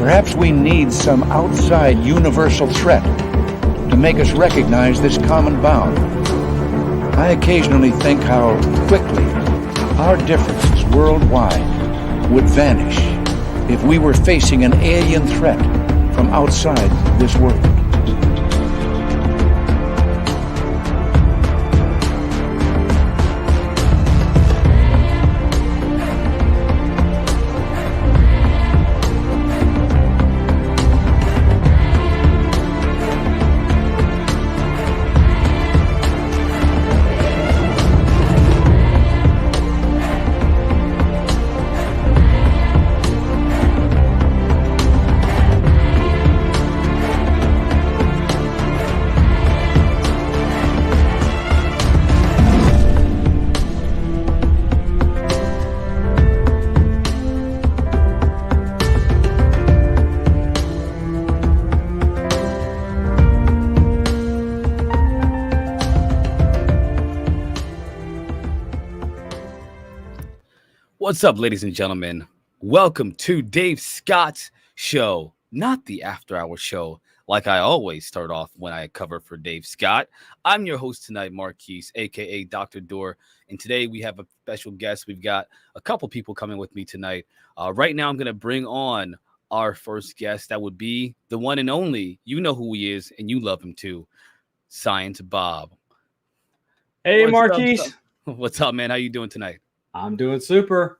Perhaps we need some outside universal threat to make us recognize this common bound. I occasionally think how quickly our differences worldwide would vanish if we were facing an alien threat from outside this world. What's up, ladies and gentlemen? Welcome to Dave Scott's show, not the After Hours show, like I always start off when I cover for Dave Scott. I'm your host tonight, Marquise, aka Dr. Door, and today we have a special guest. We've got a couple people coming with me tonight. Right now, I'm going to bring on our first guest. That would be the one and only. You know who he is, and you love him too, Science Bob. Hey, Marquise. What's up, man? How you doing tonight? I'm doing super.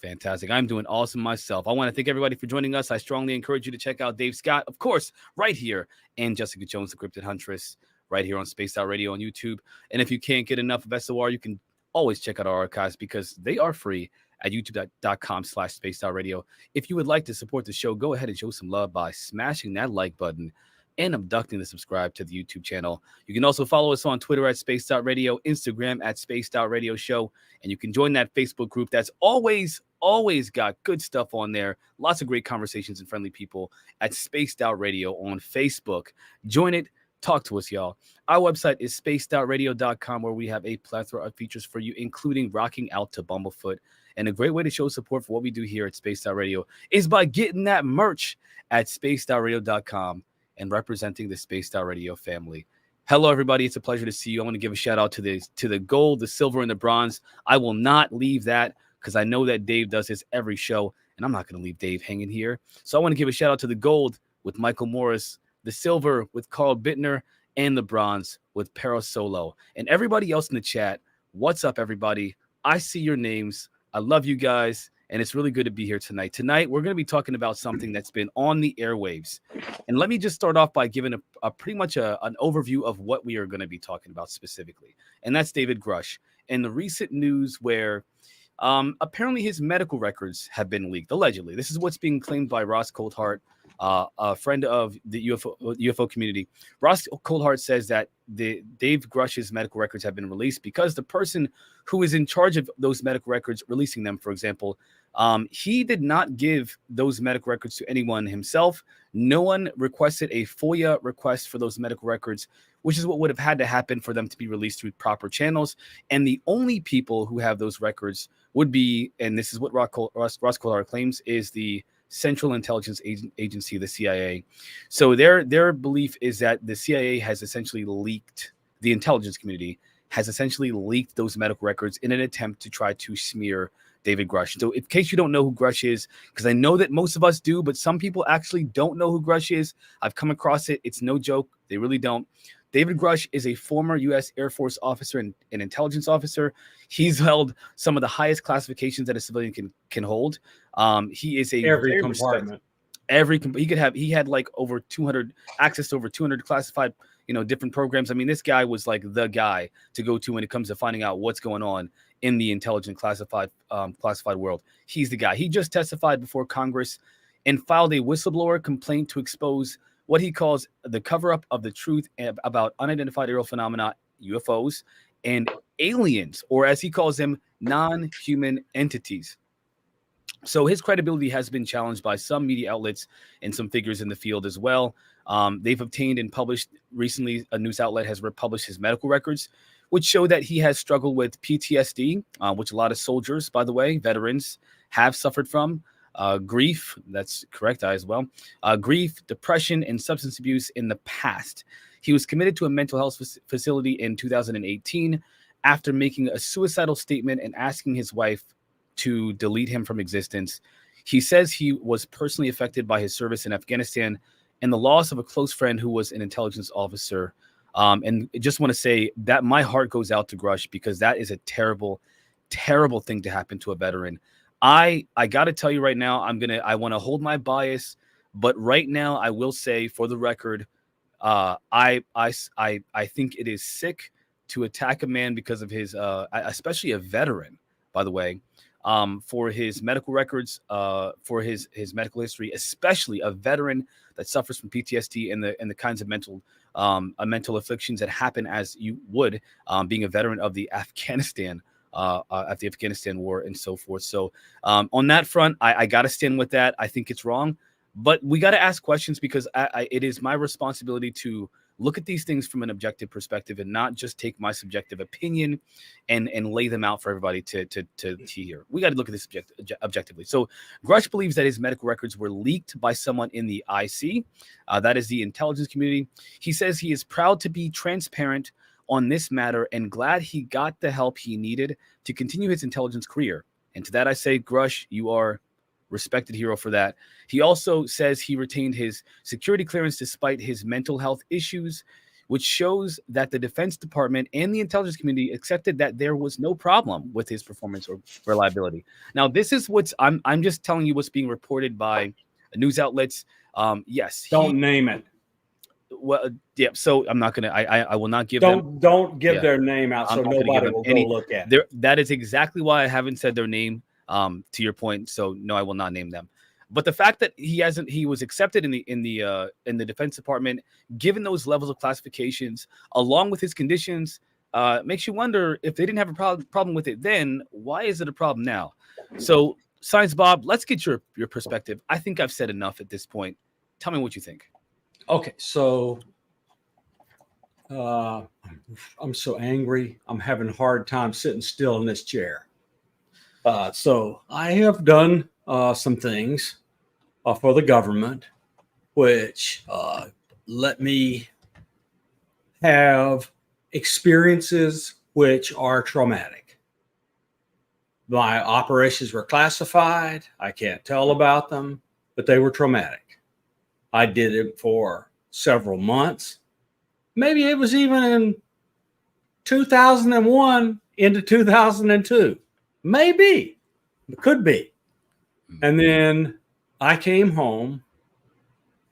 Fantastic. I'm doing awesome myself. I want to thank everybody for joining us. I strongly encourage you to check out Dave Scott, of course, right here, and Jessica Jones, the Cryptid Huntress, right here on Spaced Out Radio on YouTube. And if you can't get enough of SOR, you can always check out our archives because they are free at youtube.com/spacedoutradio. If you would like to support the show, go ahead and show some love by smashing that like button and abducting to subscribe to the YouTube channel. You can also follow us on Twitter at Spaced Out Radio, Instagram at Spaced Out Radio Show, and you can join that Facebook group that's always got good stuff on there. Lots of great conversations and friendly people at Spaced Out Radio on Facebook. Join it. Talk to us, y'all. Our website is spacedoutradio.com, where we have a plethora of features for you, including rocking out to Bumblefoot. And a great way to show support for what we do here at Spaced Out Radio is by getting that merch at spacedoutradio.com and representing the Spaced Out Radio family. Hello, everybody. It's a pleasure to see you. I want to give a shout out to the gold, the silver, and the bronze. I will not leave that because I know that Dave does this every show, and I'm not going to leave Dave hanging here. So I want to give a shout out to the gold with Michael Morris, the silver with Carl Bittner, and the bronze with Pero Solo. And everybody else in the chat, what's up, everybody? I see your names. I love you guys. And it's really good to be here tonight. Tonight, we're going to be talking about something that's been on the airwaves. And let me just start off by giving a pretty much an overview of what we are going to be talking about specifically. And that's David Grush and the recent news where apparently his medical records have been leaked, allegedly. This is what's being claimed by Ross Coulthart, a friend of the UFO community. Ross Coulthart says that Dave Grush's medical records have been released because the person who is in charge of those medical records, releasing them, for example, he did not give those medical records to anyone himself. No one requested a FOIA request for those medical records, which is what would have had to happen for them to be released through proper channels. And the only people who have those records would be, and this is what Ross Coulthart claims, is the Central Intelligence Agency, the CIA. So their belief is that the CIA has essentially leaked, the intelligence community has essentially leaked those medical records in an attempt to try to smear David Grush. So in case you don't know who Grush is, because I know that most of us do, but some people actually don't know who Grush is. I've come across it. It's no joke. They really don't. David Grush is a former U.S. Air Force officer and an intelligence officer. He's held some of the highest classifications that a civilian can hold. He is every compartment. He had like over 200 access to over 200 classified, different programs. I mean, this guy was like the guy to go to when it comes to finding out what's going on in the intelligent classified world. He's the guy. He just testified before Congress and filed a whistleblower complaint to expose what he calls the cover-up of the truth about unidentified aerial phenomena, UFOs, and aliens, or as he calls them, non-human entities. So his credibility has been challenged by some media outlets and some figures in the field as well. They've obtained and published recently, a news outlet has republished his medical records, which show that he has struggled with PTSD, which a lot of soldiers, by the way, veterans, have suffered from. grief. That's correct, I as well. Grief, depression, and substance abuse in the past. He was committed to a mental health facility in 2018 after making a suicidal statement and asking his wife to delete him from existence. He says he was personally affected by his service in Afghanistan and the loss of a close friend who was an intelligence officer. And I just want to say that my heart goes out to Grush, because that is a terrible, terrible thing to happen to a veteran. I got to tell you right now, I want to hold my bias, but right now I will say, for the record, I think it is sick to attack a man because of his, especially a veteran, by the way, for his medical records, for his medical history, especially a veteran that suffers from PTSD and the kinds of mental afflictions that happen as you would, being a veteran of the Afghanistan War and so forth. So on that front, I got to stand with that. I think it's wrong. But we got to ask questions, because it is my responsibility to look at these things from an objective perspective and not just take my subjective opinion and lay them out for everybody to hear. We got to look at this objectively. So Grush believes that his medical records were leaked by someone in the IC. That is the intelligence community. He says he is proud to be transparent on this matter and glad he got the help he needed to continue his intelligence career. And to that I say, Grush, you are respected hero for that. He also says he retained his security clearance despite his mental health issues, which shows that the Defense Department and the intelligence community accepted that there was no problem with his performance or reliability. Now, this is I'm just telling you what's being reported by news outlets. Yes. Don't name it. Well, yeah. So I'm not gonna. I will not give. Don't give their name out, so nobody will go look at it. That is exactly why I haven't said their name. To your point, so no, I will not name them. But the fact that he was accepted in the Defense Department, given those levels of classifications, along with his conditions, makes you wonder, if they didn't have a problem with it then, why is it a problem now? So, Science Bob, let's get your perspective. I think I've said enough at this point. Tell me what you think. Okay, so I'm so angry. I'm having a hard time sitting still in this chair. So I have done some things for the government, which let me have experiences which are traumatic. My operations were classified. I can't tell about them, but they were traumatic. I did it for several months. Maybe it was even in 2001 into 2002. Maybe. It could be. And then I came home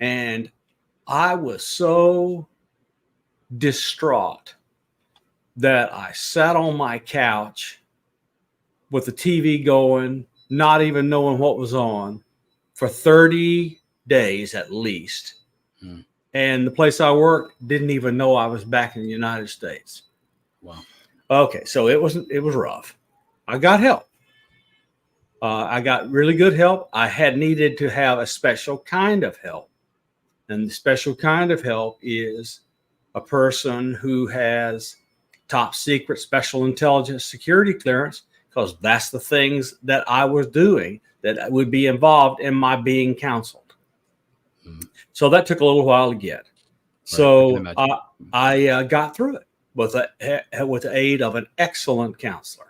and I was so distraught that I sat on my couch with the TV going, not even knowing what was on, for 30 days at least. And the place I worked didn't even know I was back in the United States. Wow. Okay, so it was rough. I got help. I got really good help. I had needed to have a special kind of help. And the special kind of help is a person who has top secret special intelligence security clearance, because that's the things that I was doing that would be involved in my being counseled. So that took a little while to get. Right, so I got through it with the aid of an excellent counselor.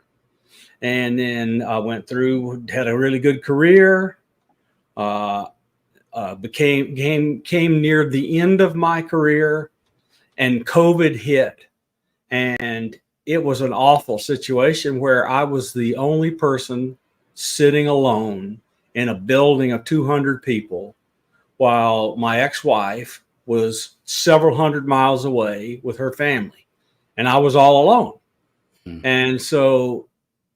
And then I went through, had a really good career, came near the end of my career, and COVID hit. And it was an awful situation where I was the only person sitting alone in a building of 200 people, while my ex-wife was several hundred miles away with her family. And I was all alone. And so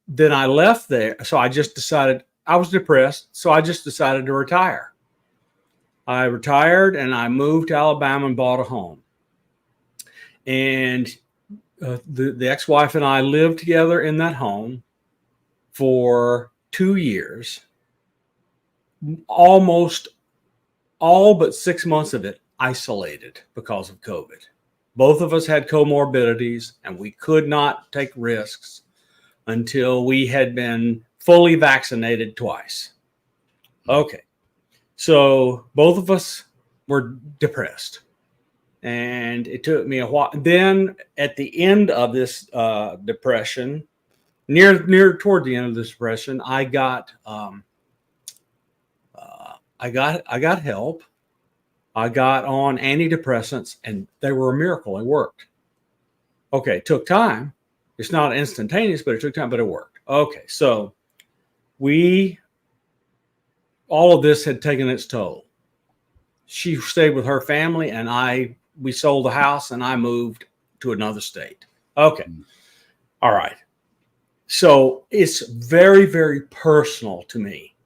then I left there. So I just decided, I was depressed. So I just decided to retire. I retired and I moved to Alabama and bought a home. And the ex-wife and I lived together in that home for 2 years. Almost all but 6 months of it isolated because of COVID. Both of us had comorbidities and we could not take risks until we had been fully vaccinated twice. Okay. So both of us were depressed. And it took me a while. Then at the end of this depression, near toward the end of this depression, I got help. I got on antidepressants, and they were a miracle. It worked. Okay, it took time. It's not instantaneous, but it took time, but it worked. Okay, so all of this had taken its toll. She stayed with her family, and we sold the house, and I moved to another state. Okay. All right. So it's very, very personal to me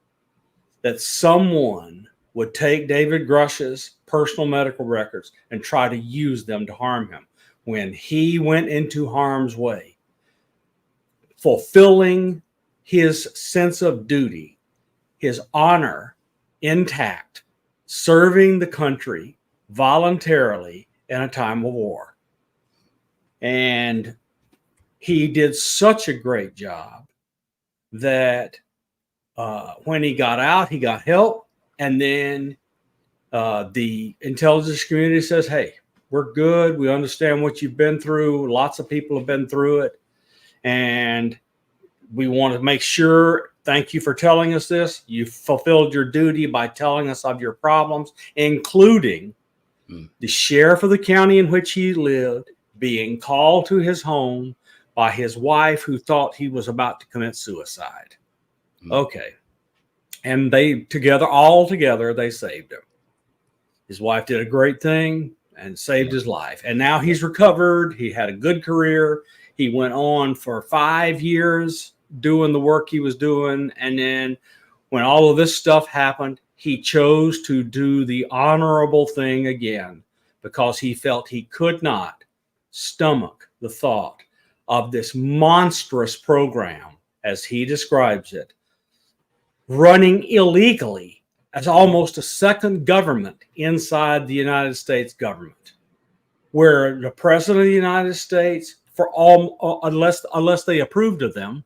that someone would take David Grush's personal medical records and try to use them to harm him when he went into harm's way, fulfilling his sense of duty, his honor intact, serving the country voluntarily in a time of war. And he did such a great job that when he got out, he got help. And then the intelligence community says, hey, we're good. We understand what you've been through. Lots of people have been through it. And we want to make sure, thank you for telling us this. You fulfilled your duty by telling us of your problems, including the sheriff of the county in which he lived being called to his home by his wife, who thought he was about to commit suicide. Okay. And all together, they saved him. His wife did a great thing and saved his life. And now he's recovered. He had a good career. He went on for 5 years doing the work he was doing. And then when all of this stuff happened, he chose to do the honorable thing again because he felt he could not stomach the thought of this monstrous program, as he describes it, running illegally as almost a second government inside the United States government, where the president of the United States, unless they approved of them,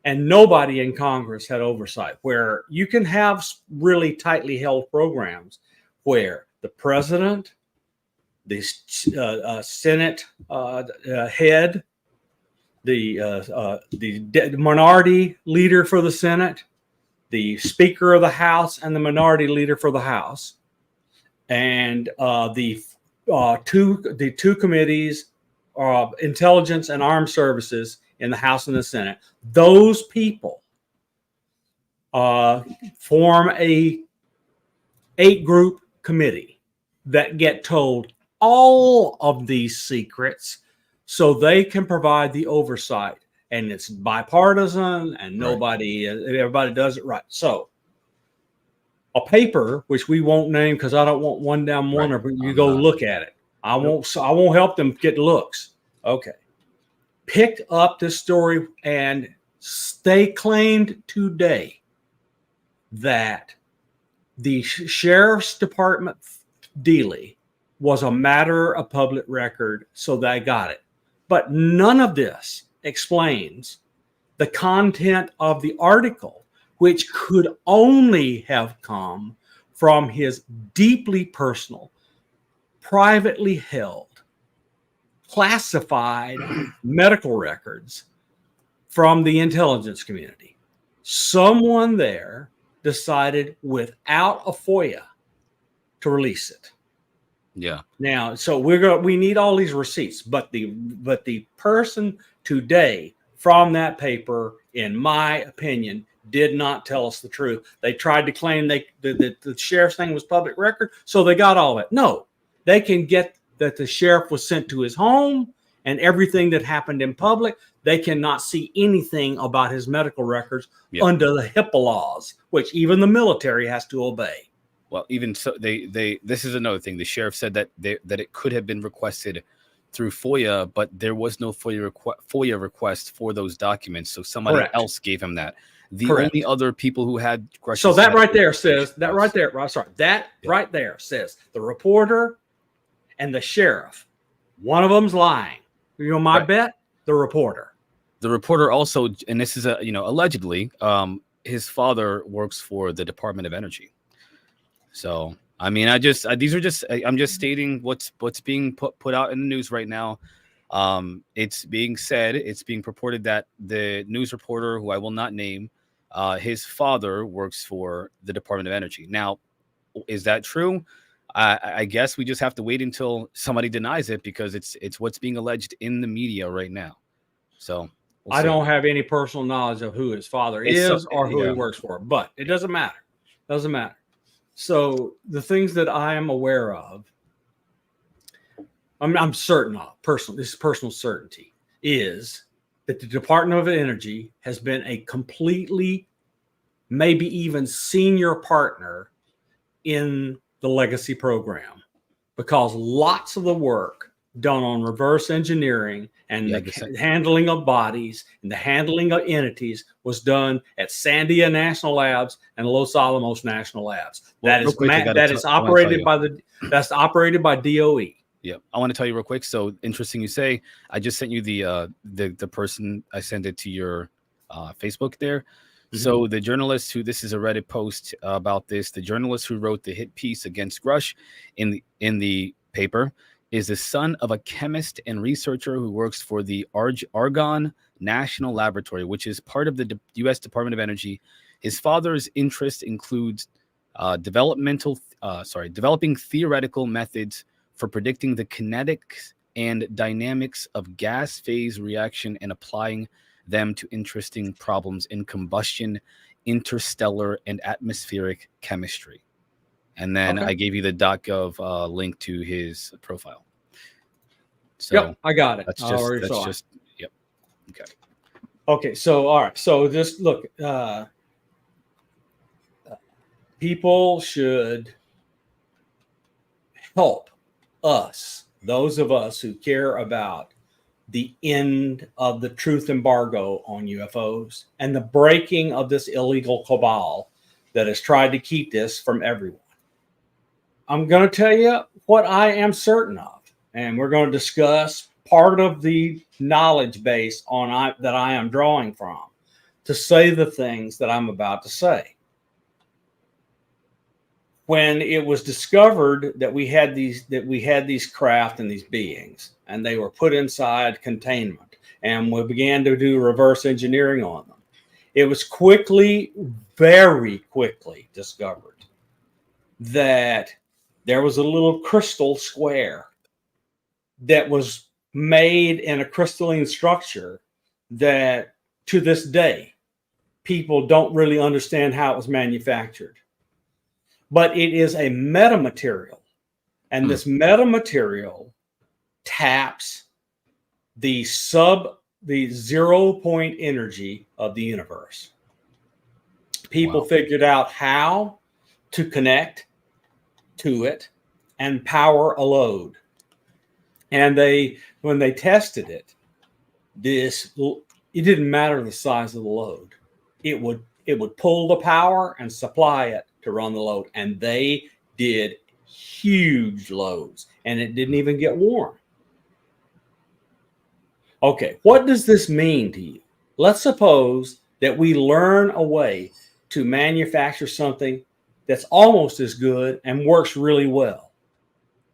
and nobody in Congress had oversight, where you can have really tightly held programs where the president, the Senate head, the minority leader for the Senate, the Speaker of the House, and the minority leader for the House, and the two committees, Intelligence and Armed Services in the House and the Senate. Those people form a 8-group committee that get told all of these secrets so they can provide the oversight. And it's bipartisan, and everybody does it right. So a paper, which we won't name because I don't want one down one, but you go look at it. I won't help them get looks. Okay. Picked up this story, and they claimed today that the sheriff's department dealie was a matter of public record, so they got it. But none of this explains the content of the article, which could only have come from his deeply personal, privately held, classified medical records from the intelligence community. Someone there decided without a FOIA to release it. Yeah. Now, so we need all these receipts, but the person today from that paper, in my opinion, did not tell us the truth. They tried to claim that the sheriff's thing was public record, so they got all of it. No, they can get that the sheriff was sent to his home and everything that happened in public. They cannot see anything about his medical records under the HIPAA laws, which even the military has to obey. Well, even so, this is another thing. The sheriff said that it could have been requested through FOIA, but there was no FOIA request for those documents. So somebody else gave him that. The only other people who had questions. So that right there says right there says the reporter and the sheriff. One of them's lying. You know, my bet, the reporter. The reporter also, and this is allegedly, his father works for the Department of Energy. So, I mean, I'm just stating what's being put out in the news right now. It's being purported that the news reporter, who I will not name, his father works for the Department of Energy. Now, is that true? I guess we just have to wait until somebody denies it, because it's what's being alleged in the media right now. So I don't have any personal knowledge of who his father is or who he works for, but it doesn't matter. Doesn't matter. So the things that I am aware of, I'm certain of, this is personal certainty, is that the Department of Energy has been a completely, maybe even senior partner in the legacy program, because lots of the work done on reverse engineering and the handling of bodies and the handling of entities was done at Sandia National Labs and Los Alamos National Labs. Well, that's operated by DOE. Yeah, I want to tell you real quick. So interesting you say. I just sent you the person. I sent it to your Facebook there. So the journalist this is a Reddit post about this. The journalist who wrote the hit piece against Grush in the paper is the son of a chemist and researcher who works for the Argonne National Laboratory, which is part of the U.S. Department of Energy. His father's interest includes developing theoretical methods for predicting the kinetics and dynamics of gas phase reaction and applying them to interesting problems in combustion, interstellar, and atmospheric chemistry. And then I gave you the .gov link to his profile. So yep, I got it. That's just yep. Okay. Okay. So all right. So just look. People should help us, those of us who care about the end of the truth embargo on UFOs and the breaking of this illegal cabal that has tried to keep this from everyone. I'm going to tell you what I am certain of, and we're going to discuss part of the knowledge base that I am drawing from to say the things that I'm about to say. When it was discovered that we had these craft and these beings, and they were put inside containment, and we began to do reverse engineering on them, it was very quickly discovered that there was a little crystal square that was made in a crystalline structure that, to this day, people don't really understand how it was manufactured. But it is a metamaterial, and this metamaterial taps the 0 point energy of the universe. People figured out how to connect to it and power a load. And when they tested it, it didn't matter the size of the load. It would pull the power and supply it to run the load. And they did huge loads, and it didn't even get warm. Okay, what does this mean to you? Let's suppose that we learn a way to manufacture something that's almost as good and works really well.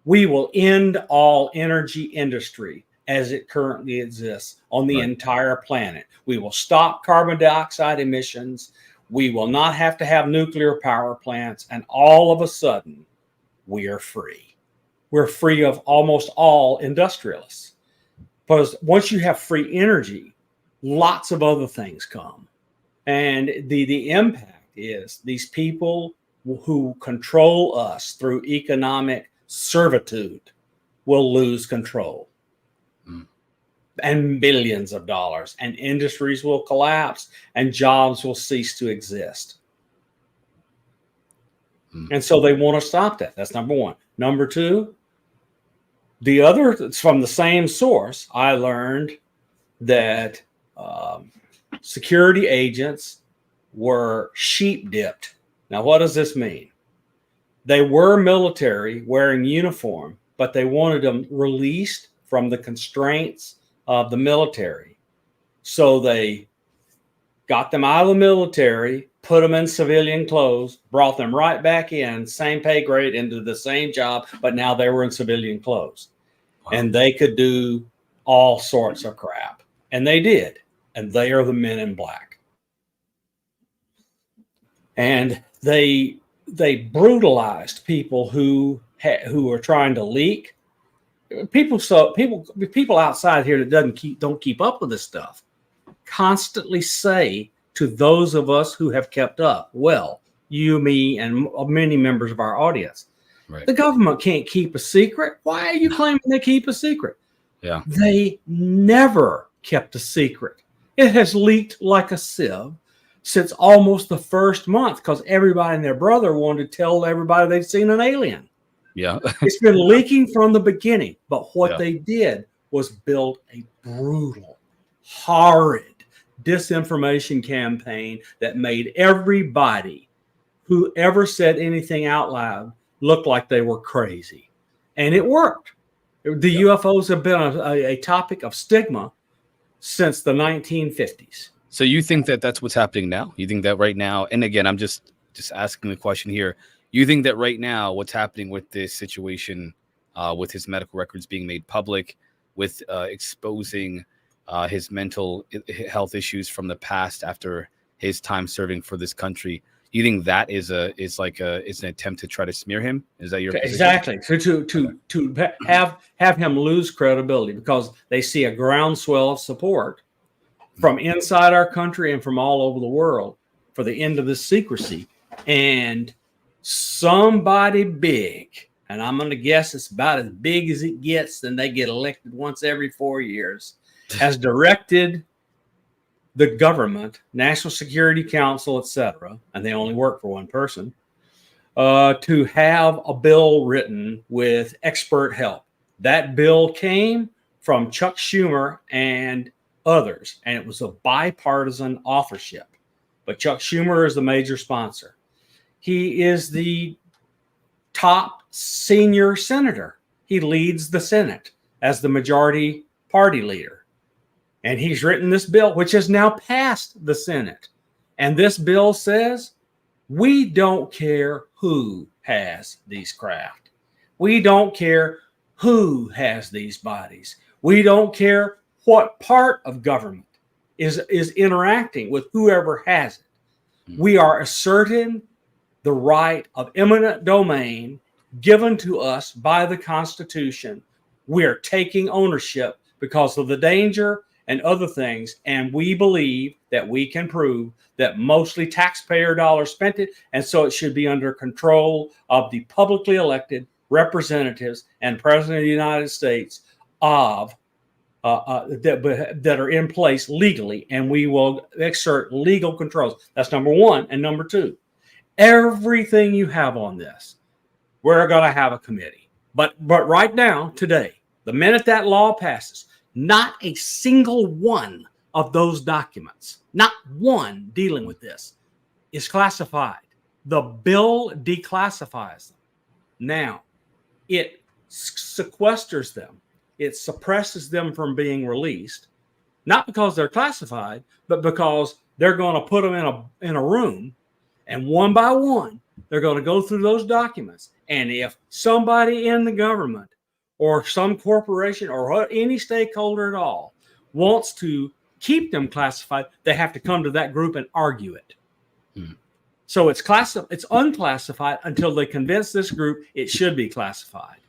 We will end all energy industry as it currently exists on the entire planet. We will stop carbon dioxide emissions. We will not have to have nuclear power plants. And all of a sudden, we are free. We're free of almost all industrialists. Because once you have free energy, lots of other things come. And the impact is these people who control us through economic servitude will lose control. And billions of dollars, and industries will collapse, and jobs will cease to exist. And so they want to stop that. That's number one. Number two, from the same source, I learned that security agents were sheep dipped. Now, what does this mean? They were military wearing uniform, but they wanted them released from the constraints of the military. So they got them out of the military, put them in civilian clothes, brought them right back in, same pay grade, into the same job, but now they were in civilian clothes. Wow. And they could do all sorts of crap. And they did. And they are the men in black. And they brutalized people who were trying to leak. People outside here that don't keep up with this stuff constantly say to those of us who have kept up, well, you, me, and many members of our audience, right, the government can't keep a secret. Why are you claiming they keep a secret? Yeah, they never kept a secret. It has leaked like a sieve since almost the first month, because everybody and their brother wanted to tell everybody they'd seen an alien. Yeah. It's been leaking from the beginning. But what they did was build a brutal, horrid disinformation campaign that made everybody who ever said anything out loud look like they were crazy. And it worked. The UFOs have been a topic of stigma since the 1950s. So you think that that's what's happening now? You think that right now, and again, I'm just asking the question here. You think that right now what's happening with this situation, with his medical records being made public, with exposing his mental health issues from the past after his time serving for this country, you think that is an attempt to try to smear him? Is that your position? Exactly? So to have him lose credibility because they see a groundswell of support from inside our country and from all over the world for the end of this secrecy, and somebody big, and I'm going to guess it's about as big as it gets, then they get elected once every 4 years, has directed the government, National Security Council, etc., and they only work for one person, to have a bill written with expert help. That bill came from Chuck Schumer and others, and it was a bipartisan authorship. But Chuck Schumer is the major sponsor. He is the top senior senator. He leads the Senate as the majority party leader. And he's written this bill, which has now passed the Senate. And this bill says, we don't care who has these craft. We don't care who has these bodies. We don't care what part of government is interacting with whoever has it. We are asserting the right of eminent domain given to us by the Constitution. We are taking ownership because of the danger and other things, and we believe that we can prove that mostly taxpayer dollars spent it, and so it should be under control of the publicly elected representatives and President of the United States of that are in place legally, and we will exert legal controls. That's number one. And number two, everything you have on this, we're going to have a committee. But right now, today, the minute that law passes, not a single one of those documents, not one dealing with this, is classified. The bill declassifies them. Now, it sequesters them. It suppresses them from being released, not because they're classified, but because they're going to put them in a room, and one by one, they're going to go through those documents. And if somebody in the government or some corporation or any stakeholder at all wants to keep them classified, they have to come to that group and argue it. So it's unclassified until they convince this group it should be classified.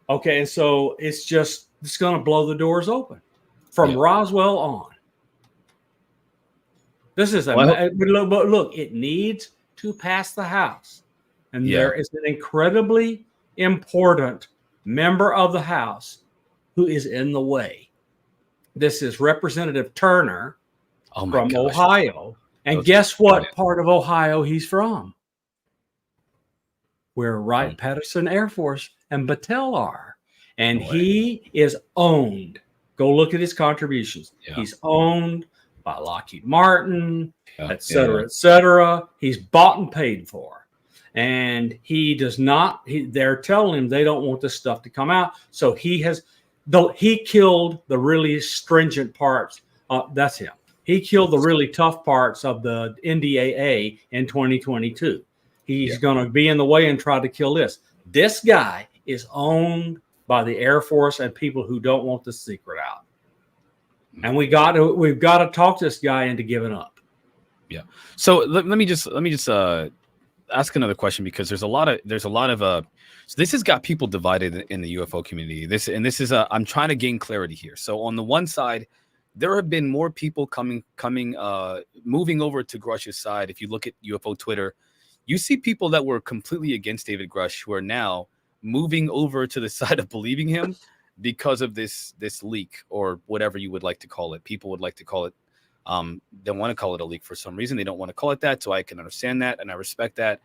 Okay, and so it's going to blow the doors open from Roswell on. This is but look, it needs to pass the House, and there is an incredibly important member of the House who is in the way. This is Representative Turner from Ohio, and guess what part of Ohio he's from? Where Wright-Patterson Air Force and Battelle are. And he is owned. Go look at his contributions. Yeah. He's owned by Lockheed Martin, et cetera, et cetera. He's bought and paid for. And he does not, they're telling him they don't want this stuff to come out. So he killed the really stringent parts. That's him. He killed the really tough parts of the NDAA in 2022. He's going to be in the way and try to kill this. This guy is owned by the Air Force and people who don't want the secret out. And we've got to talk this guy into giving up. Yeah. So let me just ask another question, because there's a lot of so this has got people divided in the UFO community. This is I'm trying to gain clarity here. So on the one side, there have been more people moving over to Grush's side. If you look at UFO Twitter, you see people that were completely against David Grush who are now moving over to the side of believing him because of this leak, or whatever you would like to call it. People would like to call it, they want to call it a leak for some reason. They don't want to call it that. So I can understand that, and I respect that.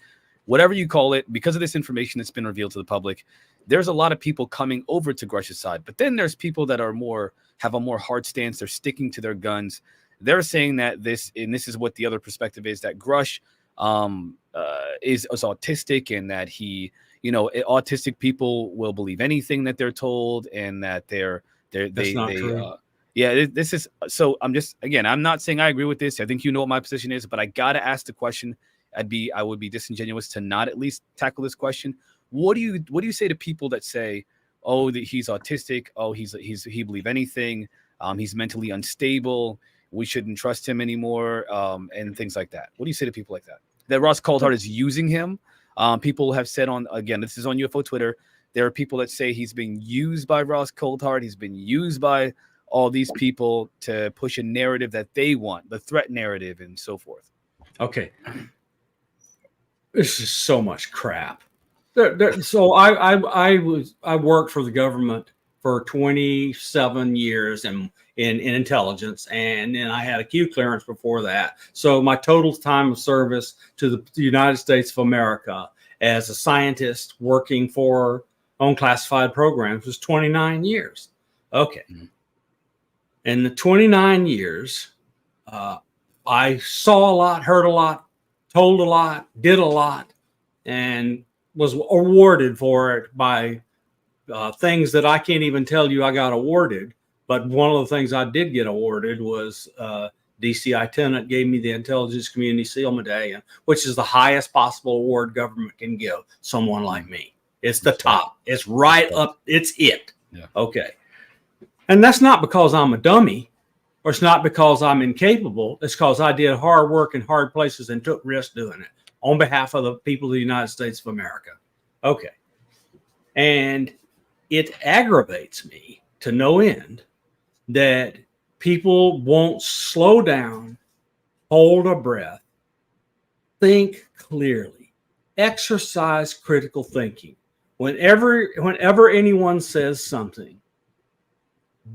Whatever you call it, because of this information that's been revealed to the public, there's a lot of people coming over to Grush's side. But then there's people that have a more hard stance. They're sticking to their guns. They're saying that this is what the other perspective is, that Grush is autistic, and that autistic people will believe anything that they're told, and that That's not true. This is, so I'm not saying I agree with this. I think you know what my position is, but I got to ask the question. I would be disingenuous to not at least tackle this question. What do you say to people that say, oh, that he's autistic, oh, he believe anything, he's mentally unstable, we shouldn't trust him anymore, and things like that? What do you say to people like that? That Ross Coulthard is using him? People have said this is on UFO Twitter, there are people that say he's being used by Ross Coulthard, he's been used by all these people to push a narrative that they want, the threat narrative and so forth. Okay. This is so much crap. So I worked for the government for 27 years in intelligence, and then I had a Q clearance before that. So my total time of service to the United States of America as a scientist working for unclassified programs was 29 years. Okay. Mm-hmm. In the 29 years, I saw a lot, heard a lot, told a lot, did a lot, and was awarded for it by things that I can't even tell you I got awarded. But one of the things I did get awarded was DCI Tenant gave me the Intelligence Community SEAL Medallion, which is the highest possible award government can give someone like me. It's the top. It's right up. It's it. Yeah. Okay. And that's not because I'm a dummy, or it's not because I'm incapable. It's because I did hard work in hard places and took risks doing it on behalf of the people of the United States of America. Okay. And it aggravates me to no end that people won't slow down, hold a breath, think clearly, exercise critical thinking. Whenever anyone says something,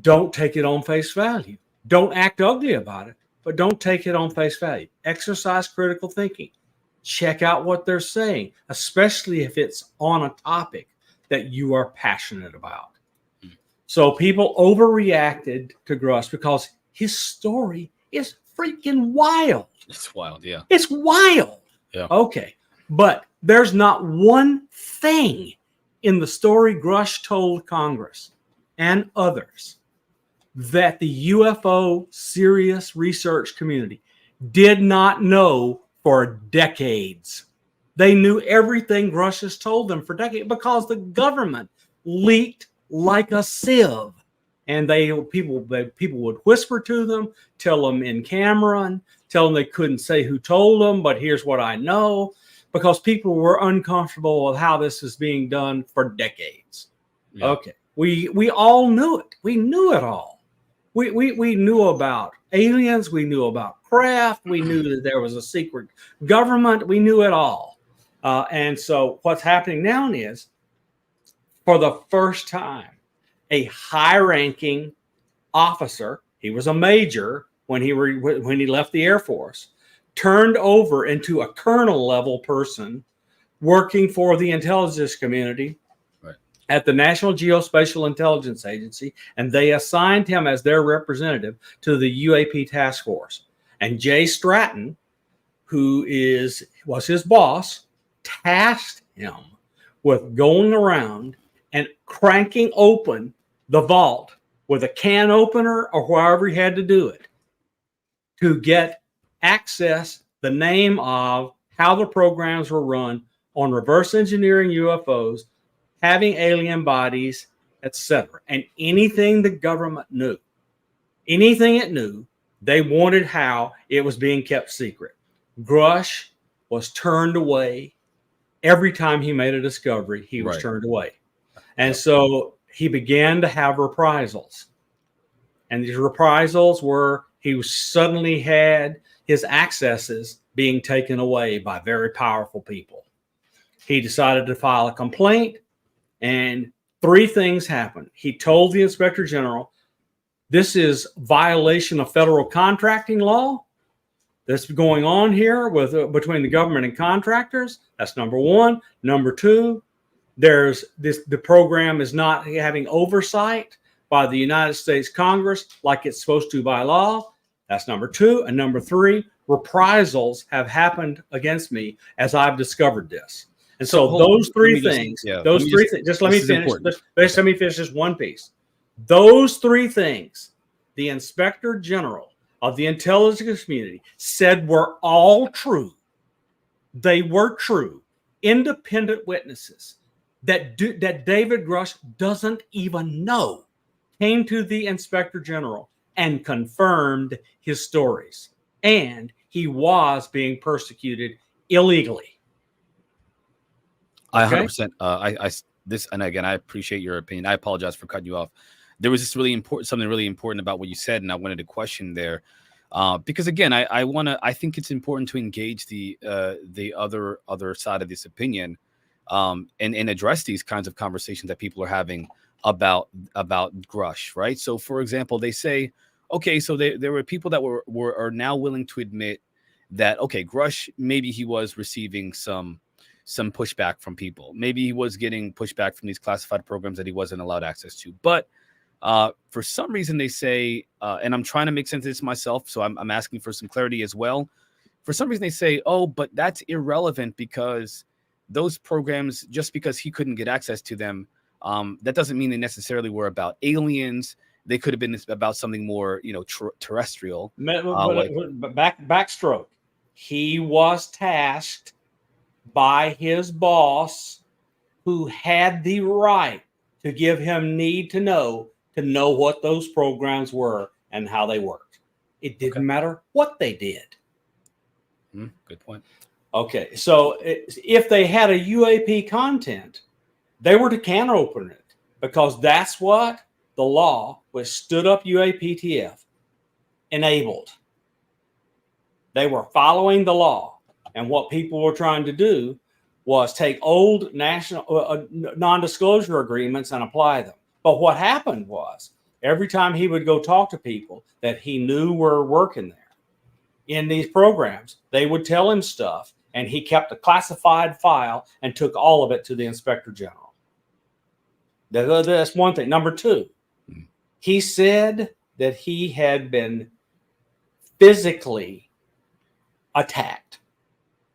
don't take it on face value. Don't act ugly about it, but don't take it on face value. Exercise critical thinking. Check out what they're saying, especially if it's on a topic that you are passionate about. So people overreacted to Grush because his story is freaking wild. It's wild, yeah. It's wild. Yeah. Okay. But there's not one thing in the story Grush told Congress and others that the UFO serious research community did not know for decades. They knew everything Grush has told them for decades because the government leaked like a sieve. And people would whisper to them, tell them in camera, tell them they couldn't say who told them, but here's what I know, because people were uncomfortable with how this is being done for decades. Yeah. Okay. We all knew it. We knew it all. We knew about aliens. We knew about craft. We knew that there was a secret government. We knew it all. And so what's happening now is, for the first time, a high-ranking officer, he was a major when he left the Air Force, turned over into a colonel-level person working for the intelligence community at the National Geospatial Intelligence Agency, and they assigned him as their representative to the UAP task force. And Jay Stratton, who was his boss, tasked him with going around and cranking open the vault with a can opener or however he had to do it to get access, the name of how the programs were run on reverse engineering UFOs, having alien bodies, etc. And anything the government knew, anything it knew, they wanted how it was being kept secret. Grush was turned away every time he made a discovery. He was turned away. And so he began to have reprisals. And these reprisals were he suddenly had his accesses being taken away by very powerful people. He decided to file a complaint, and 3 things happened. He told the Inspector General, this is violation of federal contracting law that's going on here with between the government and contractors. That's number 1. Number 2, the program is not having oversight by the United States Congress like it's supposed to by law. That's number 2. And number 3, reprisals have happened against me as I've discovered this. And so those 3 things, just let me finish. Let me finish this one piece. Those 3 things, the Inspector General of the intelligence community said were all true. They were true. Independent witnesses that David Grush doesn't even know came to the Inspector General and confirmed his stories. And he was being persecuted illegally. I 100%. And again, I appreciate your opinion. I apologize for cutting you off. There was something really important about what you said, and I wanted to question there, because again, I think it's important to engage the other side of this opinion, and address these kinds of conversations that people are having about Grush, right? So, for example, they say, okay, so there were people that are now willing to admit that, okay, Grush, maybe he was receiving some pushback from people. Maybe he was getting pushback from these classified programs that he wasn't allowed access to. But for some reason they say, and I'm trying to make sense of this myself, so I'm asking for some clarity as well. For some reason they say, oh, but that's irrelevant because those programs, just because he couldn't get access to them, that doesn't mean they necessarily were about aliens. They could have been about something more, terrestrial. Backstroke. He was tasked by his boss, who had the right to give him need to know what those programs were and how they worked. It didn't matter what they did. Good point. Okay, so if they had a UAP content, they were to can open it, because that's what the law, which stood up UAPTF, enabled. They were following the law. And what people were trying to do was take old national non-disclosure agreements and apply them. But what happened was, every time he would go talk to people that he knew were working there in these programs, they would tell him stuff, and he kept a classified file and took all of it to the Inspector General. That's one thing. Number 2, he said that he had been physically attacked.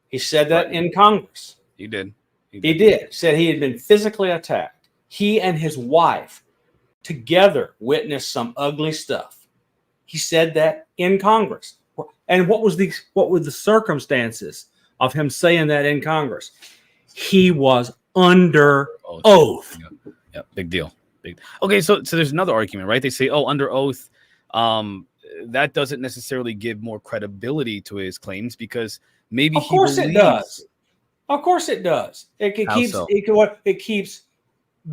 He said that in Congress. He did. Said he had been physically attacked. He and his wife together witnessed some ugly stuff. He said that in Congress. And what were the circumstances of him saying that in Congress? He was under oath. Yeah, big deal. Okay, so there's another argument, right? They say, under oath, that doesn't necessarily give more credibility to his claims, because maybe Of course it does. It keeps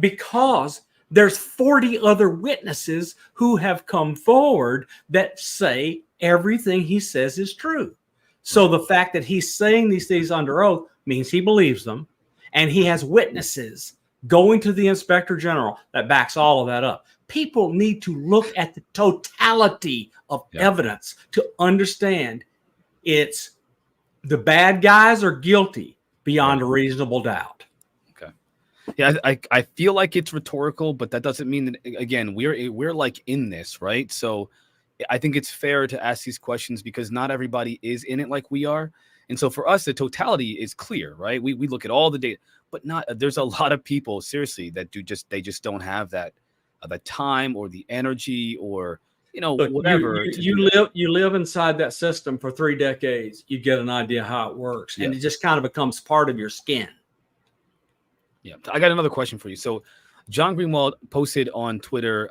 because there's 40 other witnesses who have come forward that say everything he says is true. So the fact that he's saying these things under oath means he believes them, and he has witnesses going to the Inspector General that backs all of that up. People need to look at the totality of evidence to understand it's the bad guys are guilty beyond a reasonable doubt. Okay. Yeah, I feel like it's rhetorical, but that doesn't mean that, again, we're like in this, right? So I think it's fair to ask these questions because not everybody is in it like we are. And so for us, the totality is clear, right? We look at all the data, but there's a lot of people, seriously, that they just don't have that the time or the energy or Look, whatever. you live inside that system for 3 decades. You get an idea how it works, and Yeah. it just kind of becomes part of your skin. Yeah, I got another question for you. So, John Greenwald posted on Twitter,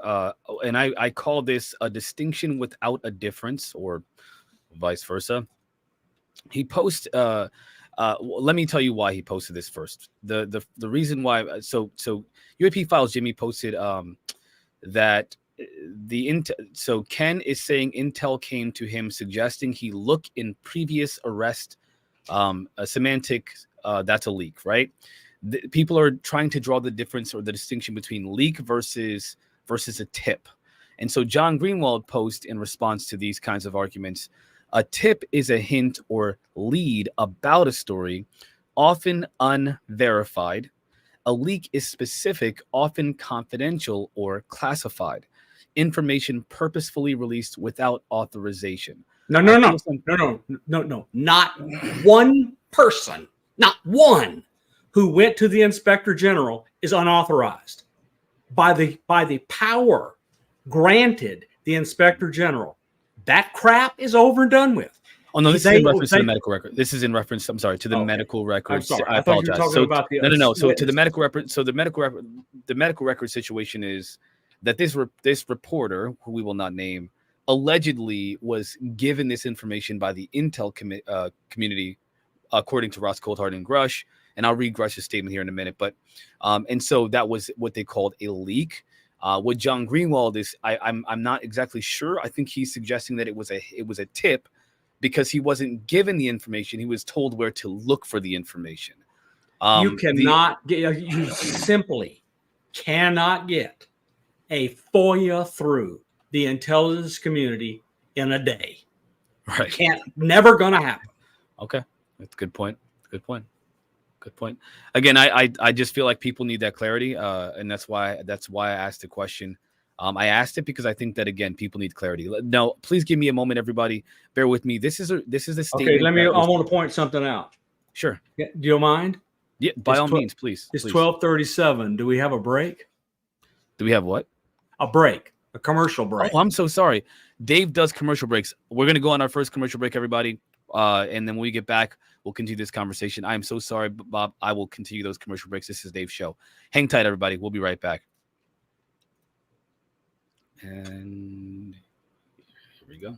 and I call this a distinction without a difference, or vice versa. He post. Let me tell you why he posted this first. The reason why. So UAP Files Jimmy posted that so Ken is saying Intel came to him suggesting he look in previous arrest. A semantic. That's a leak, right? People are trying to draw the difference or the distinction between leak versus a tip. And so John Greenwald posts in response to these kinds of arguments, a tip is a hint or lead about a story, often unverified. A leak is specific, often confidential or classified. Information purposefully released without authorization. No. Not one person, not one who went to the inspector general is unauthorized by the power granted the inspector general. That crap is over and done with. Oh no, this is in reference to the medical record. This is in reference, I'm sorry, to the medical records. I'm sorry. I apologize. I thought you were talking about the no. So to the medical record. So the medical record situation is that this reporter, who we will not name, allegedly was given this information by the Intel community, according to Ross Coulthard and Grush. And I'll read Grush's statement here in a minute. But and so that was what they called a leak. What John Greenwald is, I'm not exactly sure. I think he's suggesting that it was a tip because he wasn't given the information. He was told where to look for the information. You simply cannot get a FOIA through the intelligence community in a day. Right. Never going to happen. Okay. That's a good point. Good point. Again, I just feel like people need that clarity. And that's why I asked the question. I asked it because I think that, again, people need clarity. No, please give me a moment, everybody. Bear with me. This is a statement. Okay, I want to point something out. Sure. Do you mind? Yeah, by all means, please. It's 12:37. Do we have a break? Do we have what? A break, a commercial break. Oh, I'm so sorry. Dave does commercial breaks. We're going to go on our first commercial break, everybody. And then when we get back, we'll continue this conversation. I am so sorry, Bob. I will continue those commercial breaks. This is Dave's show. Hang tight, everybody. We'll be right back. And here we go.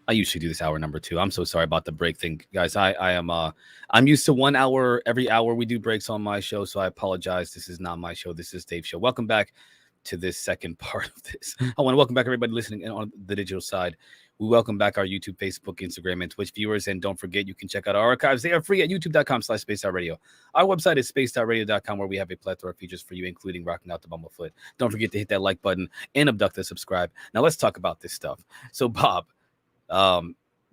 I usually do this hour number 2. I'm so sorry about the break thing, guys. I'm used to 1 hour every hour we do breaks on my show, so I apologize. This is not my show. This is Dave's show. Welcome back to this second part of this. I want to welcome back everybody listening on the digital side. We welcome back our YouTube, Facebook, Instagram, and Twitch viewers. And don't forget, you can check out our archives. They are free at youtube.com/space.radio. Our website is space.radio.com, where we have a plethora of features for you, including rocking out the Bumblefoot. Don't forget to hit that like button and abduct the subscribe. Now let's talk about this stuff. So, Bob,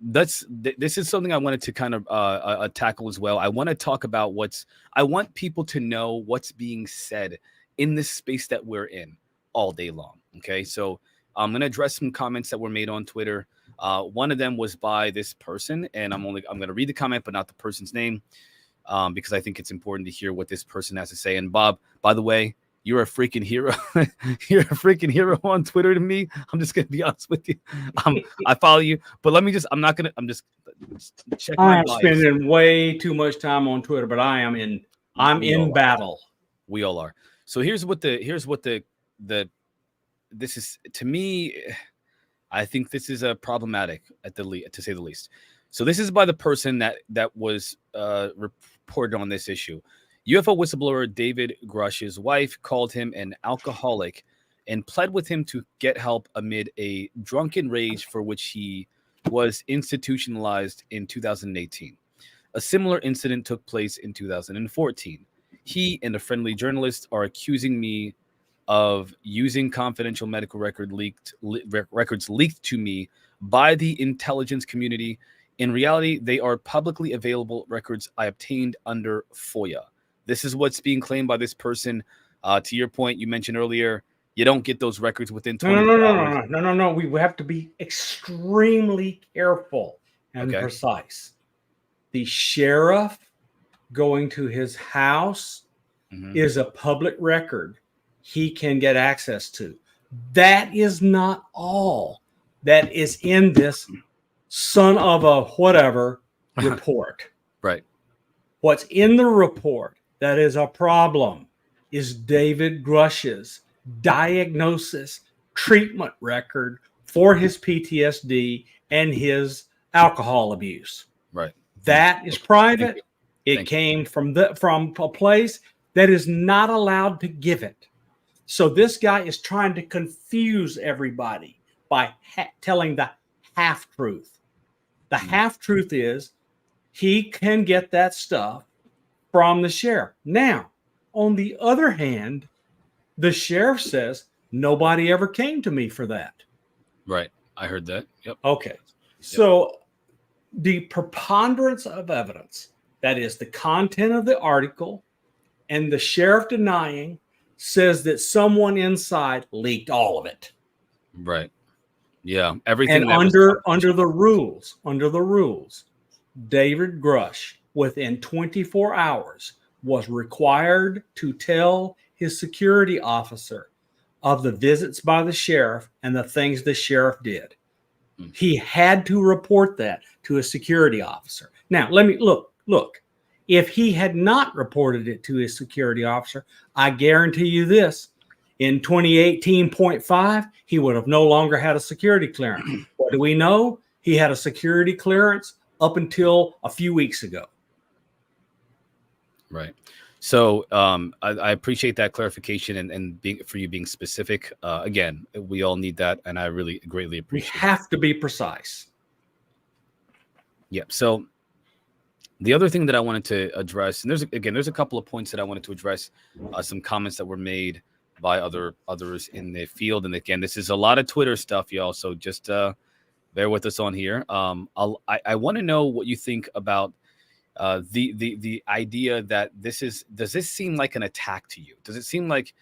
this is something I wanted to kind of tackle as well. I want to talk about I want people to know what's being said in this space that we're in all day long. Okay, so I'm going to address some comments that were made on Twitter. One of them was by this person, and I'm going to read the comment, but not the person's name, because I think it's important to hear what this person has to say. And Bob, by the way, you're a freaking hero. You're a freaking hero on Twitter to me. I'm just going to be honest with you. I follow you, but I'm just check my I'm bias. spending way too much time on Twitter, but I'm in battle. We all are. So here's what this is to me. I think this is a problematic to say the least. So this is by the person that was reported on this issue. UFO whistleblower David Grush's wife called him an alcoholic and pled with him to get help amid a drunken rage for which he was institutionalized in 2018. A similar incident took place in 2014. He and a friendly journalist are accusing me of using confidential medical records leaked to me by the intelligence community. In reality, they are publicly available records I obtained under FOIA. This is what's being claimed by this person. To your point, you mentioned earlier, you don't get those records within 24 hours. No. We have to be extremely careful and precise. The sheriff going to his house is a public record he can get access to. That is not all that is in this son of a whatever report. Right. What's in the report that is a problem is David Grush's diagnosis treatment record for his PTSD and his alcohol abuse. Right. That is private. It came from a place that is not allowed to give it. So this guy is trying to confuse everybody by telling the half-truth. The half-truth is he can get that stuff from the sheriff. Now, on the other hand, the sheriff says, nobody ever came to me for that. Right. I heard that. Yep. Okay. So the preponderance of evidence, that is the content of the article and the sheriff denying, says that someone inside leaked all of it. Right. Yeah. Everything. And under the rules, David Grush, within 24 hours, was required to tell his security officer of the visits by the sheriff and the things the sheriff did. He had to report that to a security officer. Now, let me look. If he had not reported it to his security officer, I guarantee you this, in 2018.5, he would have no longer had a security clearance. What do we know? He had a security clearance up until a few weeks ago. Right. So I appreciate that clarification and for you being specific. Again, we all need that, and I really greatly appreciate it. We have to be precise. Yeah. So the other thing that I wanted to address, and there's a couple of points that I wanted to address, some comments that were made by others in the field. And again, this is a lot of Twitter stuff, y'all. So just bear with us on here. I want to know what you think about the idea that does this seem like an attack to you? Does it seem like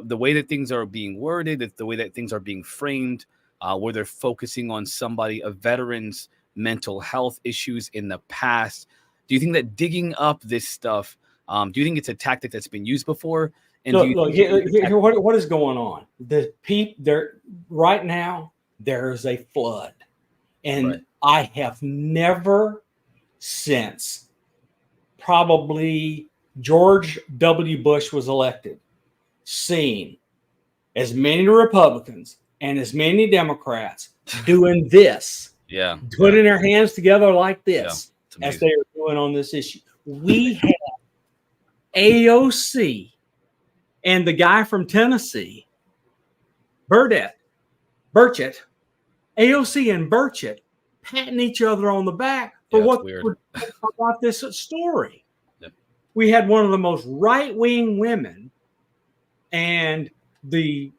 the way that things are being worded, the way that things are being framed, where they're focusing on a veteran's mental health issues in the past? Do you think that digging up this stuff, do you think it's a tactic that's been used before? And what is going on? Right now, there's a flood. And I have never since probably George W. Bush was elected seen as many Republicans and as many Democrats doing this Yeah. putting their hands together like this Yeah, as they are doing on this issue. We have AOC and the guy from Tennessee, Burchett, AOC and Burchett patting each other on the back for about this story. Yep. We had one of the most right-wing women, and the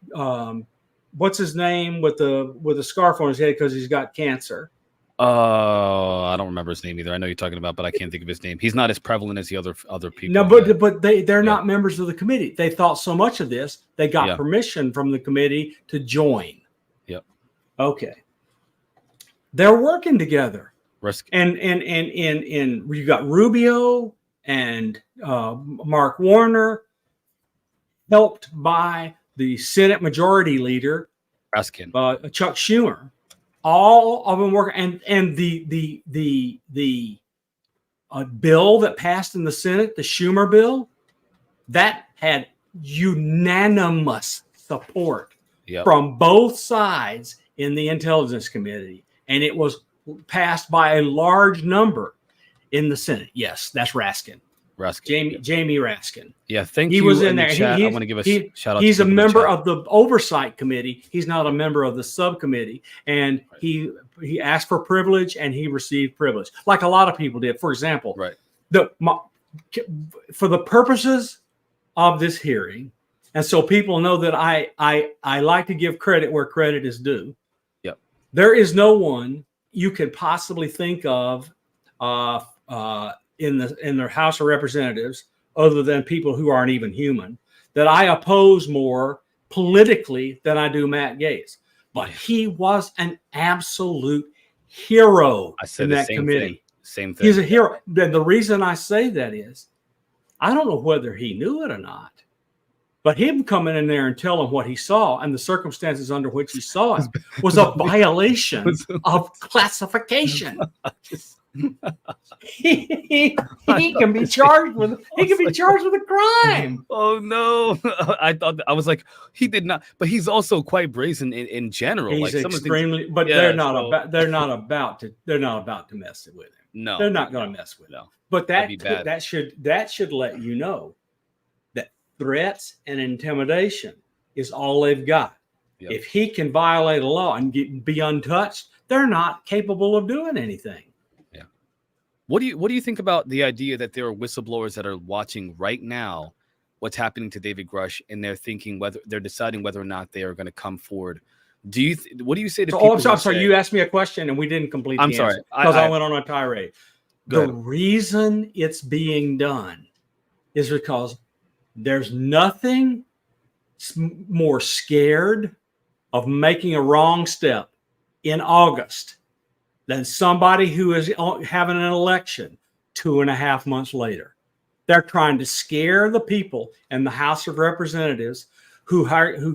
what's his name with a scarf on his head because he's got cancer. I don't remember his name either. I know you're talking about, but I can't think of his name. He's not as prevalent as the other people. No, but they're not members of the committee. They thought so much of this, they got permission from the committee to join. Yep. Okay. They're working together. And you got Rubio and Mark Warner, helped by the Senate Majority Leader, Raskin, Chuck Schumer. All of them working, and the bill that passed in the Senate, the Schumer bill, that had unanimous support from both sides in the Intelligence Committee, and it was passed by a large number in the Senate. Yes, that's Raskin. Jamie Raskin. Yeah, thank you. He was in there. I want to give a shout out. He's a member of the Oversight Committee. He's not a member of the subcommittee, and he asked for privilege and he received privilege, like a lot of people did. For example, for the purposes of this hearing, and so people know that I like to give credit where credit is due. Yep. There is no one you could possibly think of in their House of Representatives, other than people who aren't even human, that I oppose more politically than I do Matt Gaetz. But he was an absolute hero in that committee. Same thing. He's a hero. And the reason I say that is, I don't know whether he knew it or not, but him coming in there and telling what he saw and the circumstances under which he saw it was a violation of classification. he can be charged with a crime. Oh no. I was like, he did not, but he's also quite brazen in general. He's like extremely, but they're not about to mess with him. No, they're not going to mess with him. But that should let you know that threats and intimidation is all they've got. Yep. If he can violate a law and be untouched, they're not capable of doing anything. What do you think about the idea that there are whistleblowers that are watching right now what's happening to David Grush, and they're thinking they're deciding whether or not they are going to come forward? What do you say to people? I'm sorry. You asked me a question and we didn't complete the answer because I went on a tirade. The reason it's being done is because there's nothing more scared of making a wrong step in August than somebody who is having an election 2.5 months later. They're trying to scare the people in the House of Representatives who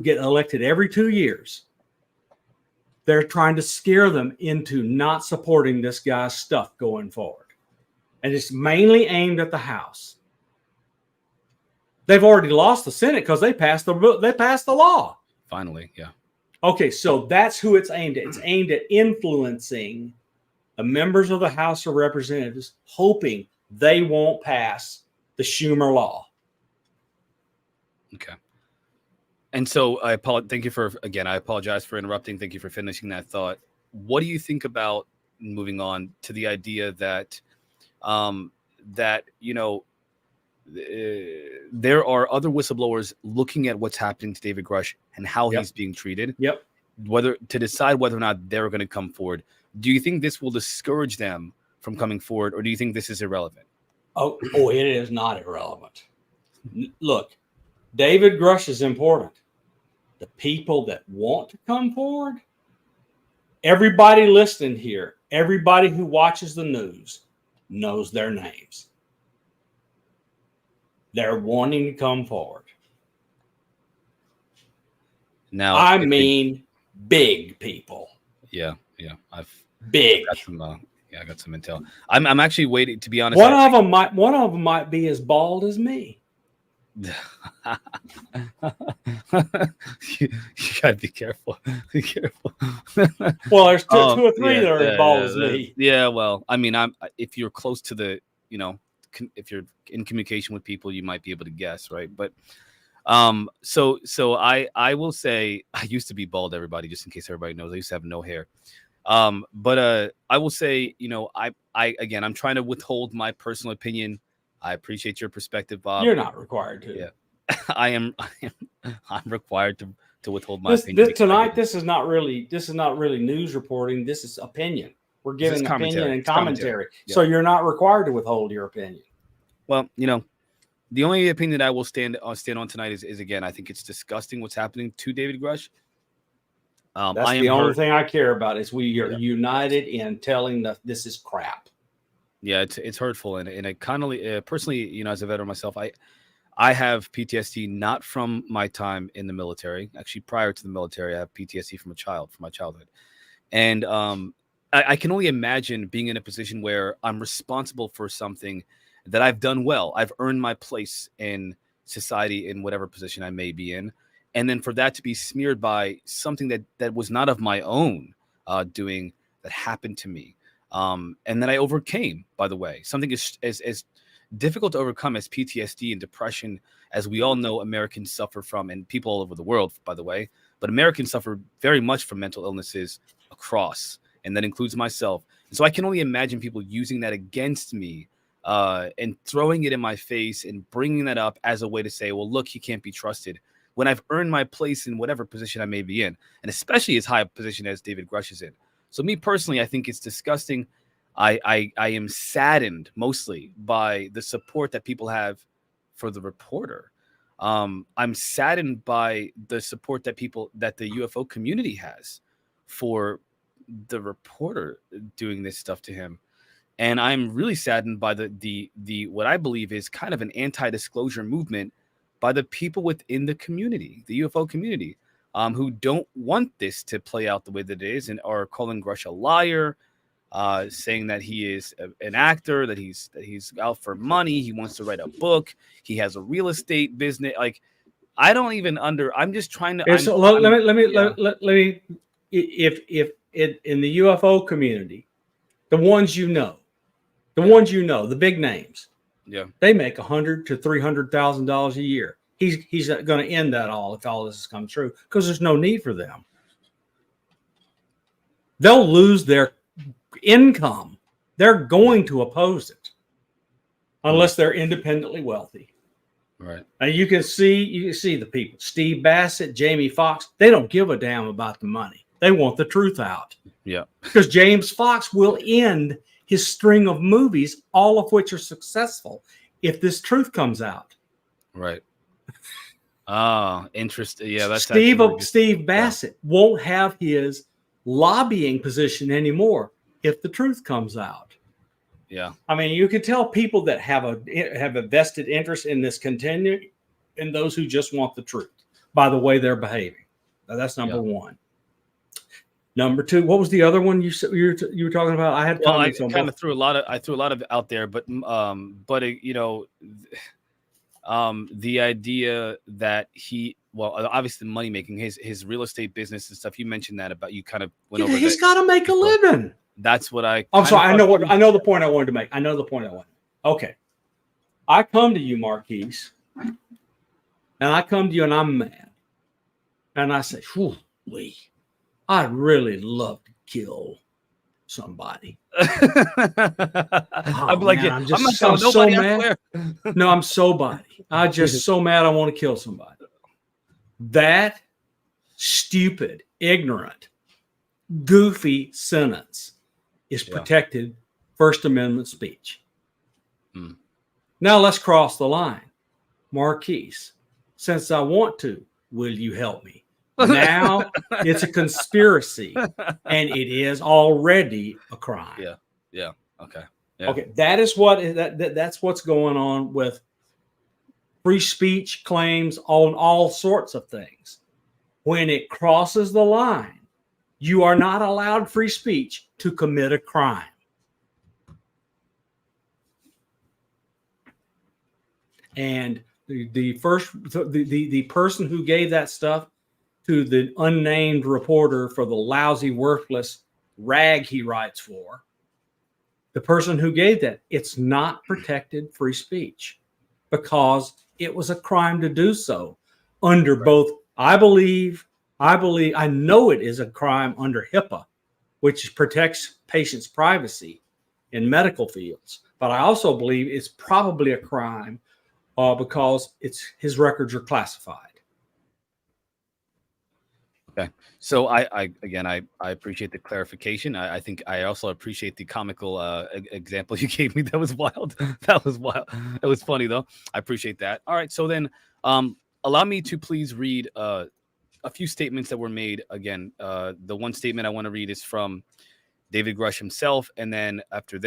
get elected every 2 years. They're trying to scare them into not supporting this guy's stuff going forward. And it's mainly aimed at the House. They've already lost the Senate because they passed the law. Finally, yeah. Okay, so that's who it's aimed at. It's aimed at influencing the members of the House of Representatives, hoping they won't pass the Schumer law. Okay. And so I apologize for interrupting. Thank you for finishing that thought. What do you think about moving on to the idea that there are other whistleblowers looking at what's happening to David Grush and how he's being treated? Yep. Whether to decide whether or not they're going to come forward. Do you think this will discourage them from coming forward, or do you think this is irrelevant? Oh, it is not irrelevant. Look, David Grush is important. The people that want to come forward, everybody listening here, everybody who watches the news knows their names. They're wanting to come forward. Now, I mean, big people. Yeah. I got some intel. I'm actually waiting, to be honest. One of them might be as bald as me. you gotta be careful. Be careful. Well, there's two or three yeah, that are as bald as yeah, me. yeah. Well, I mean, if you're close to the, if you're in communication with people, you might be able to guess, right? But so I will say I used to be bald. Everybody, just in case everybody knows, I used to have no hair. But I will say, I again, I'm trying to withhold my personal opinion. I appreciate your perspective, Bob. You're not required to. Yeah. I'm required to withhold my opinion. This tonight, this is not really news reporting. This is opinion. We're giving opinion and commentary. Yeah. So you're not required to withhold your opinion. Well, the only opinion that I will stand on tonight is again, I think it's disgusting what's happening to David Grush. That's the only thing I care about is we are united in telling that this is crap. Yeah, it's hurtful, and I kind of personally, as a veteran myself, I have PTSD not from my time in the military. Actually, prior to the military, I have PTSD from my childhood, and I can only imagine being in a position where I'm responsible for something that I've done well. I've earned my place in society in whatever position I may be in. And then for that to be smeared by something that was not of my own doing, that happened to me. And that I overcame, by the way, something as difficult to overcome as PTSD and depression, as we all know Americans suffer from, and people all over the world, by the way, but Americans suffer very much from mental illnesses across, and that includes myself. And so I can only imagine people using that against me and throwing it in my face and bringing that up as a way to say, well, look, he can't be trusted, when I've earned my place in whatever position I may be in, and especially as high a position as David Grush is in. So me personally, I think it's disgusting. I am saddened mostly by the support that people have for the reporter. I'm saddened by the support that the UFO community has for the reporter doing this stuff to him. And I'm really saddened by the what I believe is kind of an anti-disclosure movement by the people within the community, the UFO community, who don't want this to play out the way that it is, and are calling Grush a liar, saying that he is an actor, that he's out for money, he wants to write a book, he has a real estate business. Like, I don't even I'm just trying to. Let me. If in the UFO community, the ones the big names. Yeah, they make $100,000 to $300,000 a year. He's going to end that all if all this has come true, because there's no need for them. They'll lose their income. They're going to oppose it unless they're independently wealthy. Right. And you can see the people. Steve Bassett, Jamie Foxx. They don't give a damn about the money. They want the truth out. Yeah. Because James Fox will end his string of movies, all of which are successful, if this truth comes out. Right. Oh, interesting. Yeah, that's Steve Bassett won't have his lobbying position anymore if the truth comes out. Yeah. I mean, you can tell people that have a vested interest in this continue, and those who just want the truth by the way they're behaving. Now, that's number one. Number two, what was the other one you were talking about? I had comments on. I kind of threw a lot of out there, but the idea that obviously the money making, his real estate business and stuff. You mentioned that about, you kind of went over. He's got to make a living. That's what I'm sorry. I know the point I wanted to make. Okay, I come to you, Marquise, and I come to you, and I'm mad, and I say, "Whew, I'd really love to kill somebody." I'm like, man, I'm so mad. No, I'm just so mad. I want to kill somebody. That stupid, ignorant, goofy sentence is protected First Amendment speech. Now let's cross the line. Marquise, since I want to, will you help me? Now it's a conspiracy, and it is already a crime. Yeah. Okay. Yeah. Okay. That's what's going on with free speech claims on all sorts of things. When it crosses the line, you are not allowed free speech to commit a crime. And The person who gave that stuff to the unnamed reporter for the lousy, worthless rag he writes for, the person who gave that, it's not protected free speech because it was a crime to do so under both. I know it is a crime under HIPAA, which protects patients' privacy in medical fields. But I also believe it's probably a crime because his records are classified. Okay. So I appreciate the clarification. I think I also appreciate the comical example you gave me. That was wild. That was wild. It was funny though. I appreciate that. All right. So then allow me to please read a few statements that were made. Again, the one statement I want to read is from David Grush himself. And then after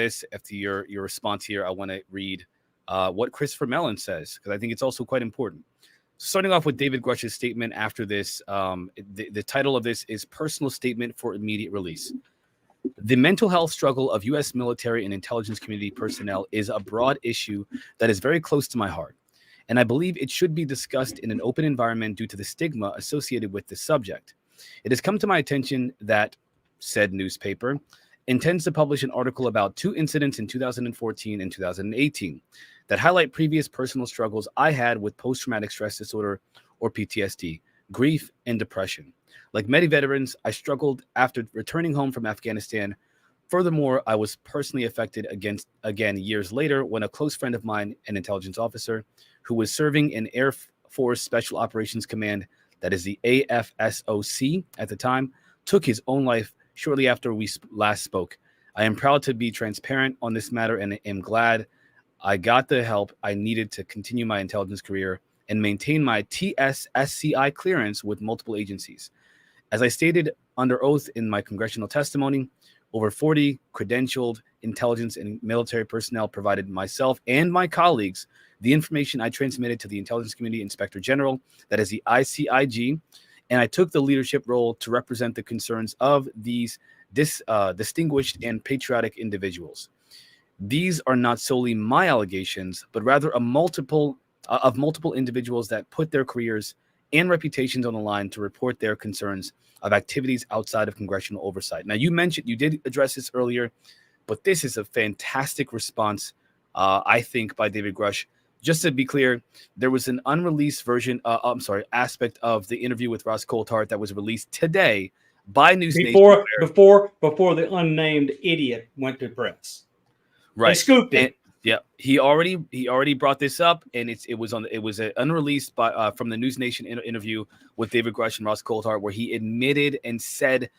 your response here, I want to read what Christopher Mellon says, because I think it's also quite important. Starting off with David Grush's statement after this, the title of this is Personal Statement for Immediate Release. The mental health struggle of U.S. military and intelligence community personnel is a broad issue that is very close to my heart, and I believe it should be discussed in an open environment due to the stigma associated with this subject. It has come to my attention that said newspaper intends to publish an article about 2 incidents in 2014 and 2018 that highlight previous personal struggles I had with post-traumatic stress disorder or PTSD, grief, and depression. Like many veterans, I struggled after returning home from Afghanistan. Furthermore, I was personally affected again years later when a close friend of mine, an intelligence officer who was serving in Air Force Special Operations Command, that is the AFSOC at the time, took his own life shortly after we last spoke. I am proud to be transparent on this matter and am glad I got the help I needed to continue my intelligence career and maintain my TSSCI clearance with multiple agencies. As I stated under oath in my congressional testimony, over 40 credentialed intelligence and military personnel provided myself and my colleagues the information I transmitted to the Intelligence Community Inspector General, that is the ICIG, and I took the leadership role to represent the concerns of these distinguished and patriotic individuals. These are not solely my allegations, but rather of multiple individuals that put their careers and reputations on the line to report their concerns of activities outside of congressional oversight. Now, you did address this earlier, but this is a fantastic response, I think, by David Grush. Just to be clear, there was an unreleased aspect of the interview with Ross Coulthart that was released today by News Nation. Before the unnamed idiot went to press. Right. They scooped it. Yeah, he already brought this up, and it was unreleased from the News Nation interview with David Grush and Ross Coulthart, where he admitted and said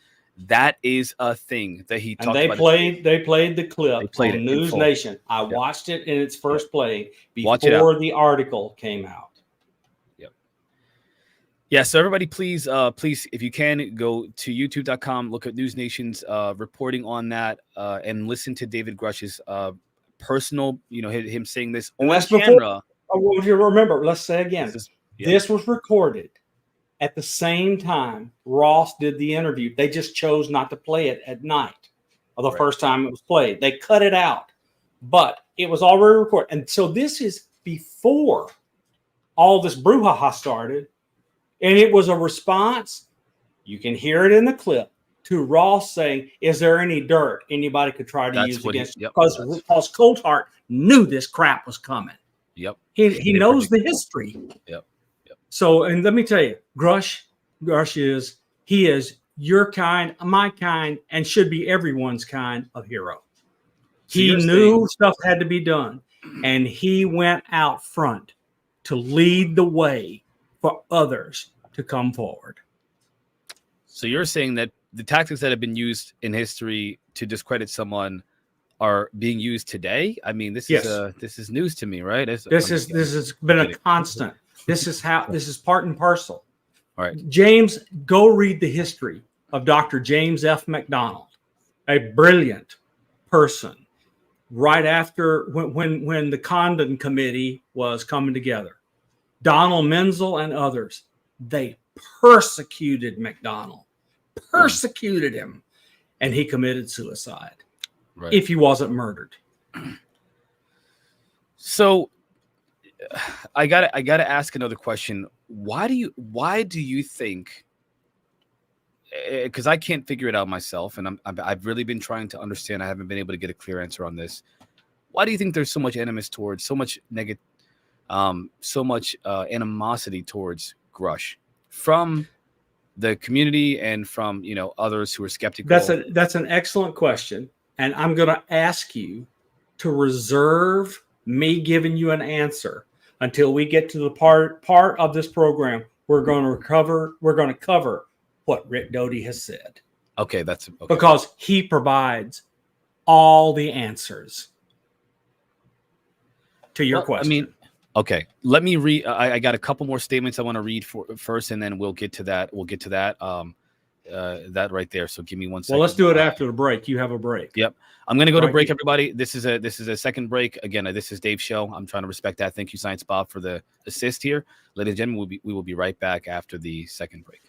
that is a thing that he talked about. They played the clip on News Nation. I watched it in its first play before the article came out. Yep. Yeah, so everybody, please, if you can, go to youtube.com, look at News Nation's reporting on that, and listen to David Grush's personal, him saying this on camera. If you remember, let's say again, this was recorded at the same time Ross did the interview. They just chose not to play it at night, or the first time it was played. They cut it out, but it was already recorded. And so this is before all this brouhaha started, and it was a response. You can hear it in the clip to Ross saying, "Is there any dirt anybody could try to use against?" Because Coulthart knew this crap was coming. Yep, he knows the history. Yep. So, and let me tell you, Grush is your kind, my kind, and should be everyone's kind of hero. So he knew stuff had to be done, and he went out front to lead the way for others to come forward. So you're saying that the tactics that have been used in history to discredit someone are being used today? I mean, this is news to me, right? This has been a constant. This is part and parcel. All right. James, go read the history of Dr. James F. McDonald, a brilliant person. Right after when the Condon Committee was coming together, Donald Menzel and others, they persecuted McDonald, persecuted him, and he committed suicide. Right. If he wasn't murdered. So I gotta ask another question. Why do you think? Because I can't figure it out myself, and I've really been trying to understand. I haven't been able to get a clear answer on this. Why do you think there's so much animus towards so much negative, so much animosity towards Grush from the community and from others who are skeptical? That's an excellent question, and I'm going to ask you to reserve me giving you an answer until we get to the part of this program. We're going to cover what Rick Doty has said, Okay, that's okay. because he provides all the answers to your question. I mean, okay. Let me read. I got a couple more statements I want to read first, and then we'll get to that. That right there. So give me 1 second. Well, let's do it after the break. You have a break. Yep. I'm going to go to Right. break, everybody. This is a second break. Again, this is Dave's show. I'm trying to respect that. Thank you, Science Bob, for the assist here. Ladies and gentlemen, we will be right back after the second break.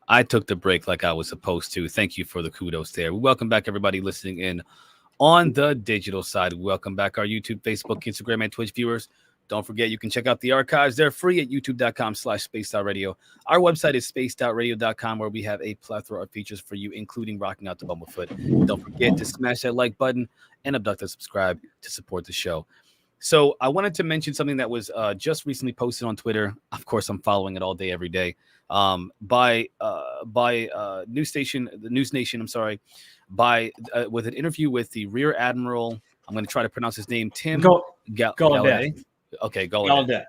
I took the break like I was supposed to. Thank you for the kudos there. Welcome back, everybody listening in on the digital side. Welcome back, our YouTube, Facebook, Instagram, and Twitch viewers. Don't forget, you can check out the archives. They're free at youtube.com/spaced.radio. Our website is spaced.radio.com, where we have a plethora of features for you, including rocking out the Bumblefoot. Don't forget to smash that like button and abduct and subscribe to support the show. So I wanted to mention something that was just recently posted on Twitter. Of course, I'm following it all day, every day. By News Station, the News Nation. I'm sorry, with an interview with the Rear Admiral. I'm going to try to pronounce his name. Tim Gallaudet. Okay, Gallaudet.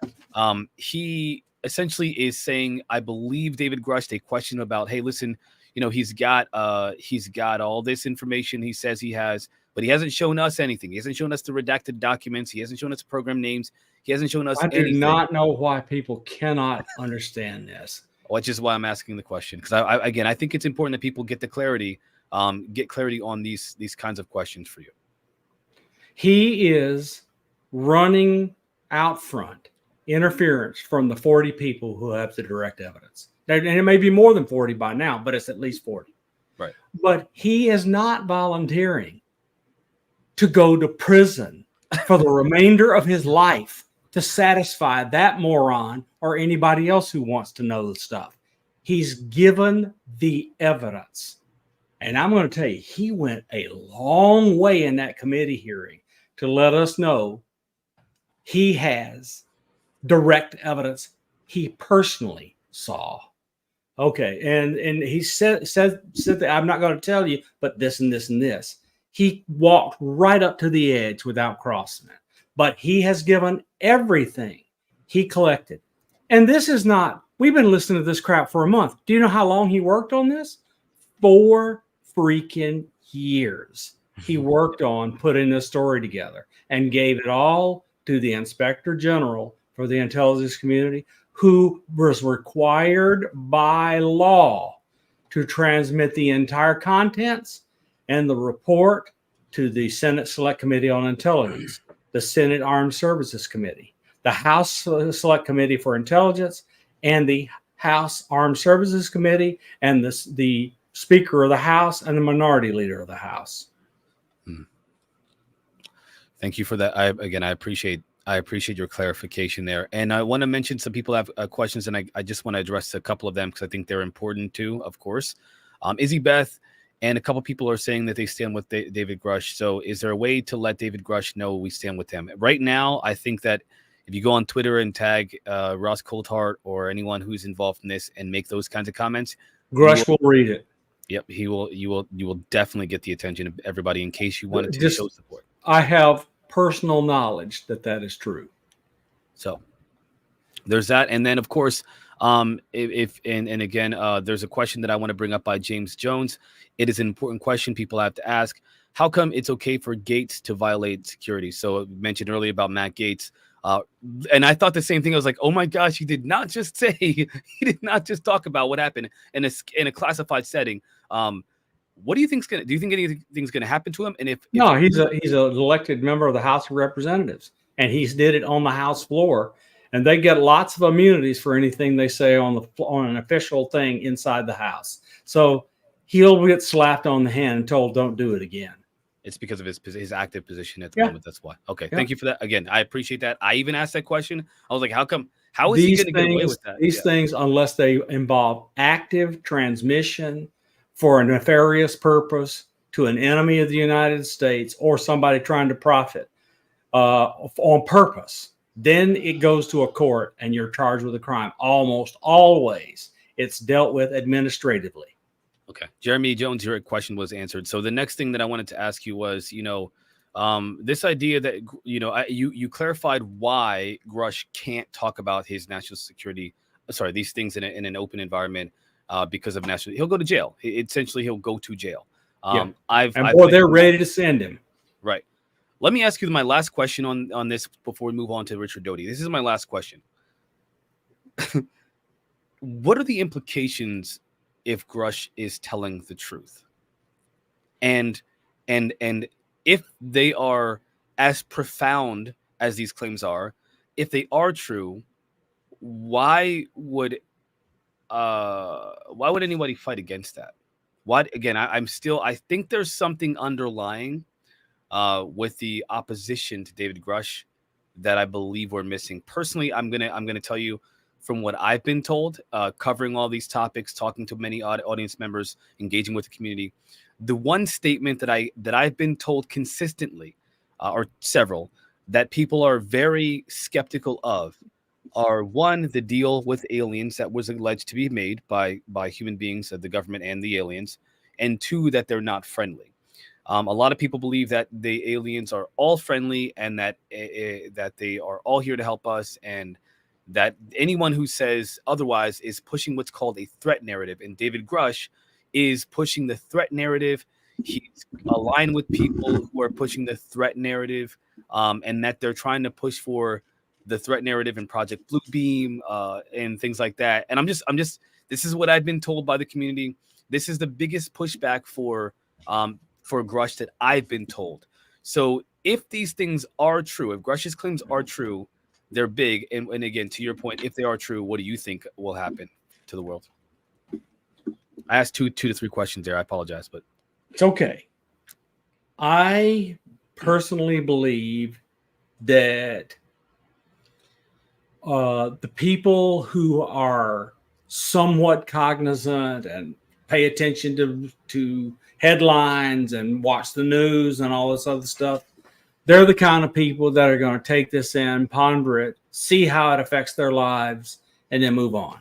He essentially is saying, I believe David Grush. They question about, hey, listen, he's got all this information. He says he has. But he hasn't shown us anything. He hasn't shown us the redacted documents. He hasn't shown us program names. He hasn't shown us anything. I do not know why people cannot understand this. Which is why I'm asking the question. Because I think it's important that people get the clarity, on these kinds of questions for you. He is running out front interference from the 40 people who have the direct evidence. And it may be more than 40 by now, but it's at least 40. Right. But he is not volunteering to go to prison for the remainder of his life to satisfy that moron or anybody else who wants to know the stuff. He's given the evidence. And I'm going to tell you, he went a long way in that committee hearing to let us know he has direct evidence he personally saw. Okay, and he said that I'm not going to tell you, but this and this and this. He walked right up to the edge without crossing it. But he has given everything he collected. And this is not, we've been listening to this crap for a month. Do you know how long he worked on this? 4 freaking years. He worked on putting this story together and gave it all to the Inspector General for the intelligence community, who was required by law to transmit the entire contents and the report to the Senate Select Committee on Intelligence, the Senate Armed Services Committee, the House Select Committee for Intelligence, and the House Armed Services Committee, and the Speaker of the House and the Minority Leader of the House. Thank you for that. I appreciate your clarification there. And I want to mention some people have questions, and I just want to address a couple of them because I think they're important too, of course. Izzy Beth and a couple people are saying that they stand with David Grush. So is there a way to let David Grush know we stand with him? Right now, I think that if you go on Twitter and tag Ross Coulthart or anyone who's involved in this and make those kinds of comments, Grush will read it. Yep, you will definitely get the attention of everybody in case you wanted to show support. I have personal knowledge that is true. So there's that. And then, of course, there's a question that I want to bring up by James Jones. It is an important question people have to ask. How come it's okay for Gates to violate security? So I mentioned earlier about Matt Gates. And I thought the same thing. I was like, oh my gosh, he did not just talk about what happened in a classified setting. What do you think do you think anything's going to happen to him? And if he's an elected member of the House of Representatives, and he's did it on the House floor, and they get lots of immunities for anything they say on an official thing inside the House. So he'll get slapped on the hand and told, don't do it again. It's because of his active position at the moment. That's why. Okay. Thank you for that. Again, I appreciate that. I even asked that question. I was like, how is he going to get away with that? These things, unless they involve active transmission for a nefarious purpose to an enemy of the United States or somebody trying to profit on purpose, then it goes to a court and you're charged with a crime. Almost always it's dealt with administratively. Okay. Jeremy Jones, your question was answered. So the next thing that I wanted to ask you was, this idea that, you clarified why Grush can't talk about his national security, these things in an open environment because of national, he'll go to jail. Essentially, he'll go to jail. They're ready to send him. Right. Let me ask you my last question on this before we move on to Richard Doty. This is my last question. What are the implications if Grush is telling the truth? And if they are as profound as these claims are, if they are true, why would why would anybody fight against that? What again? I think there's something underlying with the opposition to David Grush that I believe we're missing. Personally, I'm gonna tell you from what I've been told, covering all these topics, talking to many audience members, engaging with the community. The one statement that I've been told consistently, or several, that people are very skeptical of are, one, the deal with aliens that was alleged to be made by human beings, the government and the aliens, and two, that they're not friendly. A lot of people believe that the aliens are all friendly and that that they are all here to help us, and that anyone who says otherwise is pushing what's called a threat narrative. And David Grush is pushing the threat narrative. He's aligned with people who are pushing the threat narrative, and that they're trying to push for the threat narrative in Project Bluebeam and things like that. And I'm just, this is what I've been told by the community. This is the biggest pushback for Grush that I've been told. So if these things are true, if Grush's claims are true, they're big. And again, to your point, if they are true, what do you think will happen to the world? I asked two to three questions there. I apologize, but it's okay. I personally believe that the people who are somewhat cognizant and pay attention to headlines and watch the news and all this other stuff, they're the kind of people that are going to take this in, ponder it, see how it affects their lives, and then move on.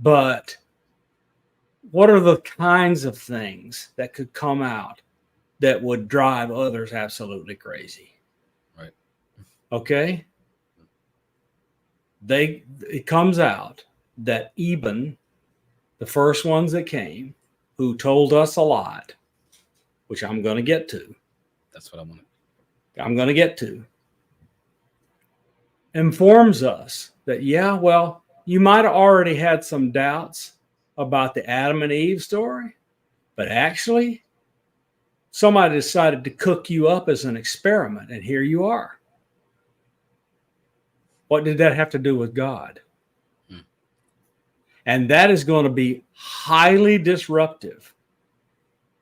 But what are the kinds of things that could come out that would drive others absolutely crazy? Right. Okay. It comes out that even the first ones that came, who told us a lot, which I'm going to get to. That's what I'm going to get to. Informs us that, yeah, well, you might have already had some doubts about the Adam and Eve story, but actually, somebody decided to cook you up as an experiment, and here you are. What did that have to do with God? And that is going to be highly disruptive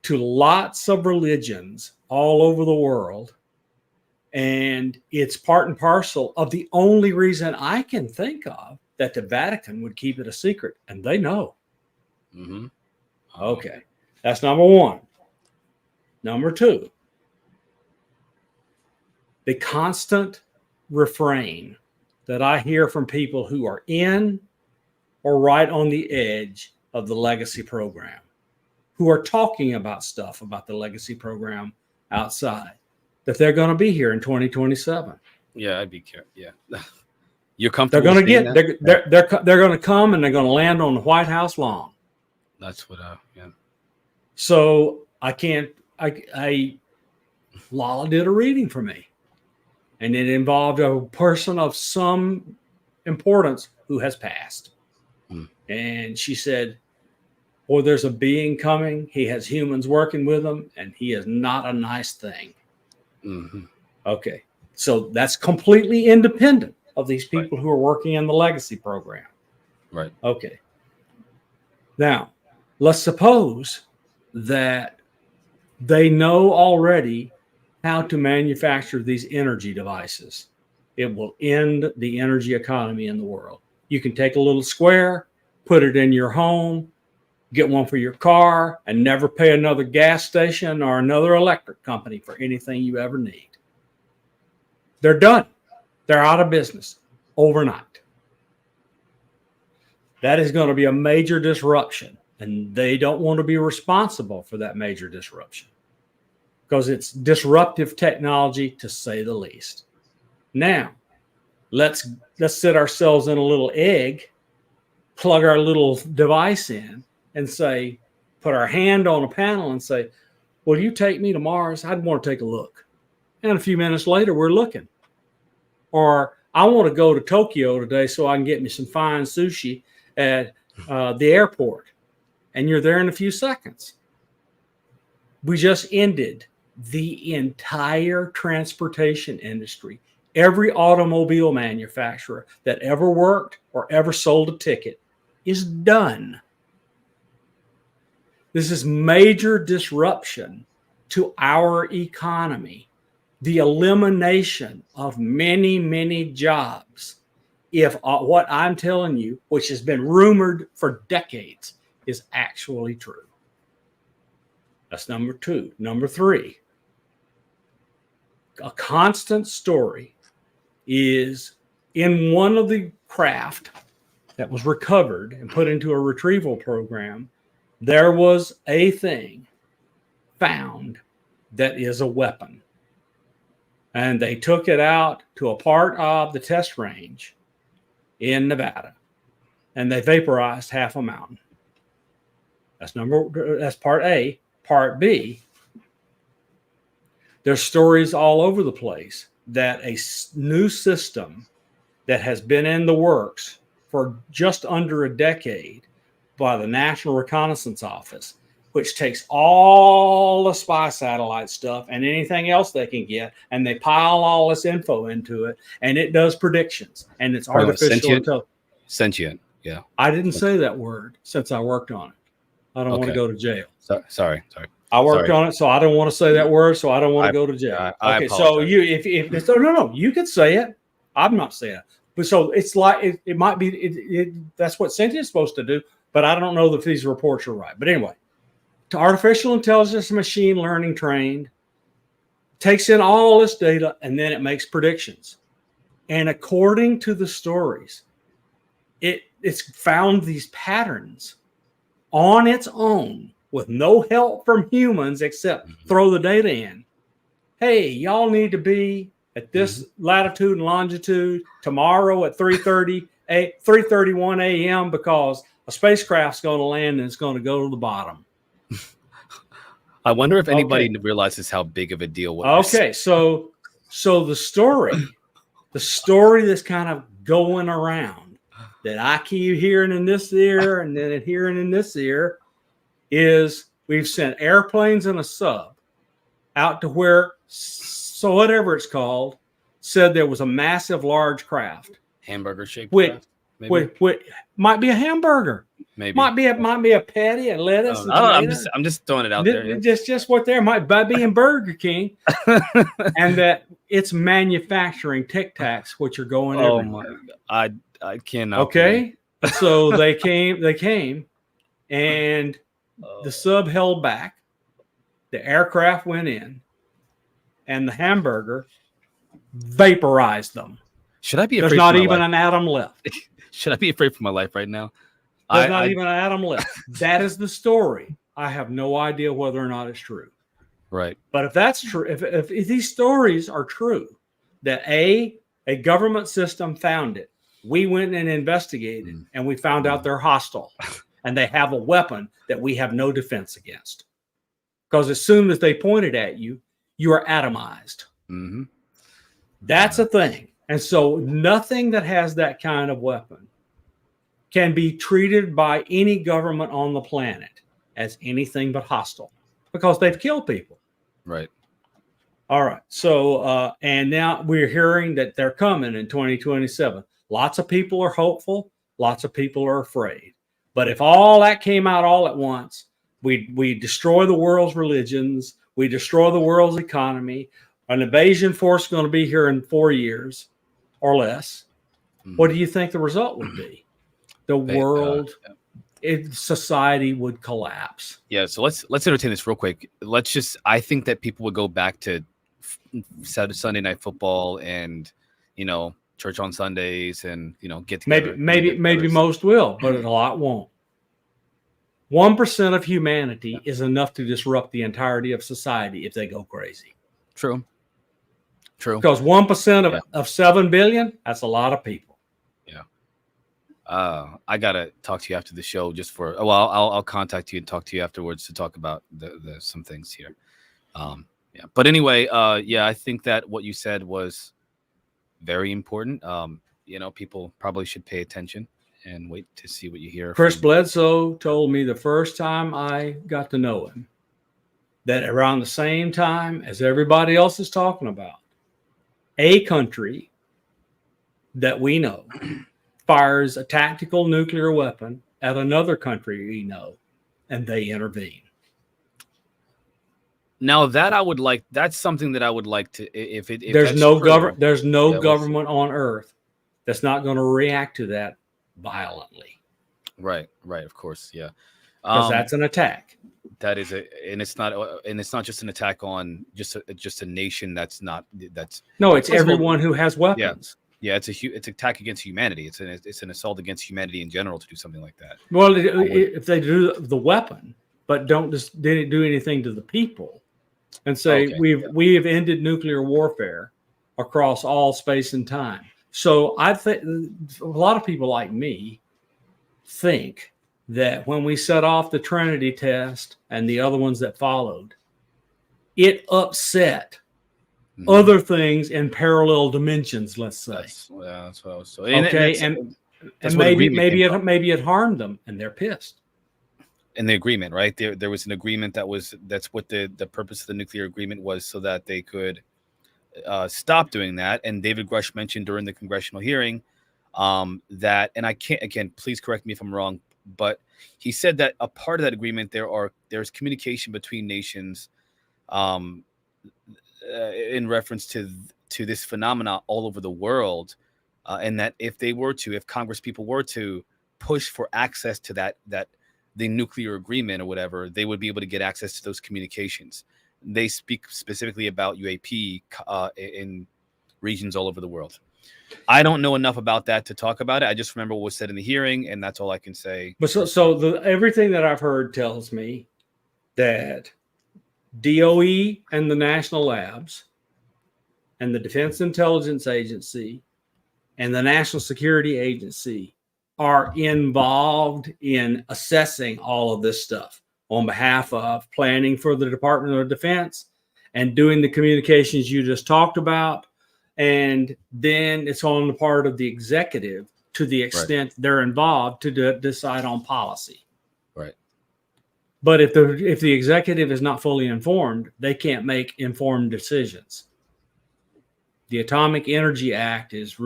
to lots of religions all over the world. And it's part and parcel of the only reason I can think of that the Vatican would keep it a secret. And they know. Mm-hmm. Okay. That's number one. Number two, the constant refrain that I hear from people who are in or right on the edge of the legacy program, who are talking about stuff about the legacy program outside, that they're going to be here in 2027. Yeah, I'd be careful. Yeah. You're comfortable. They're going to they're going to come and they're going to land on the White House lawn. That's what, yeah. So Lala did a reading for me, and it involved a person of some importance who has passed. And she said, "Boy, there's a being coming. He has humans working with him, and he is not a nice thing." Mm-hmm. Okay. So that's completely independent of these people who are working in the legacy program. Right. Okay. Now, let's suppose that they know already how to manufacture these energy devices. It will end the energy economy in the world. You can take a little square, put it in your home, get one for your car, and never pay another gas station or another electric company for anything you ever need. They're done. They're out of business overnight. That is going to be a major disruption, and they don't want to be responsible for that major disruption because it's disruptive technology, to say the least. Now, let's sit ourselves in a little egg, plug our little device in, and say, put our hand on a panel and say, "Will you take me to Mars? I'd want to take a look." And a few minutes later, we're looking. Or, "I want to go to Tokyo today so I can get me some fine sushi at the airport." And you're there in a few seconds. We just ended the entire transportation industry. Every automobile manufacturer that ever worked or ever sold a ticket is done. This is major disruption to our economy, the elimination of many, many jobs. If what I'm telling you, which has been rumored for decades, is actually true. That's number two. Number three, a constant story is in one of the craft that was recovered and put into a retrieval program, there was a thing found that is a weapon. And they took it out to a part of the test range in Nevada, and they vaporized half a mountain. That's part A. Part B, there's stories all over the place that a new system that has been in the works for just under a decade by the National Reconnaissance Office, which takes all the spy satellite stuff and anything else they can get, and they pile all this info into it, and it does predictions, and it's artificial intelligence. Sentient, yeah. I didn't say that word since I worked on it. I don't want to go to jail. Sorry. I worked on it, so I don't want to say that word, so I don't want to go to jail. I so if no, you could say it. I'm not saying it. But so it's like it might be that's what sentient is supposed to do, but I don't know if these reports are right. But anyway, to artificial intelligence, machine learning trained, takes in all this data, and then it makes predictions. And according to the stories, it's found these patterns on its own with no help from humans except throw the data in. Hey, y'all need to be at this latitude and longitude tomorrow at 3:31 a.m. because a spacecraft's going to land and it's going to go to the bottom. I wonder if anybody realizes how big of a deal what so the story that's kind of going around that I keep hearing in this ear and then hearing in this ear is we've sent airplanes and a sub out to where, so whatever it's called, said there was a massive large craft. Hamburger shaped craft? Which might be a hamburger. Maybe. Might be a patty and lettuce. And I'm just throwing it out there. Yeah. Just what there might be in Burger King. And that it's manufacturing Tic Tacs, which are going everywhere. My God. I cannot. Okay. So they came and the sub held back. The aircraft went in and the hamburger vaporized them. Should I be afraid? There's not even an atom left. Should I be afraid for my life right now? There's not even an atom left. That is the story. I have no idea whether or not it's true. Right. But if that's true, if these stories are true, that a government system found it, we went and investigated, and we found out they're hostile, and they have a weapon that we have no defense against. Because as soon as they point it at you, you are atomized. Mm-hmm. That's a thing. And so nothing that has that kind of weapon can be treated by any government on the planet as anything but hostile because they've killed people. Right. All right. So, and now we're hearing that they're coming in 2027. Lots of people are hopeful. Lots of people are afraid. But if all that came out all at once, we destroy the world's religions. We destroy the world's economy. An invasion force is going to be here in 4 years or less. What do you think the result would be? The world, society would collapse. Yeah. So let's entertain this real quick. I think that people would go back to Sunday night football and, church on Sundays and, get together. Maybe most will, but a lot won't. 1% of humanity is enough to disrupt the entirety of society if they go crazy. True. Because 1% of 7 billion, that's a lot of people. Yeah. I gotta talk to you after the show I'll contact you and talk to you afterwards to talk about the some things here. Yeah. But anyway, I think that what you said was very important. People probably should pay attention and wait to see what you hear. Chris Bledsoe told me the first time I got to know him that around the same time as everybody else is talking about, a country that we know fires a tactical nuclear weapon at another country we know, and they intervene. Now that I would like, that's something that I would like to, if There's that's no true, government. There's no yeah, government on Earth that's not going to react to that violently, right, of course, yeah. because that's an attack. That is and it's not just an attack on just a nation that's No, it's first of all, everyone who has weapons. yeah, it's an attack against humanity. It's an assault against humanity in general to do something like that. Well, if they do the weapon, but didn't do anything to the people, and say we have ended nuclear warfare across all space and time. So I think a lot of people like me think that when we set off the Trinity test and the other ones that followed, it upset other things in parallel dimensions. Let's say that's what I was saying. And maybe it harmed them, and they're pissed. In the agreement, right? There was an agreement that's what the purpose of the nuclear agreement was, so that they could stop doing that. And David Grush mentioned during the congressional hearing that, and I can't, again, please correct me if I'm wrong, but he said that a part of that agreement there's communication between nations in reference to this phenomena all over the world, and that if Congress people were to push for access to the nuclear agreement or whatever, they would be able to get access to those communications. They speak specifically about UAP in regions all over the world. I don't know enough about that to talk about it. I just remember what was said in the hearing, and that's all I can say. But everything that I've heard tells me that DOE and the national labs and the Defense Intelligence Agency and the National Security Agency are involved in assessing all of this stuff on behalf of planning for the Department of Defense and doing the communications you just talked about. And then it's on the part of the executive to the extent they're involved to decide on policy. Right. But if the executive is not fully informed, they can't make informed decisions. The Atomic Energy Act is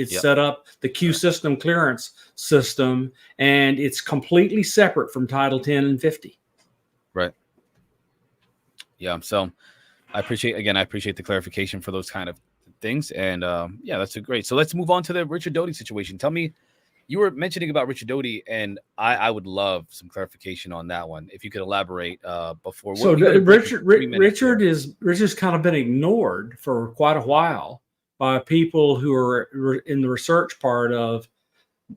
set up the Q system clearance system, and it's completely separate from Title 10 and 50. Right. Yeah. So I appreciate the clarification for those kind of things. And that's great. So let's move on to the Richard Doty situation. Tell me, you were mentioning about Richard Doty, and I would love some clarification on that one. If you could elaborate before. So Richard's kind of been ignored for quite a while by people who are in the research part of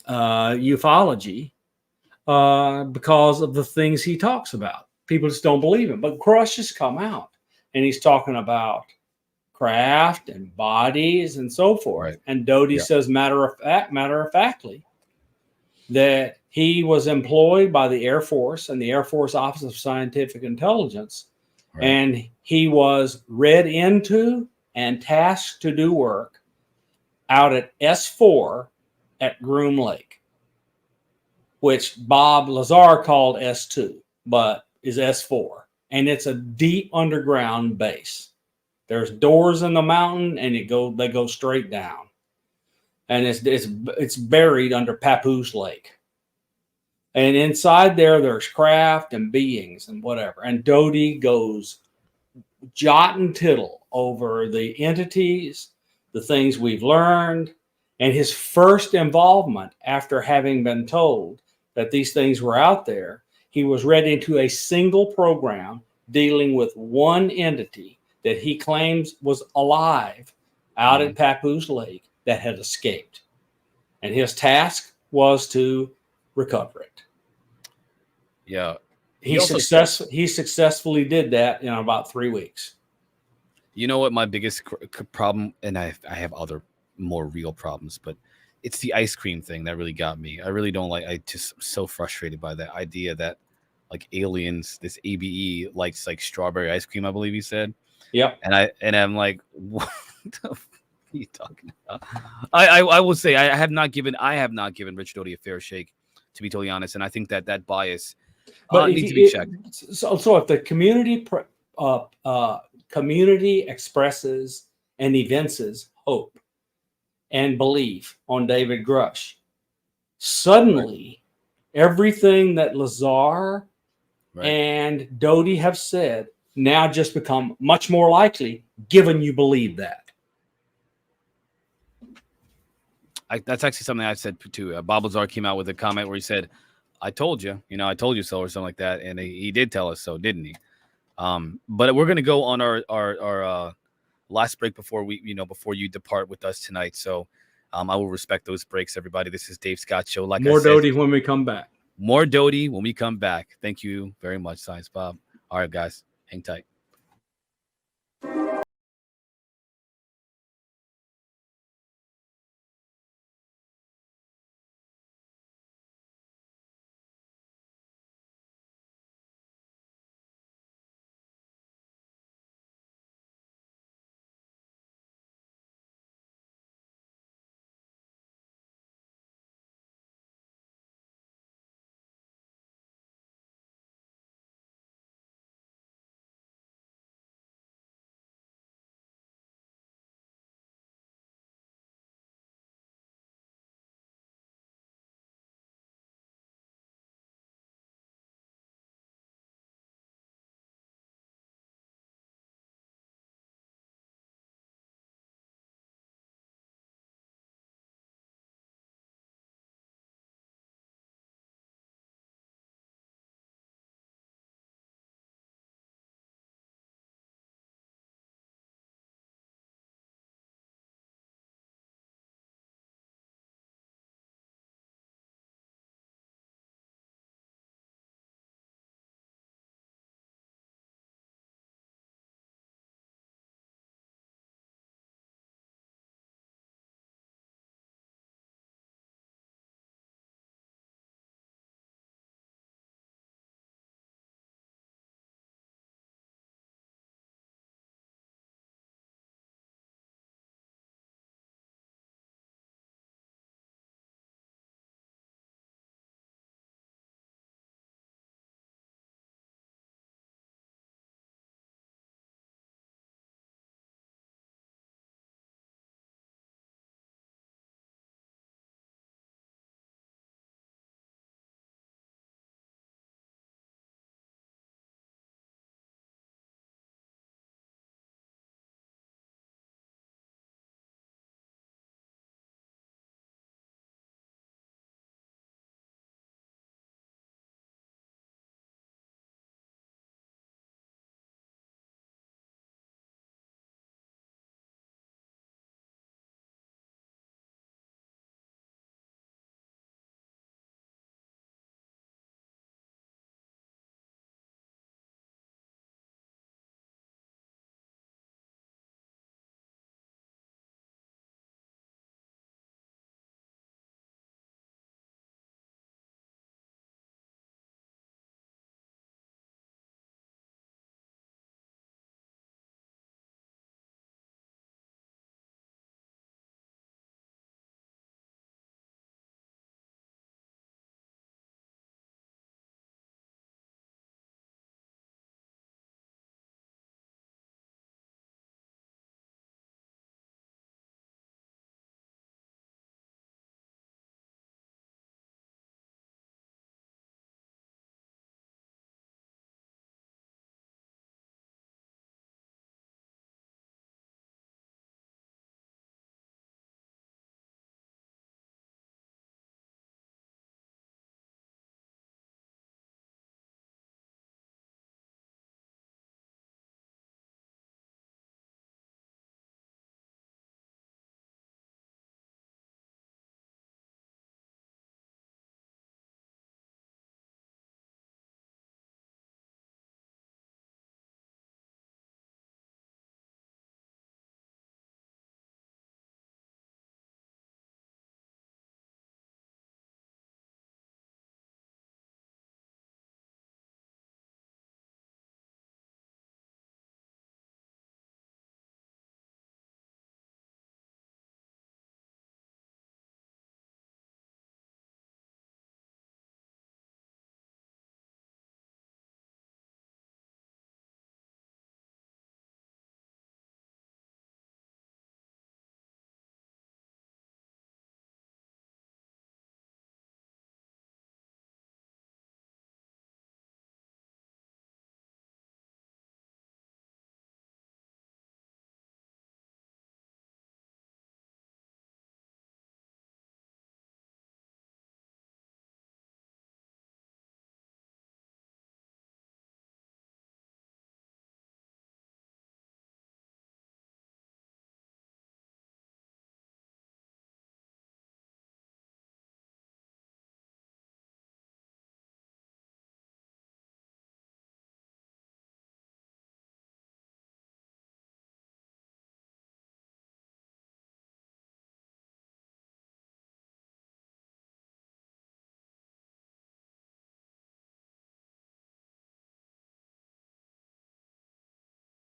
ufology because of the things he talks about. People just don't believe him. But Grush has come out, and he's talking about craft and bodies and so forth. Right. And Doty says matter of factly that he was employed by the Air Force and the Air Force Office of Scientific Intelligence, and he was read into and tasked to do work out at S4 at Groom Lake, which Bob Lazar called S2, but is S4. And it's a deep underground base. There's doors in the mountain, and they go straight down. And it's buried under Papoose Lake. And inside there's craft and beings and whatever. And Doty goes jot and tittle over the entities, the things we've learned, and his first involvement after having been told that these things were out there. He was read into a single program dealing with one entity that he claims was alive out at Papoose Lake that had escaped. And his task was to recover it. Yeah. He successfully did that in about 3 weeks. You know what my biggest problem, and I have other more real problems, but it's the ice cream thing that really got me. I really don't like, I'm so frustrated by that idea that like aliens, this ABE likes like strawberry ice cream, I believe he said. Yep. And I'm like, what the f- are you talking about? I will say I have not given Richard Doty a fair shake, to be totally honest, and I think that bias needs to be checked. So if the community expresses and evinces hope and belief on David Grush, suddenly everything that Lazar Right. and Doty have said now just become much more likely, given you believe that. That's actually something I said too. Bob Lazar came out with a comment where he said, "I told you, I told you so," or something like that, and he did tell us so, didn't he? But we're gonna go on our last break before before you depart with us tonight. So, I will respect those breaks, everybody. This is Dave Scott Show. Like More I said, Doty when we come back. more Doty when we come back. Thank you very much, Science Bob. All right, guys, hang tight.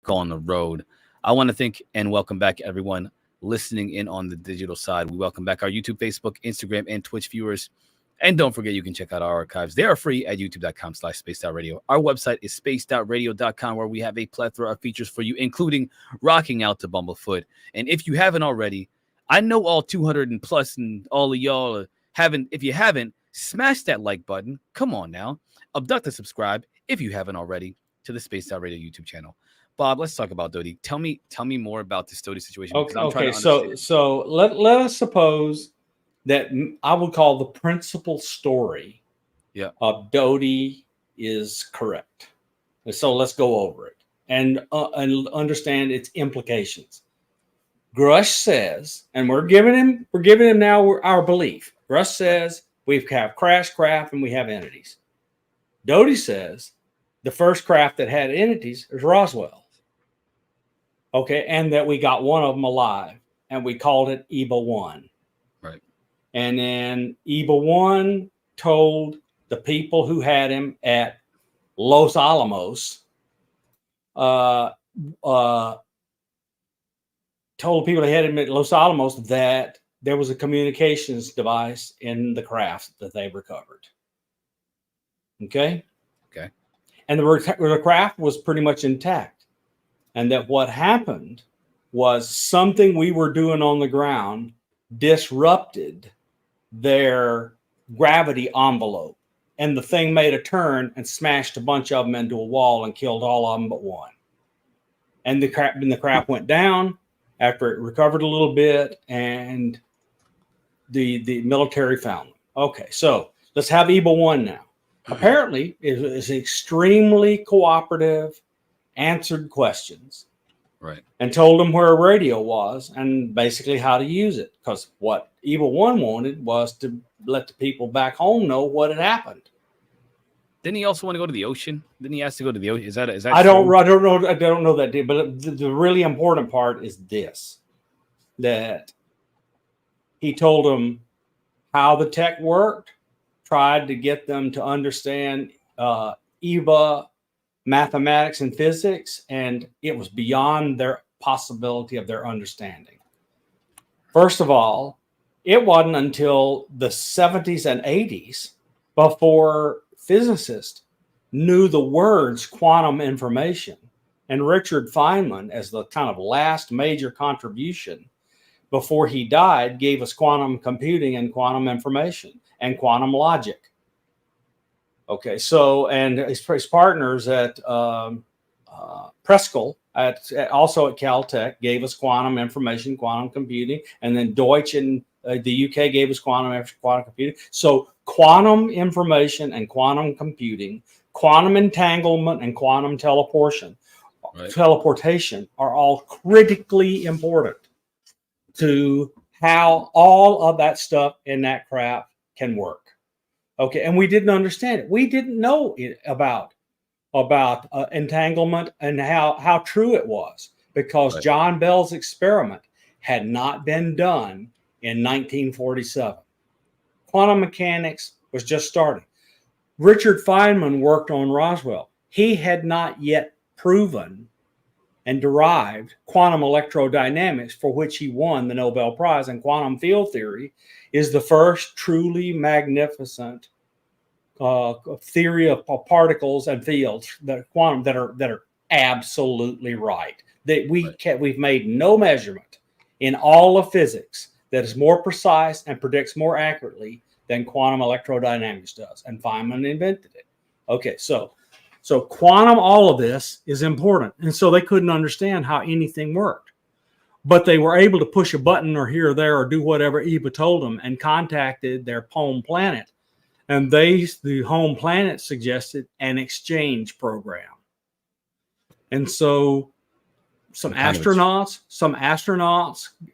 go on the road. I want to thank and welcome back everyone listening in on the digital side. We welcome back our YouTube, Facebook, Instagram, and Twitch viewers. And don't forget, you can check out our archives. They are free at youtube.com/spaced-out-radio. Our website is spaced-out-radio.com, where we have a plethora of features for you, including rocking out to Bumblefoot. And if you haven't already, I know all 200 and plus and all of y'all haven't. If you haven't, smash that like button. Come on now. Abduct and subscribe if you haven't already to the Spaced Out Radio YouTube channel. Bob, let's talk about Doty. Tell me more about this Doty situation. Okay. So let us suppose that I would call the principal story of Doty is correct. So let's go over it and understand its implications. Grush says, and we're giving him now our belief. Grush says we have crash craft and we have entities. Doty says the first craft that had entities is Roswell. Okay, and that we got one of them alive, and we called it EBA 1. Right. And then EBA 1 told the people who had him at Los Alamos, told people they had him at Los Alamos that there was a communications device in the craft that they recovered. Okay. And the craft was pretty much intact. And that what happened was something we were doing on the ground disrupted their gravity envelope. And the thing made a turn and smashed a bunch of them into a wall and killed all of them but one. And the craft went down after it recovered a little bit, and the military found them. Okay, so let's have EBA 1 now. Apparently, it is extremely cooperative, answered questions, right, and told them where a radio was and basically how to use it. Because what EBA 1 wanted was to let the people back home know what had happened. Didn't he also want to go to the ocean? Didn't he ask to go to the ocean? Is that? I don't know that. But the really important part is this: that he told them how the tech worked, tried to get them to understand EBA mathematics and physics, and it was beyond their possibility of their understanding. First of all, it wasn't until the 70s and 80s before physicists knew the words quantum information. And Richard Feynman, as the kind of last major contribution before he died, gave us quantum computing and quantum information and quantum logic. Okay, so, and his partners at Preskel, also at Caltech, gave us quantum information, quantum computing, and then Deutsch in the UK gave us quantum computing. So quantum information and quantum computing, quantum entanglement and quantum teleportation are all critically important to how all of that stuff in that craft can work. Okay, and we didn't understand it. We didn't know about entanglement and how true it was, because John Bell's experiment had not been done in 1947. Quantum mechanics was just starting. Richard Feynman worked on Roswell. He had not yet proven and derived quantum electrodynamics, for which he won the Nobel Prize. And quantum field theory is the first truly magnificent theory of particles and fields that are absolutely right. That we've made no measurement in all of physics that is more precise and predicts more accurately than quantum electrodynamics does. And Feynman invented it. Okay, so quantum, all of this is important. And so they couldn't understand how anything worked. But they were able to push a button or here or there or do whatever EBA told them, and contacted their home planet. And the home planet suggested an exchange program. And so some astronauts,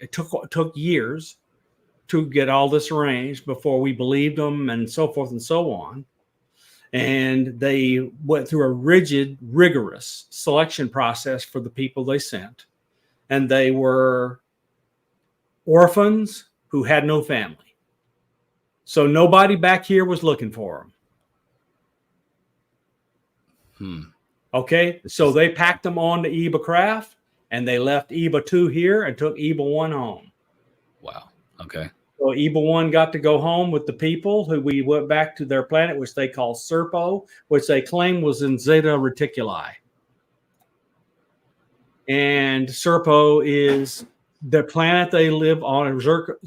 it took years to get all this arranged before we believed them, and so forth and so on. And they went through a rigorous selection process for the people they sent. And they were orphans who had no family. So nobody back here was looking for them. Okay, so they packed them on to EBA craft, and they left EBA 2 here and took EBA 1 home. Wow. Okay. So EBA 1 got to go home with the people who we went back to their planet, which they call Serpo, which they claim was in Zeta Reticuli. And Serpo is the planet they live on, Zeta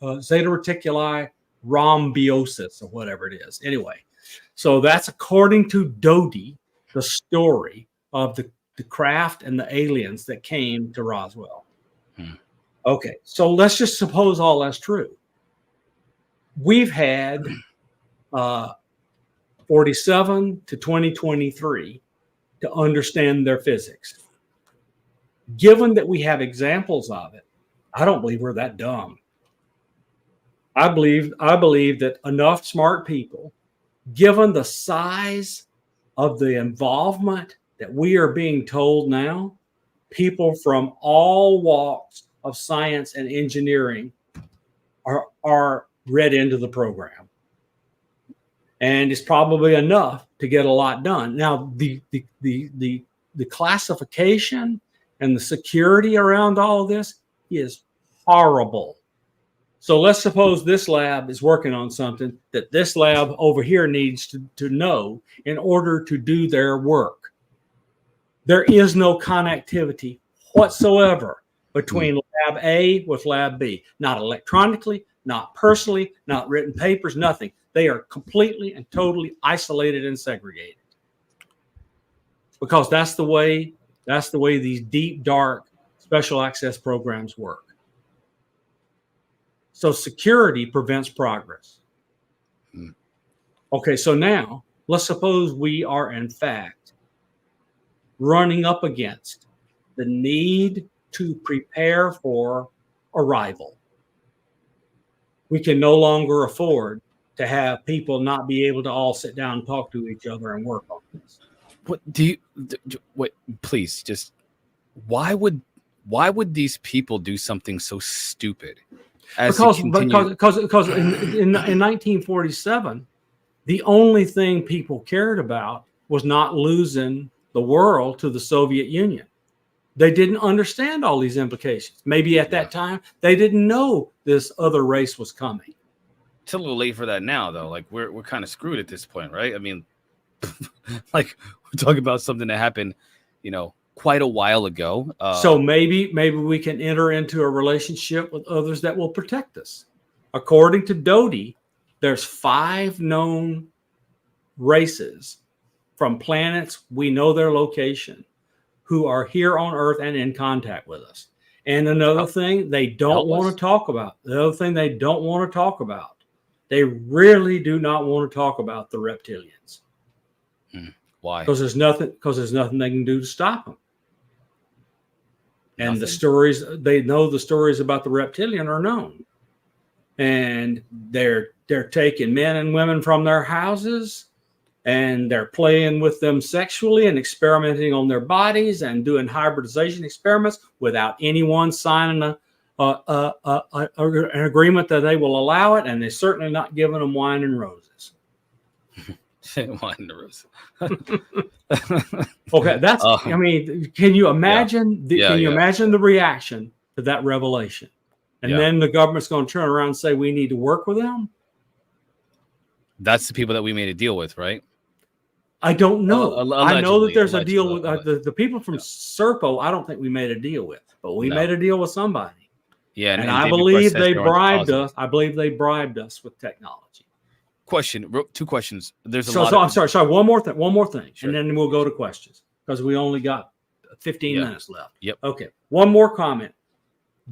Reticuli rhombiosis, or whatever it is. Anyway, so that's according to Dodi, the story of the craft and the aliens that came to Roswell. Okay, so let's just suppose all that's true. We've had 47 to 2023 to understand their physics. Given that we have examples of it, I don't believe we're that dumb. I believe that enough smart people, given the size of the involvement that we are being told now, people from all walks of science and engineering are read into the program. And it's probably enough to get a lot done. Now, the classification and the security around all of this is horrible. So let's suppose this lab is working on something that this lab over here needs to know in order to do their work. There is no connectivity whatsoever between Lab A with Lab B. Not electronically, not personally, not written papers, nothing. They are completely and totally isolated and segregated. Because that's the way these deep, dark special access programs work. So security prevents progress. Okay, so now let's suppose we are in fact running up against the need to prepare for arrival. We can no longer afford to have people not be able to all sit down and talk to each other and work on this. What do you wait, please just why would these people do something so stupid? Because in 1947, the only thing people cared about was not losing the world to the Soviet Union. They didn't understand all these implications. Maybe at that time, they didn't know this other race was coming. It's a little late for that now, though. Like we're kind of screwed at this point, right? I mean, like we're talking about something that happened, quite a while ago. So maybe we can enter into a relationship with others that will protect us. According to Dodi, there's 5 known races from planets we know their location who are here on Earth and in contact with us. And another thing they don't want to talk about. The other thing they don't want to talk about. They really do not want to talk about the reptilians. Why? Because there's nothing they can do to stop them. And the stories, they know the stories about the reptilian are known. And they're taking men and women from their houses, and they're playing with them sexually and experimenting on their bodies and doing hybridization experiments without anyone signing an agreement that they will allow it. And they're certainly not giving them wine and roses. Wine and roses. Okay, that's. I mean, can you imagine? Imagine the reaction to that revelation? And then the government's going to turn around and say we need to work with them. That's the people that we made a deal with, right? I don't know. I know that there's a deal with the people from Serpo. I don't think we made a deal with, but we made a deal with somebody. Yeah, and I believe they bribed us. I believe they bribed us with technology. Question, 2 questions. There's I'm sorry. One more thing, sure. And then we'll go to questions because we only got 15 minutes left. Yep. Okay. One more comment.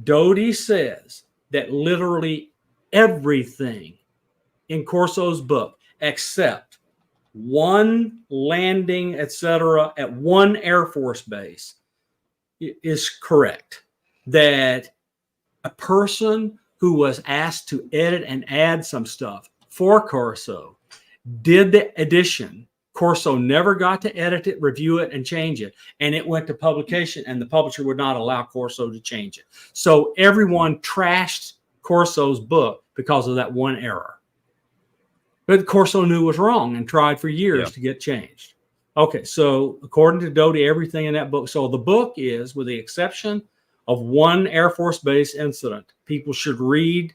Dodi says that literally everything in Corso's book, except one landing, etc., at one Air Force base, is correct. That a person who was asked to edit and add some stuff for Corso did the addition. Corso never got to edit it, review it, and change it. And it went to publication, and the publisher would not allow Corso to change it. So everyone trashed Corso's book because of that one error. But Corso knew was wrong and tried for years to get changed. Okay, so according to Doty, everything in that book. So the book is, with the exception of one Air Force Base incident, people should read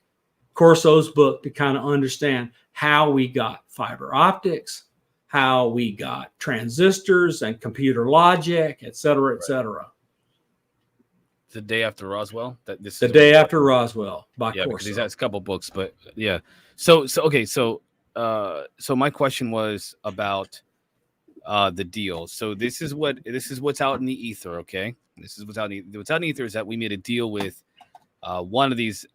Corso's book to kind of understand how we got fiber optics, how we got transistors and computer logic, et cetera, et cetera. The day after Roswell. That this The is Day After Roswell by yeah, because Corso. he's has a couple books, but yeah. So okay, so my question was about the deal. So this is what's out in the ether. Okay, this is what's out in the ether is that we made a deal with one of these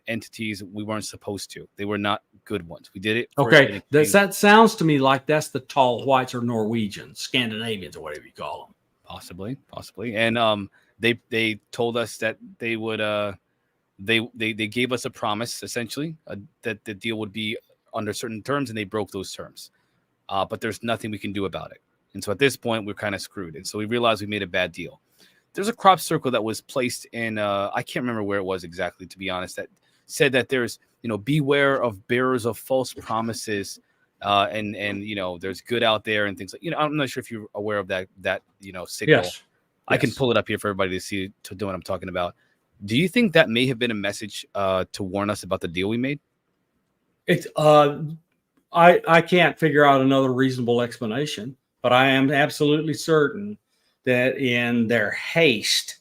entities we weren't supposed to. They were not good ones. We did it. Okay, that sounds to me like that's the tall whites or Norwegians, Scandinavians, or whatever you call them. Possibly. And they told us that they would they gave us a promise essentially that the deal would be under certain terms, and they broke those terms. But there's nothing we can do about it. And so at this point, we're kind of screwed. And so we realized we made a bad deal. There's a crop circle that was placed in, I can't remember where it was exactly, to be honest, that said that there's, beware of bearers of false promises. And there's good out there and things like, I'm not sure if you're aware of that signal. Yes. I can pull it up here for everybody to see, to know what I'm talking about. Do you think that may have been a message to warn us about the deal we made? It's I can't figure out another reasonable explanation, but I am absolutely certain that in their haste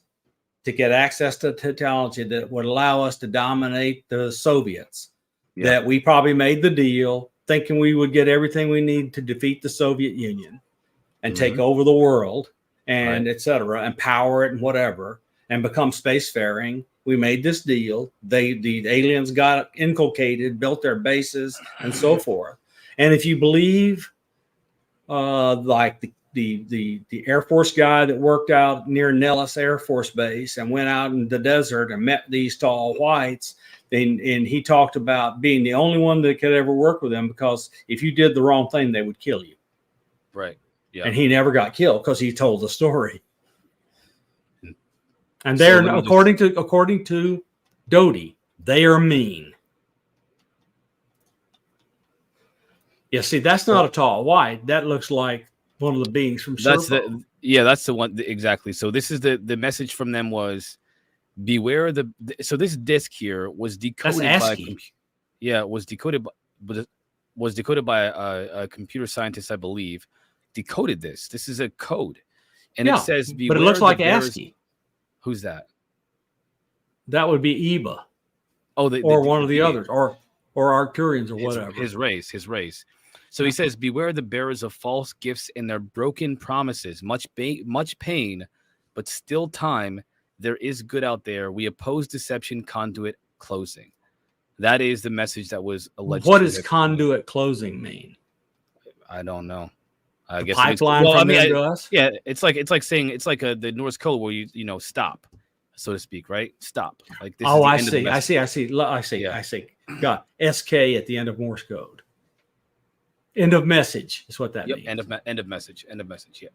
to get access to technology that would allow us to dominate the Soviets, that we probably made the deal thinking we would get everything we need to defeat the Soviet Union and take over the world and et cetera, and power it and whatever, and become spacefaring. We made this deal. The aliens got inculcated, built their bases, and so forth. And if you believe, like the Air Force guy that worked out near Nellis Air Force Base and went out in the desert and met these tall whites, and he talked about being the only one that could ever work with them because if you did the wrong thing, they would kill you. Right. Yeah. And he never got killed because he told the story. And they're according to Doty, they are mean. Yeah, see, that's not a tall white. That looks like one of the beings from Serpo. That's the one exactly. So this is the message from them was beware so this disc here was decoded was decoded by a computer scientist, I believe. Decoded this. This is a code. And it says beware, but it looks like ASCII. Who's that? That would be Eba. Oh, or one of the others, or Arcturians, or whatever. His race. So he says, beware the bearers of false gifts and their broken promises. Much pain, but still time. There is good out there. We oppose deception, conduit closing. That is the message that was alleged. What does conduit closing mean? I don't know. I guess pipeline to us. Yeah, it's like saying it's like the Norse code where you stop, so to speak, right? Stop. Like this. Oh, I see. Got SK at the end of Morse code. End of message is what that means. End of message. Yeah.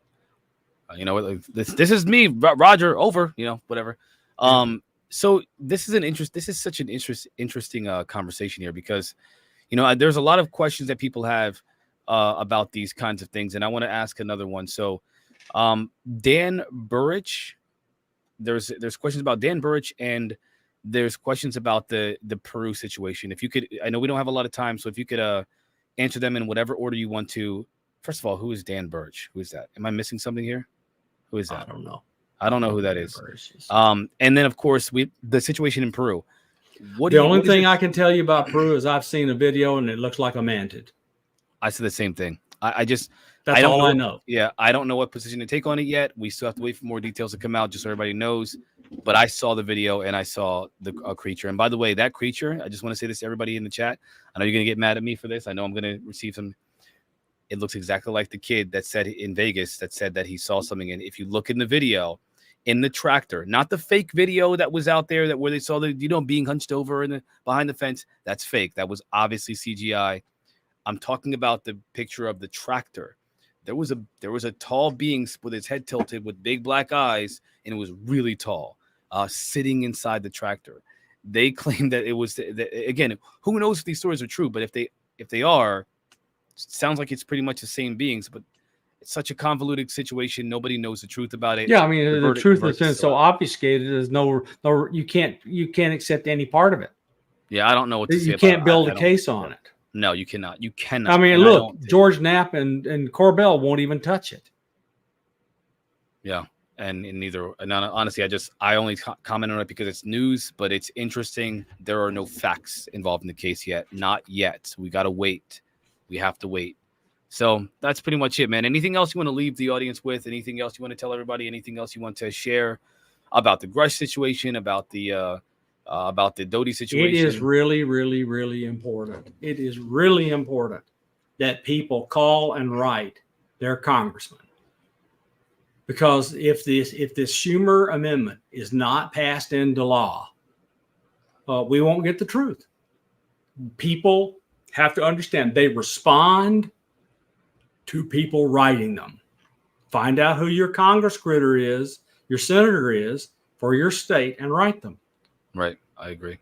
This is me, Roger. Over. Whatever. So this is such an interesting conversation here because, there's a lot of questions that people have about these kinds of things, and I want to ask another one. So, Dan Burrich, there's questions about Dan Burrich, and there's questions about the Peru situation. If you could, I know we don't have a lot of time, so if you could answer them in whatever order you want to. First of all, who is Dan Burrich? Who is that? Am I missing something here? Who is that? I don't know who that is. And then of course the situation in Peru. The only thing I can tell you about Peru is I've seen a video and it looks like a mantid. I said the same thing. That's all I know. Yeah, I don't know what position to take on it yet. We still have to wait for more details to come out, just so everybody knows. But I saw the video and I saw the creature. And by the way, that creature, I just want to say this to everybody in the chat. I know you're going to get mad at me for this. I know I'm going to receive some. It looks exactly like the kid that said in Vegas that said that he saw something. And if you look in the video, in the tractor, not the fake video that was out there where they saw being hunched over behind the fence. That's fake. That was obviously CGI. I'm talking about the picture of the tractor. There was a tall being with his head tilted with big black eyes, and it was really tall, sitting inside the tractor. They claim that it was again. Who knows if these stories are true? But if they are, it sounds like it's pretty much the same beings. But It's such a convoluted situation. Nobody knows the truth about it. Yeah, I mean, the truth has been so out. obfuscated. There's no, you can't accept any part of it. Yeah, I don't know what to say. You can't build a case on it. No, you cannot. You cannot. I mean, look, George Knapp and Corbell won't even touch it. Yeah, and neither. And honestly, I only comment on it because it's news, but it's interesting. There are no facts involved in the case yet. Not yet. We gotta wait. We have to wait. So that's pretty much it, man. Anything else you want to leave the audience with? Anything else you want to tell everybody? Anything else you want to share about the Grush situation? About the Doty situation? It is really, really, really important. It is really important that people call and write their congressman, because if this Schumer amendment is not passed into law, we won't get the truth. People have to understand they respond to people writing them. Find out who your Congress critter is, your senator is for your state, and write them. Right. I agree.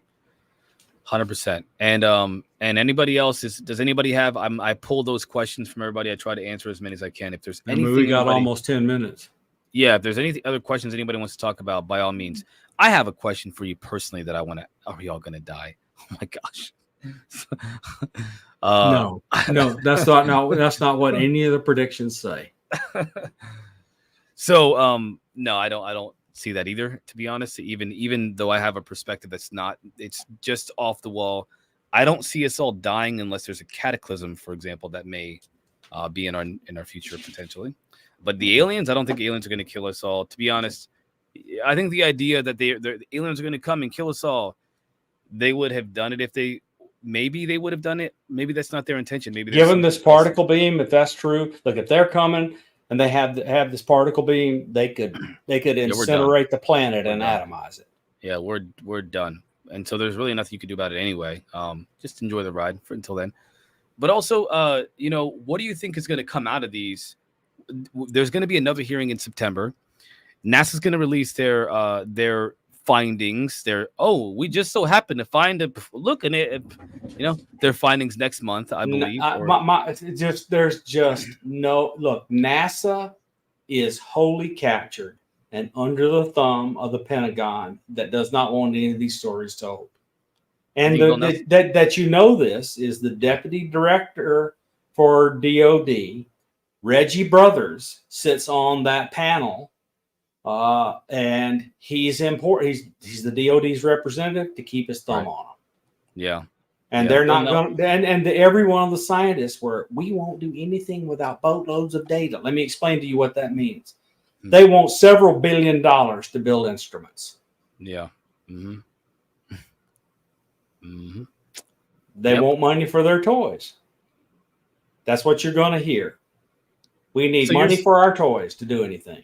100%. And anybody else does anybody have, I pull those questions from everybody. I try to answer as many as I can. If there's anything, we got almost 10 minutes. Yeah. If there's any other questions anybody wants to talk about, by all means. I have a question for you personally that I want to, are we all going to die? Oh my gosh. No, that's not what any of the predictions say. So, no, I don't see that either, to be honest. Even though I have a perspective it's just off the wall. I don't see us all dying unless there's a cataclysm, for example, that may be in our future potentially. But the aliens, I don't think aliens are going to kill us all. To be honest, I think the idea that the aliens are going to come and kill us all, they would have done it if they. Maybe they would have done it. Maybe that's not their intention. Maybe given this particle beam, if that's true, look, if they're coming and they have this particle beam, they could incinerate the planet and atomize it. Yeah, we're done. And so there's really nothing you can do about it anyway. Just enjoy the ride until then. But also, what do you think is going to come out of these? There's going to be another hearing in September. NASA's going to release their findings. We just so happen to find their findings next month, I believe. There's just no look. NASA is wholly captured and under the thumb of the Pentagon that does not want any of these stories told. And this is the deputy director for DOD, Reggie Brothers, sits on that panel. And he's important. He's the DOD's representative to keep his thumb on them. Yeah. And they're not going to, and every one of the scientists we won't do anything without boatloads of data. Let me explain to you what that means. Mm-hmm. They want several $1 billion to build instruments. Yeah. Mm-hmm. Mm-hmm. They want money for their toys. That's what you're going to hear. We need money for our toys to do anything.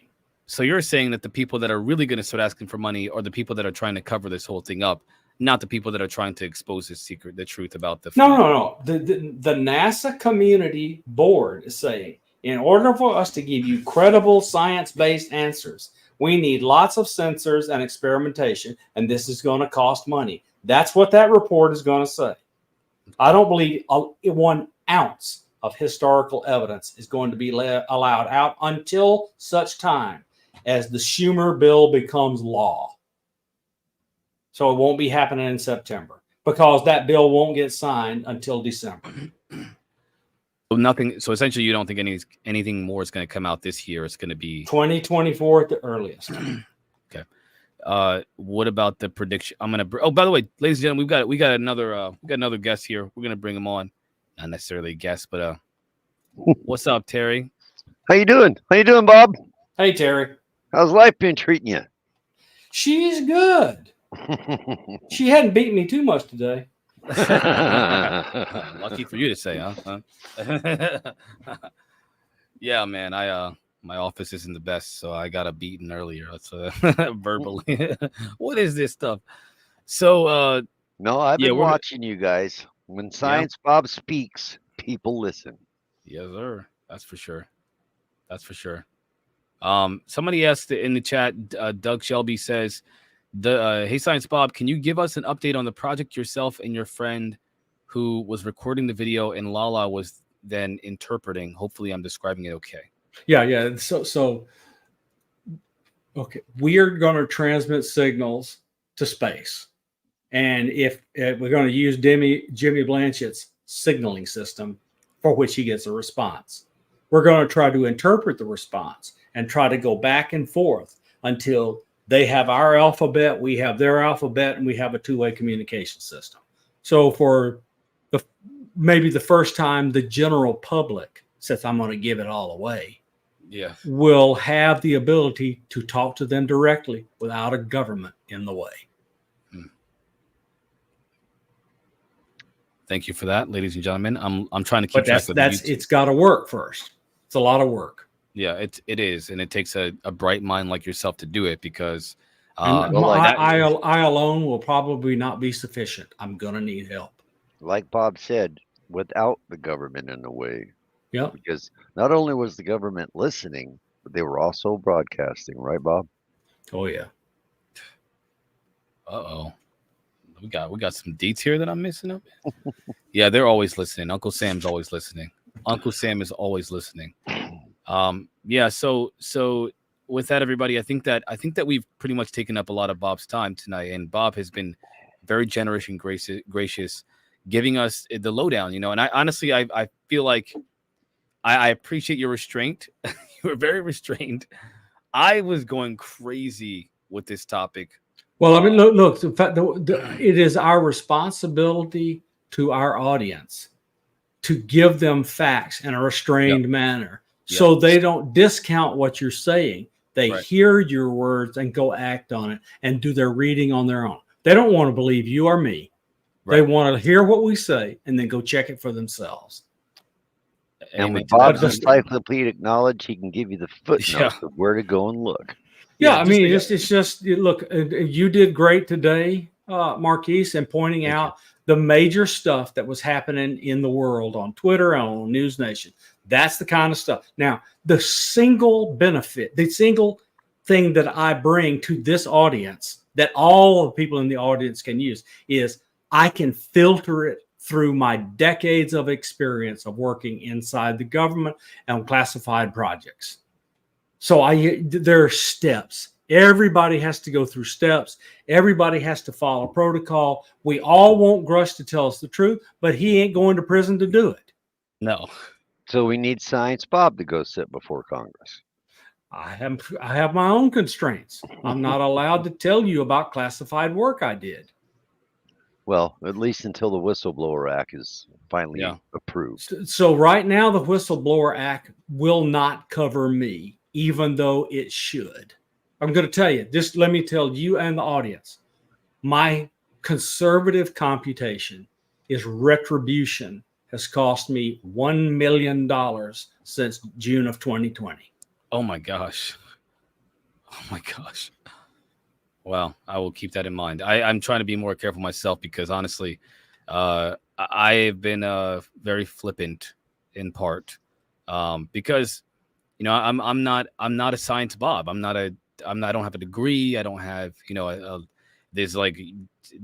So you're saying that the people that are really going to start asking for money are the people that are trying to cover this whole thing up, not the people that are trying to expose the truth about the. No. The NASA community board is saying, in order for us to give you credible science-based answers, we need lots of sensors and experimentation, and this is going to cost money. That's what that report is going to say. I don't believe 1 ounce of historical evidence is going to be allowed out until such time as the Schumer bill becomes law. So it won't be happening in September because that bill won't get signed until December. So essentially you don't think anything more is going to come out this year. It's going to be 2024 at the earliest. Okay. What about the prediction? by the way, ladies and gentlemen, we got another guest here. We're going to bring him on. Not necessarily a guest, but what's up, Terry? How you doing, Bob? Hey, Terry. How's life been treating you? She's good. She hadn't beaten me too much today. Lucky for you to say, huh? Yeah, man. My office isn't the best, so I got a beaten earlier. That's verbally. What is this stuff? So, no, I've been watching you guys. When Science Bob speaks, people listen. Yes, sir. That's for sure. Somebody asked in the chat, Doug Shelby says, hey, Science Bob, can you give us an update on the project yourself and your friend who was recording the video and Lala was then interpreting? Hopefully I'm describing it okay. Yeah. So okay, we are going to transmit signals to space, and if we're going to use Jimmy Blanchett's signaling system, for which he gets a response, we're going to try to interpret the response and try to go back and forth until they have our alphabet, we have their alphabet, and we have a two-way communication system. So for the maybe the first time the general public says, I'm going to give it all away, Yeah. will have the ability to talk to them directly without a government in the way. Thank you for that, ladies and gentlemen. I'm trying to keep But track of that's the YouTube. it's got to work first. It's a lot of work. Yeah, it is, and it takes a bright mind like yourself to do it because And well, like- I alone will probably not be sufficient. I'm going to need help. Like Bob said, without the government in the way, Yep. because not only was the government listening, but they were also broadcasting, right, Bob? Oh, yeah. uh-oh. We got some deets here that I'm missing up. Yeah, they're always listening. Uncle Sam's always listening. Uncle Sam is always listening. Yeah, so with that, everybody, I think that we've pretty much taken up a lot of Bob's time tonight, and Bob has been very generous and gracious, giving us the lowdown, you know. And I honestly, I feel like I appreciate your restraint. You were very restrained. I was going crazy with this topic. Well, I mean, look. In fact, it is our responsibility to our audience to give them facts in a restrained manner, so they don't discount what you're saying. They hear your words and go act on it and do their reading on their own. They don't want to believe you or me. They want to hear what we say and then go check it for themselves. And with Bob's encyclopedic knowledge, he can give you the footnotes of where to go and look. Yeah, I mean, it's just look. You did great today, Marquise, in pointing out the major stuff that was happening in the world on Twitter and on News Nation. That's the kind of stuff. Now, the single benefit, the single thing that I bring to this audience that all the people in the audience can use is I can filter it through my decades of experience of working inside the government and classified projects. So there are steps. Everybody has to go through steps. Everybody has to follow protocol. We all want Grush to tell us the truth, but he ain't going to prison to do it. No. So we need Science Bob to go sit before Congress. I have my own constraints. I'm not allowed to tell you about classified work I did. Well, at least until the Whistleblower Act is finally approved. So right now, the Whistleblower Act will not cover me, even though it should. I'm going to tell you, just let me tell you and the audience, my conservative computation is retribution has cost me $1 million since June of 2020. Oh my gosh. Oh my gosh. Well, I will keep that in mind. I'm trying to be more careful myself because honestly, I have been very flippant in part because you know I'm not a science Bob. I don't have a degree. I don't have there's like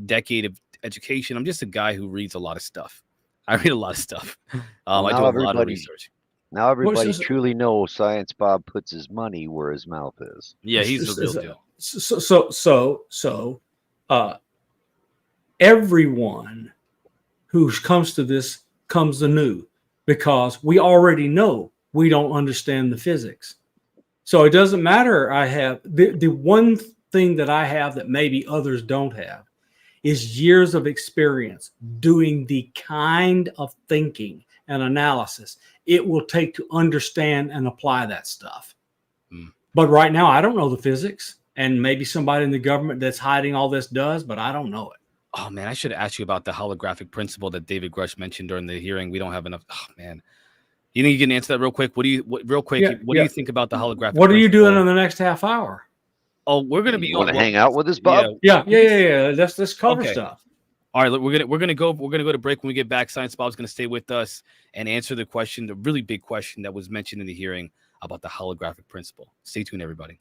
decade of education. I'm just a guy who reads a lot of stuff. I read a lot of stuff. I do a lot of research. Now everybody truly knows Science Bob puts his money where his mouth is. Yeah, he's the real deal. So, everyone who comes to this comes anew because we already know we don't understand the physics. So it doesn't matter. I have the one thing that I have that maybe others don't have is years of experience doing the kind of thinking and analysis it will take to understand and apply that stuff. But right now, I don't know the physics, and maybe somebody in the government that's hiding all this does, but I don't know it. Oh man, I should ask you about the holographic principle that David Grush mentioned during the hearing. We don't have enough. Oh man, you think you can answer that real quick? What do you think about the holographic? What are you doing in the next half hour? Oh, we're gonna be. You want to hang out with us, Bob? Yeah. Let's cover stuff. All right, we're gonna go to break. When we get back, Science Bob's gonna stay with us and answer the question, the really big question that was mentioned in the hearing about the holographic principle. Stay tuned, everybody.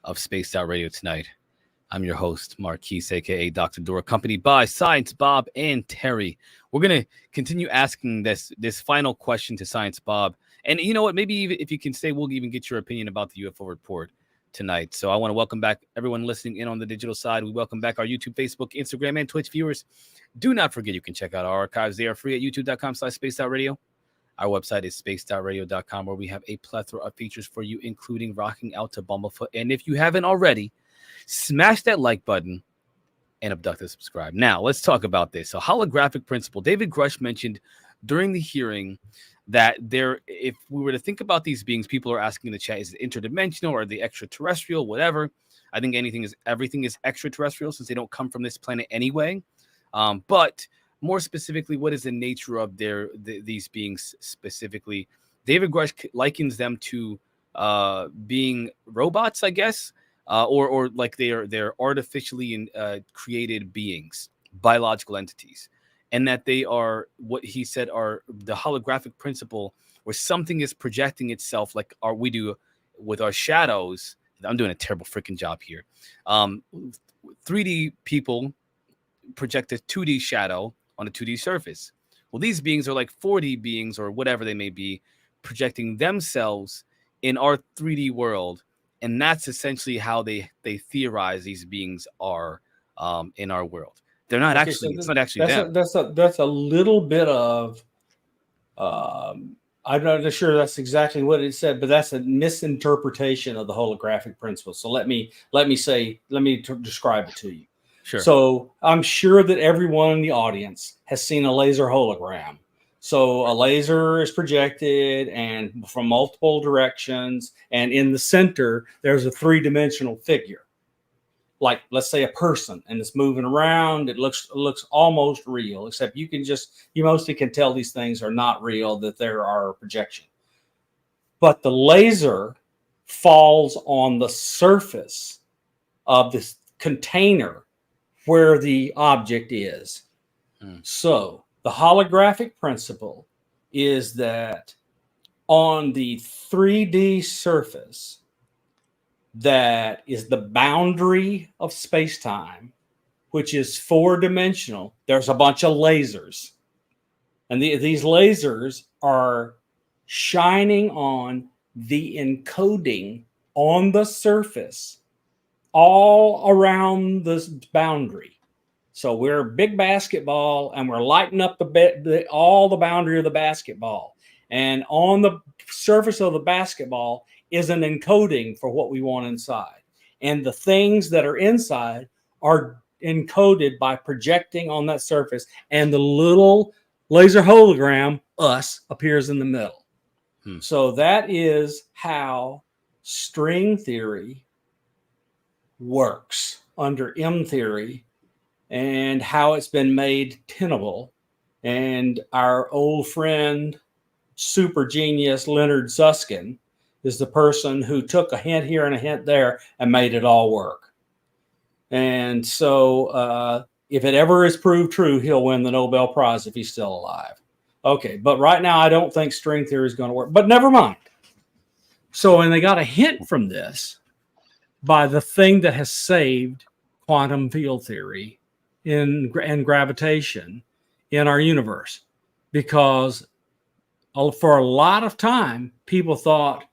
of Spaced Out Radio tonight. I'm your host, Marquise, aka Dr. Dora, accompanied by Science Bob and Terry. We're gonna continue asking this final question to Science Bob, and you know what? Maybe even if you can stay, we'll even get your opinion about the UFO report tonight. So I want to welcome back everyone listening in on the digital side. We welcome back our YouTube, Facebook, Instagram, and Twitch viewers. Do not forget you can check out our archives. They are free at youtube.com/spacedoutradio. Our website is spacedoutradio.com, where we have a plethora of features for you, including rocking out to Bumblefoot. And if you haven't already, smash that like button and abduct and subscribe. Now, let's talk about this. So, holographic principle. David Grush mentioned during the hearing that if we were to think about these beings, people are asking in the chat, is it interdimensional or are they extraterrestrial, whatever. I think everything is extraterrestrial since they don't come from this planet anyway. But more specifically, what is the nature of these beings specifically? David Grush likens them to being robots, I guess, or like they're artificially created beings, biological entities, and that they are what he said are the holographic principle, where something is projecting itself like we do with our shadows. I'm doing a terrible freaking job here. 3D people project a 2D shadow on a 2D surface. Well, these beings are like 4D beings or whatever they may be, projecting themselves in our 3D world. And that's essentially how they theorize these beings are in our world. They're not actually, it's not actually them. That's a little bit of, I'm not sure that's exactly what it said, but that's a misinterpretation of the holographic principle. So let me describe it to you. Sure. So I'm sure that everyone in the audience has seen a laser hologram. So a laser is projected and from multiple directions, and in the center, there's a three-dimensional figure. Like, let's say a person, and it's moving around. It looks almost real, except you mostly can tell these things are not real, that there are a projection. But the laser falls on the surface of this container where the object is. So the holographic principle is that on the 3D surface, that is the boundary of space-time, which is four-dimensional, there's a bunch of lasers. And these lasers are shining on the encoding on the surface all around this boundary. So we're a big basketball and we're lighting up all the boundary of the basketball. And on the surface of the basketball is an encoding for what we want inside. And the things that are inside are encoded by projecting on that surface. And the little laser hologram, us, appears in the middle. So that is how string theory works under M theory, and how it's been made tenable. And our old friend, super genius Leonard Susskind, is the person who took a hint here and a hint there and made it all work. And so if it ever is proved true, he'll win the Nobel Prize if he's still alive. Okay, but right now I don't think string theory is going to work, but never mind. So, and they got a hint from this by the thing that has saved quantum field theory and gravitation in our universe. Because for a lot of time, people thought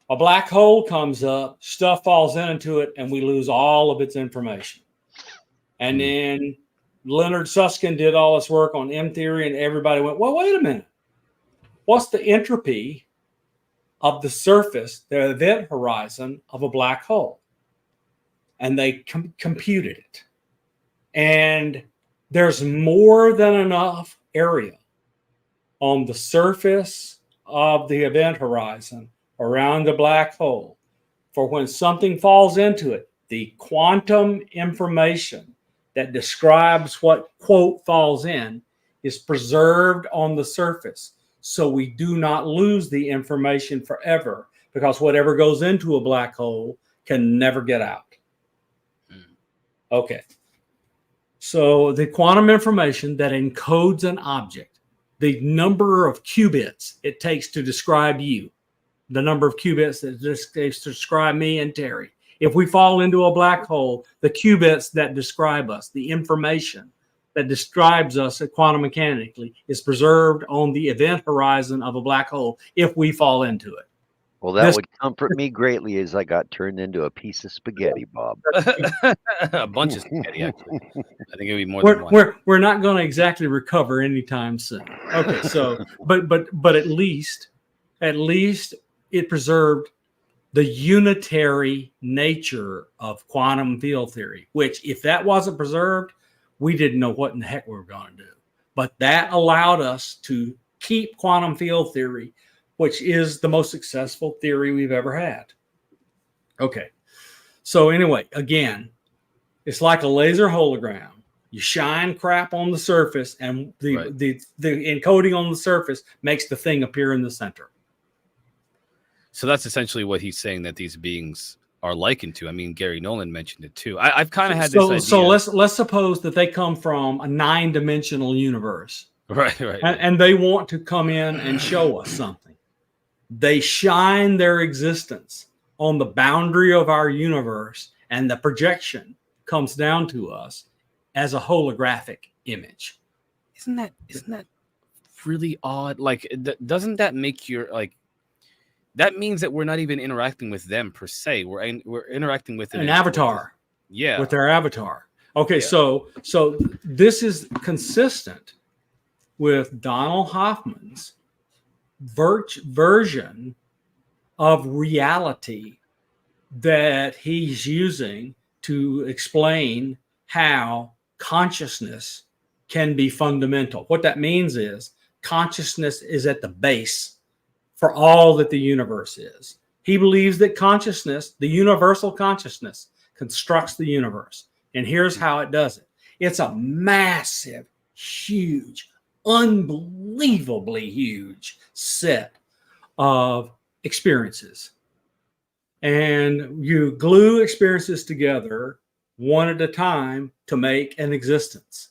a black hole comes up, stuff falls into it, and we lose all of its information. And then Leonard Susskind did all this work on M theory, and everybody went, well, wait a minute. What's the entropy of the surface, the event horizon of a black hole? And they computed it. And there's more than enough area on the surface of the event horizon around the black hole for when something falls into it, the quantum information that describes what, quote, falls in is preserved on the surface. So we do not lose the information forever, because whatever goes into a black hole can never get out. Okay. So the quantum information that encodes an object, the number of qubits it takes to describe you, the number of qubits that describe me and Terry. If we fall into a black hole, the qubits that describe us, the information that describes us quantum mechanically, is preserved on the event horizon of a black hole if we fall into it. Well, that would comfort me greatly as I got turned into a piece of spaghetti, Bob. A bunch of spaghetti, actually. I think it would be more than one. We're not going to exactly recover anytime soon. Okay, so but at least it preserved the unitary nature of quantum field theory, which if that wasn't preserved, we didn't know what in the heck we were going to do. But that allowed us to keep quantum field theory, which is the most successful theory we've ever had. Okay. So anyway, again, it's like a laser hologram. You shine crap on the surface, and the encoding on the surface makes the thing appear in the center. So that's essentially what he's saying that these beings are likened to. I mean, Gary Nolan mentioned it too. I've kind of had this idea. So let's suppose that they come from a 9-dimensional universe. Right. And they want to come in and show us something. They shine their existence on the boundary of our universe, and the projection comes down to us as a holographic image. Isn't that really odd? Like, doesn't that make your that means that we're not even interacting with them per se. We're interacting with an avatar. Yeah, with their avatar. Okay, yeah. So this is consistent with Donald Hoffman's version of reality that he's using to explain how consciousness can be fundamental. What that means is consciousness is at the base for all that the universe is. He believes that consciousness, the universal consciousness, constructs the universe. And here's how it does it. It's a massive, huge, unbelievably huge set of experiences. And you glue experiences together one at a time to make an existence.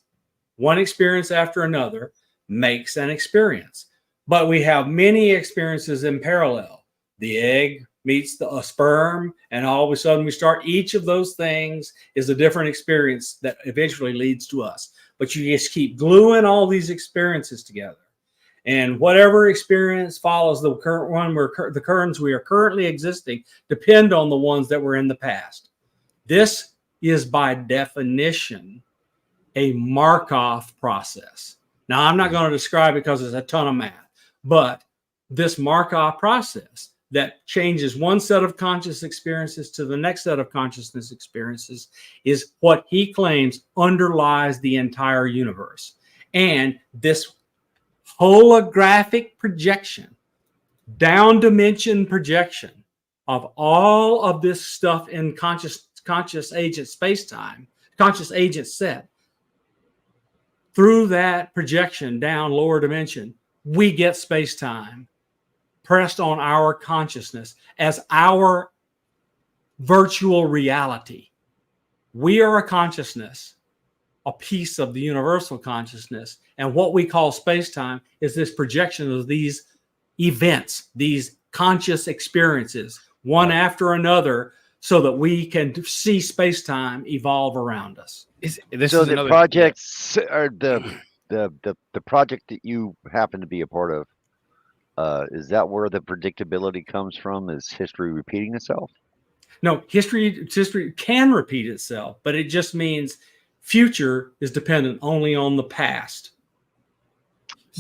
One experience after another makes an experience. But we have many experiences in parallel. The egg meets a sperm, and all of a sudden we start. Each of those things is a different experience that eventually leads to us. But you just keep gluing all these experiences together. And whatever experience follows the current one, the currents we are currently existing depend on the ones that were in the past. This is by definition a Markov process. Now, I'm not going to describe it because it's a ton of math, but this Markov process that changes one set of conscious experiences to the next set of consciousness experiences is what he claims underlies the entire universe. And this holographic projection, down dimension projection of all of this stuff in conscious agent space-time, conscious agent set, through that projection down lower dimension, we get space-time pressed on our consciousness as our virtual reality. We are a consciousness, a piece of the universal consciousness. And what we call space-time is this projection of these events, these conscious experiences, one after another, so that we can see space-time evolve around us. The projects are the project that you happen to be a part of. Is that where the predictability comes from? Is history repeating itself? No, history can repeat itself, but it just means future is dependent only on the past.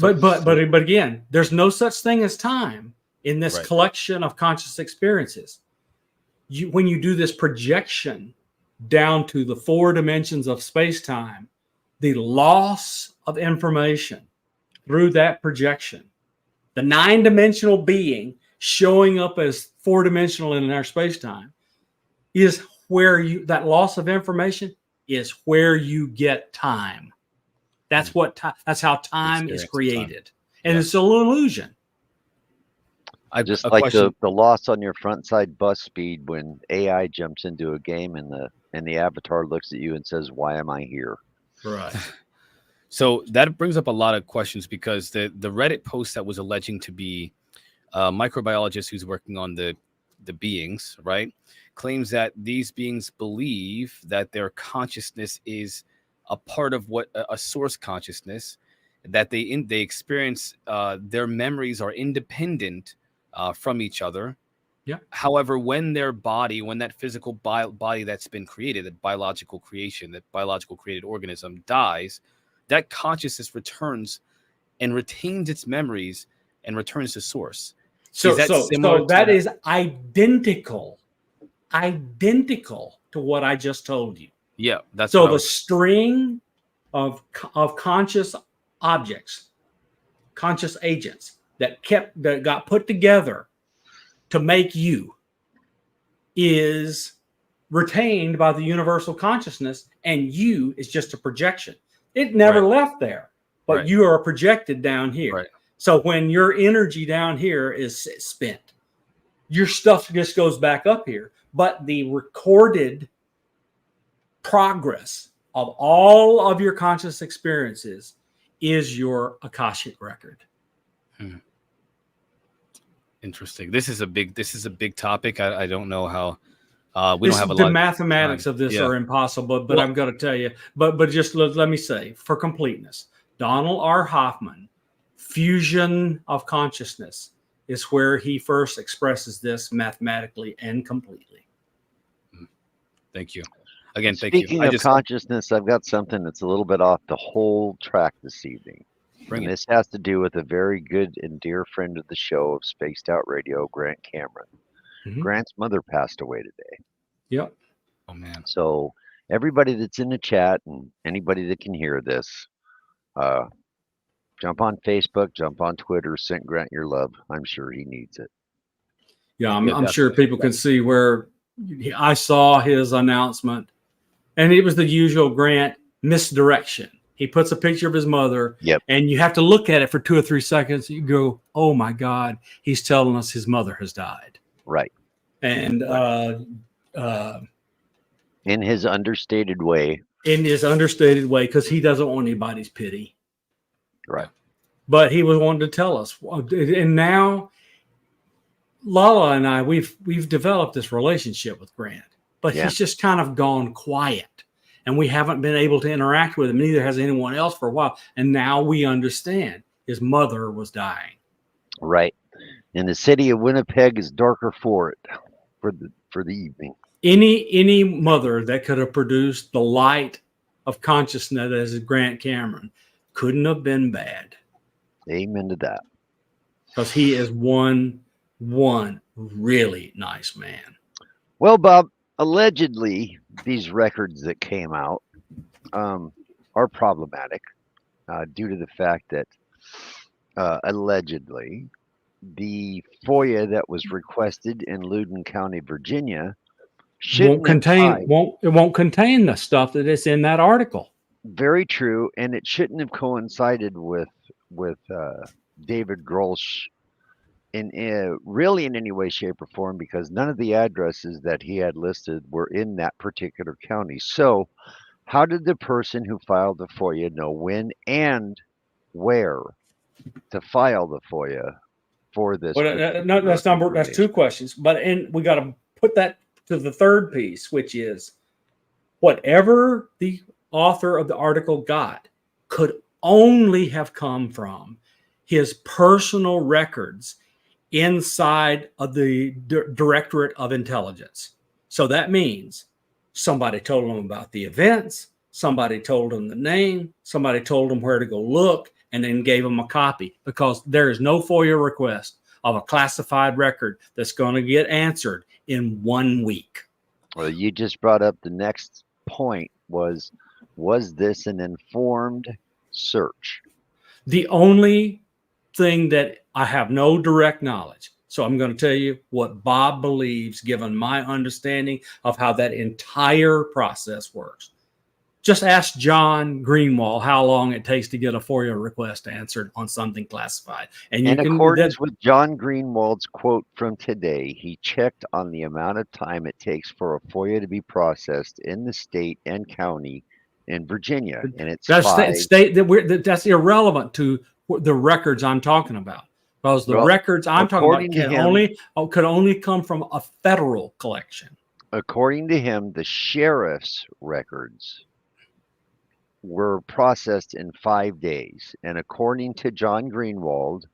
But again, there's no such thing as time in this collection of conscious experiences. When you do this projection down to the 4 dimensions of space-time, the loss of information through that projection, the 9-dimensional being showing up as 4-dimensional in our space-time, is where that loss of information is where you get time. That's that's how time is created. And it's an illusion. Just like the loss on your front side bus speed when AI jumps into a game and the avatar looks at you and says, "Why am I here?" Right. So that brings up a lot of questions because the Reddit post that was alleging to be microbiologist who's working on the beings, right, claims that these beings believe that their consciousness is a part of what a source consciousness, that they experience, their memories are independent from each other. Yeah. However, when that physical body that's been created, that biological creation, that biological created organism dies, that consciousness returns and retains its memories and returns to source. So that is identical to what I just told you. Yeah, that's so the string of conscious objects, conscious agents that got put together to make you is retained by the universal consciousness, and you is just a projection. It never left there, but you are projected down here. Right. So when your energy down here is spent, your stuff just goes back up here. But the recorded progress of all of your conscious experiences is your Akashic record. Interesting. This is a big topic. I don't know how we don't have a lot. The mathematics of this are impossible, but I'm going to tell you. But just let me say, for completeness, Donald R. Hoffman, Fusion of Consciousness, is where he first expresses this mathematically and completely. Thank you. Again, thank Speaking you. of consciousness, I've got something that's a little bit off the whole track this evening. This has to do with a very good and dear friend of the show of Spaced Out Radio, Grant Cameron. Mm-hmm. Grant's mother passed away today. Yep. Oh, man. So everybody that's in the chat and anybody that can hear this, jump on Facebook, jump on Twitter, send Grant your love. I'm sure he needs it. Yeah, I'm sure people can see where I saw his announcement, and it was the usual Grant misdirection. He puts a picture of his mother, and you have to look at it for 2 or 3 seconds. You go, oh, my God, he's telling us his mother has died. Right. And in his understated way. In his understated way, because he doesn't want anybody's pity. Right. But he was wanting to tell us. And now Lala and I, we've developed this relationship with Grant, but he's just kind of gone quiet. And we haven't been able to interact with him. Neither has anyone else for a while. And now we understand his mother was dying. Right. And the city of Winnipeg is darker for it, for the evening. Any mother that could have produced the light of consciousness as Grant Cameron couldn't have been bad. Amen to that. Because he is one really nice man. Well, Bob, allegedly, these records that came out are problematic due to the fact that allegedly the FOIA that was requested in Loudoun County, Virginia, won't contain the stuff that is in that article. Very true, and it shouldn't have coincided with David Grolsch in any way, shape, or form, because none of the addresses that he had listed were in that particular county. So how did the person who filed the FOIA know when and where to file the FOIA for this? Well, that's 2 questions, but we got to put that to the third piece, which is whatever the author of the article got could only have come from his personal records inside of the Directorate of Intelligence. So that means somebody told him about the events, somebody told him the name, somebody told him where to go look, and then gave him a copy, because there is no FOIA request of a classified record that's going to get answered in 1 week. Well, you just brought up the next point. Was this an informed search? The only thing that I have no direct knowledge. So I'm going to tell you what Bob believes, given my understanding of how that entire process works. Just ask John Greenwald how long it takes to get a FOIA request answered on something classified. And in accordance with John Greenwald's quote from today, he checked on the amount of time it takes for a FOIA to be processed in the state and county in Virginia. And it's that's irrelevant to the records I'm talking about. Because the Well, records I'm talking about according to could only come from a federal collection. According to him, the sheriff's records were processed in 5 days. And according to John Greenwald,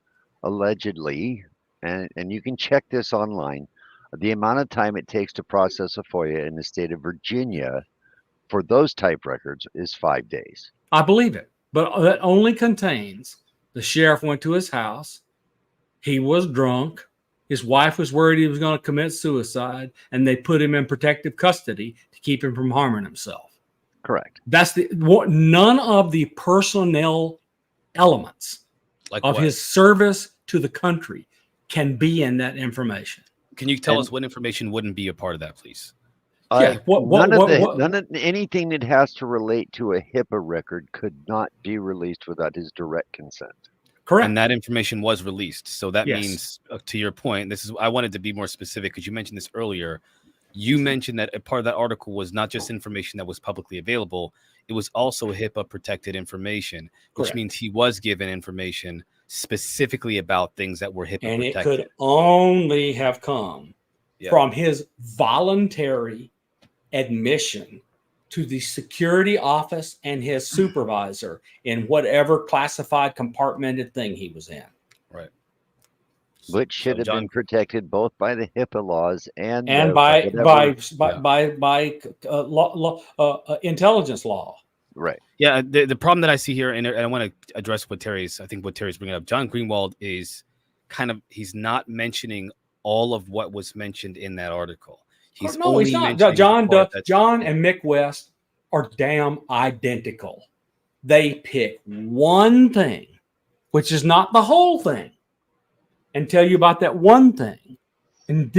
allegedly, and you can check this online, the amount of time it takes to process a FOIA in the state of Virginia for those type records is 5 days. I believe it, but that only contains the sheriff went to his house. He was drunk. His wife was worried he was going to commit suicide, and they put him in protective custody to keep him from harming himself. Correct. That's none of the personnel elements of his service to the country can be in that information. Can you tell us what information wouldn't be a part of that, please? Yeah. None of anything that has to relate to a HIPAA record could not be released without his direct consent. Correct. And that information was released. So that Yes. means, to your point, I wanted to be more specific because you mentioned this earlier. You mentioned that a part of that article was not just information that was publicly available. It was also HIPAA protected information, which Correct. means he was given information specifically about things that were HIPAA And protected. it could only have come from his voluntary admission to the security office and his supervisor in whatever classified compartmented thing he was in. Right. Which should have been protected both by the HIPAA laws and by intelligence law. Right. Yeah. The problem that I see here, and I want to address what Terry's bringing up. John Greenwald is he's not mentioning all of what was mentioned in that article. He's not. John and Mick West are damn identical. They pick one thing, which is not the whole thing, and tell you about that one thing, and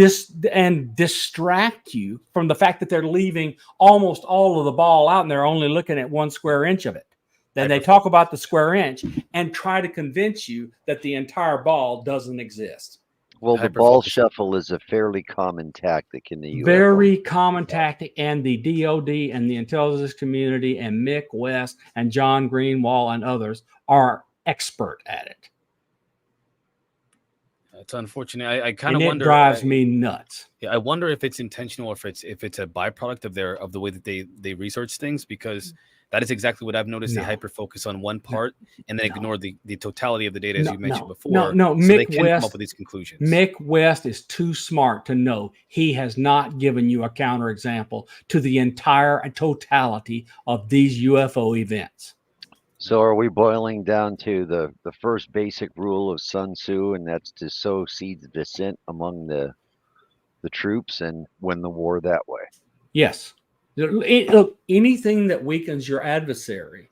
distract you from the fact that they're leaving almost all of the ball out and they're only looking at 1 square inch of it. Then they talk about the square inch and try to convince you that the entire ball doesn't exist. Well, the ball shuffle is a fairly common tactic in the UFO. Very common tactic, and the DOD and the intelligence community and Mick West and John Greenwald and others are expert at it. It's unfortunate. I kind of wonder. It drives me nuts. Yeah, I wonder if it's intentional or if it's a byproduct of the way that they research things, because that is exactly what I've noticed. They hyper focus on one part and then ignore the totality of the data, as you mentioned before. No, so Mick they can West, come up with these conclusions. Mick West is too smart to know he has not given you a counterexample to the entire totality of these UFO events. So are we boiling down to the first basic rule of Sun Tzu, and that's to sow seeds of dissent among the troops and win the war that way? Yes. Look, anything that weakens your adversary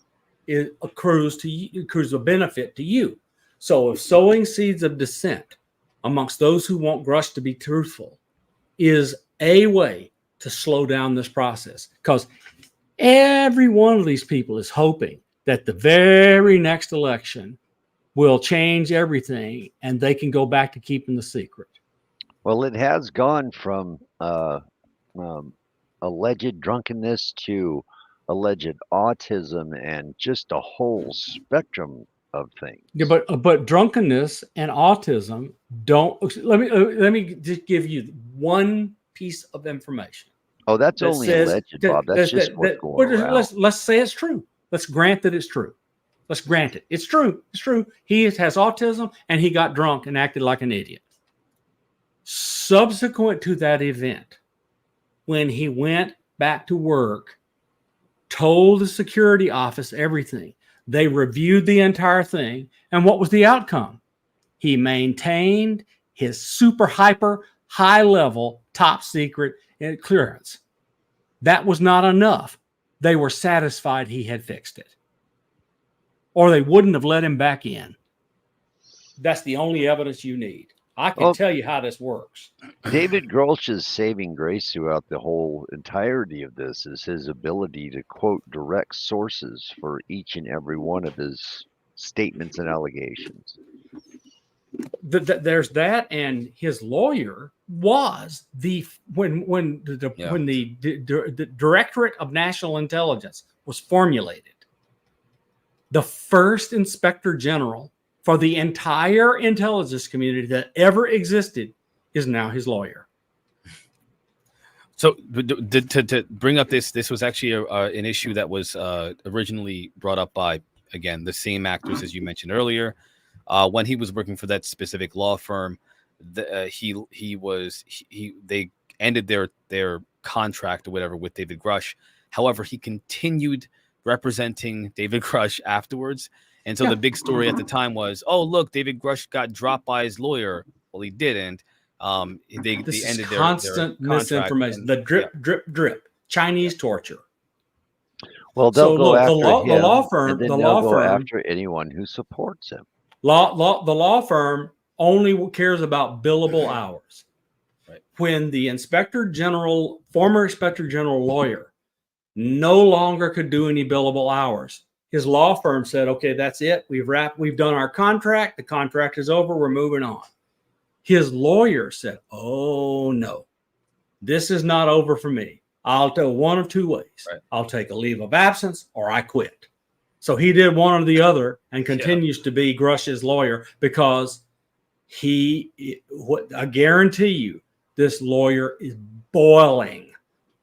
accrues a benefit to you. So if sowing seeds of dissent amongst those who want Grush to be truthful is a way to slow down this process, because every one of these people is hoping that the very next election will change everything and they can go back to keeping the secret. Well, it has gone from alleged drunkenness to alleged autism and just a whole spectrum of things. Yeah, but drunkenness and autism don't. Let me just give you one piece of information. Oh, that's only alleged, Bob. That's just what's going around. Let's say it's true. Let's grant that it's true. Let's grant it. It's true. It's true. He has autism and he got drunk and acted like an idiot. Subsequent to that event, when he went back to work, told the security office everything. They reviewed the entire thing. And what was the outcome? He maintained his super hyper high level top secret clearance. That was not enough. They were satisfied he had fixed it, or they wouldn't have let him back in. That's the only evidence you need. I can tell you how this works. David Grolsch's saving grace throughout the whole entirety of this is his ability to quote direct sources for each and every one of his statements and allegations. There's that, and his lawyer was when the Directorate of National Intelligence was formulated. The first Inspector General for the entire intelligence community that ever existed is now his lawyer. So to bring up this was actually an issue that was originally brought up by, again, the same actors as you mentioned earlier. When he was working for that specific law firm, they ended their contract or whatever with David Grush. However, he continued representing David Grush afterwards. And so the big story at the time was, oh, look, David Grush got dropped by his lawyer. Well, he didn't. They ended their constant misinformation. And, the drip, Chinese torture. Well, they'll go after the law firm, and then the they'll law go firm, after anyone who supports him. the law firm only cares about billable hours. Right. When the former inspector general lawyer, no longer could do any billable hours, his law firm said, "Okay, that's it. We've done our contract. The contract is over. We're moving on." His lawyer said, "Oh no, this is not over for me. I'll do one of two ways. Right. I'll take a leave of absence or I quit." So he did one or the other and continues to be Grush's lawyer because I guarantee you, this lawyer is boiling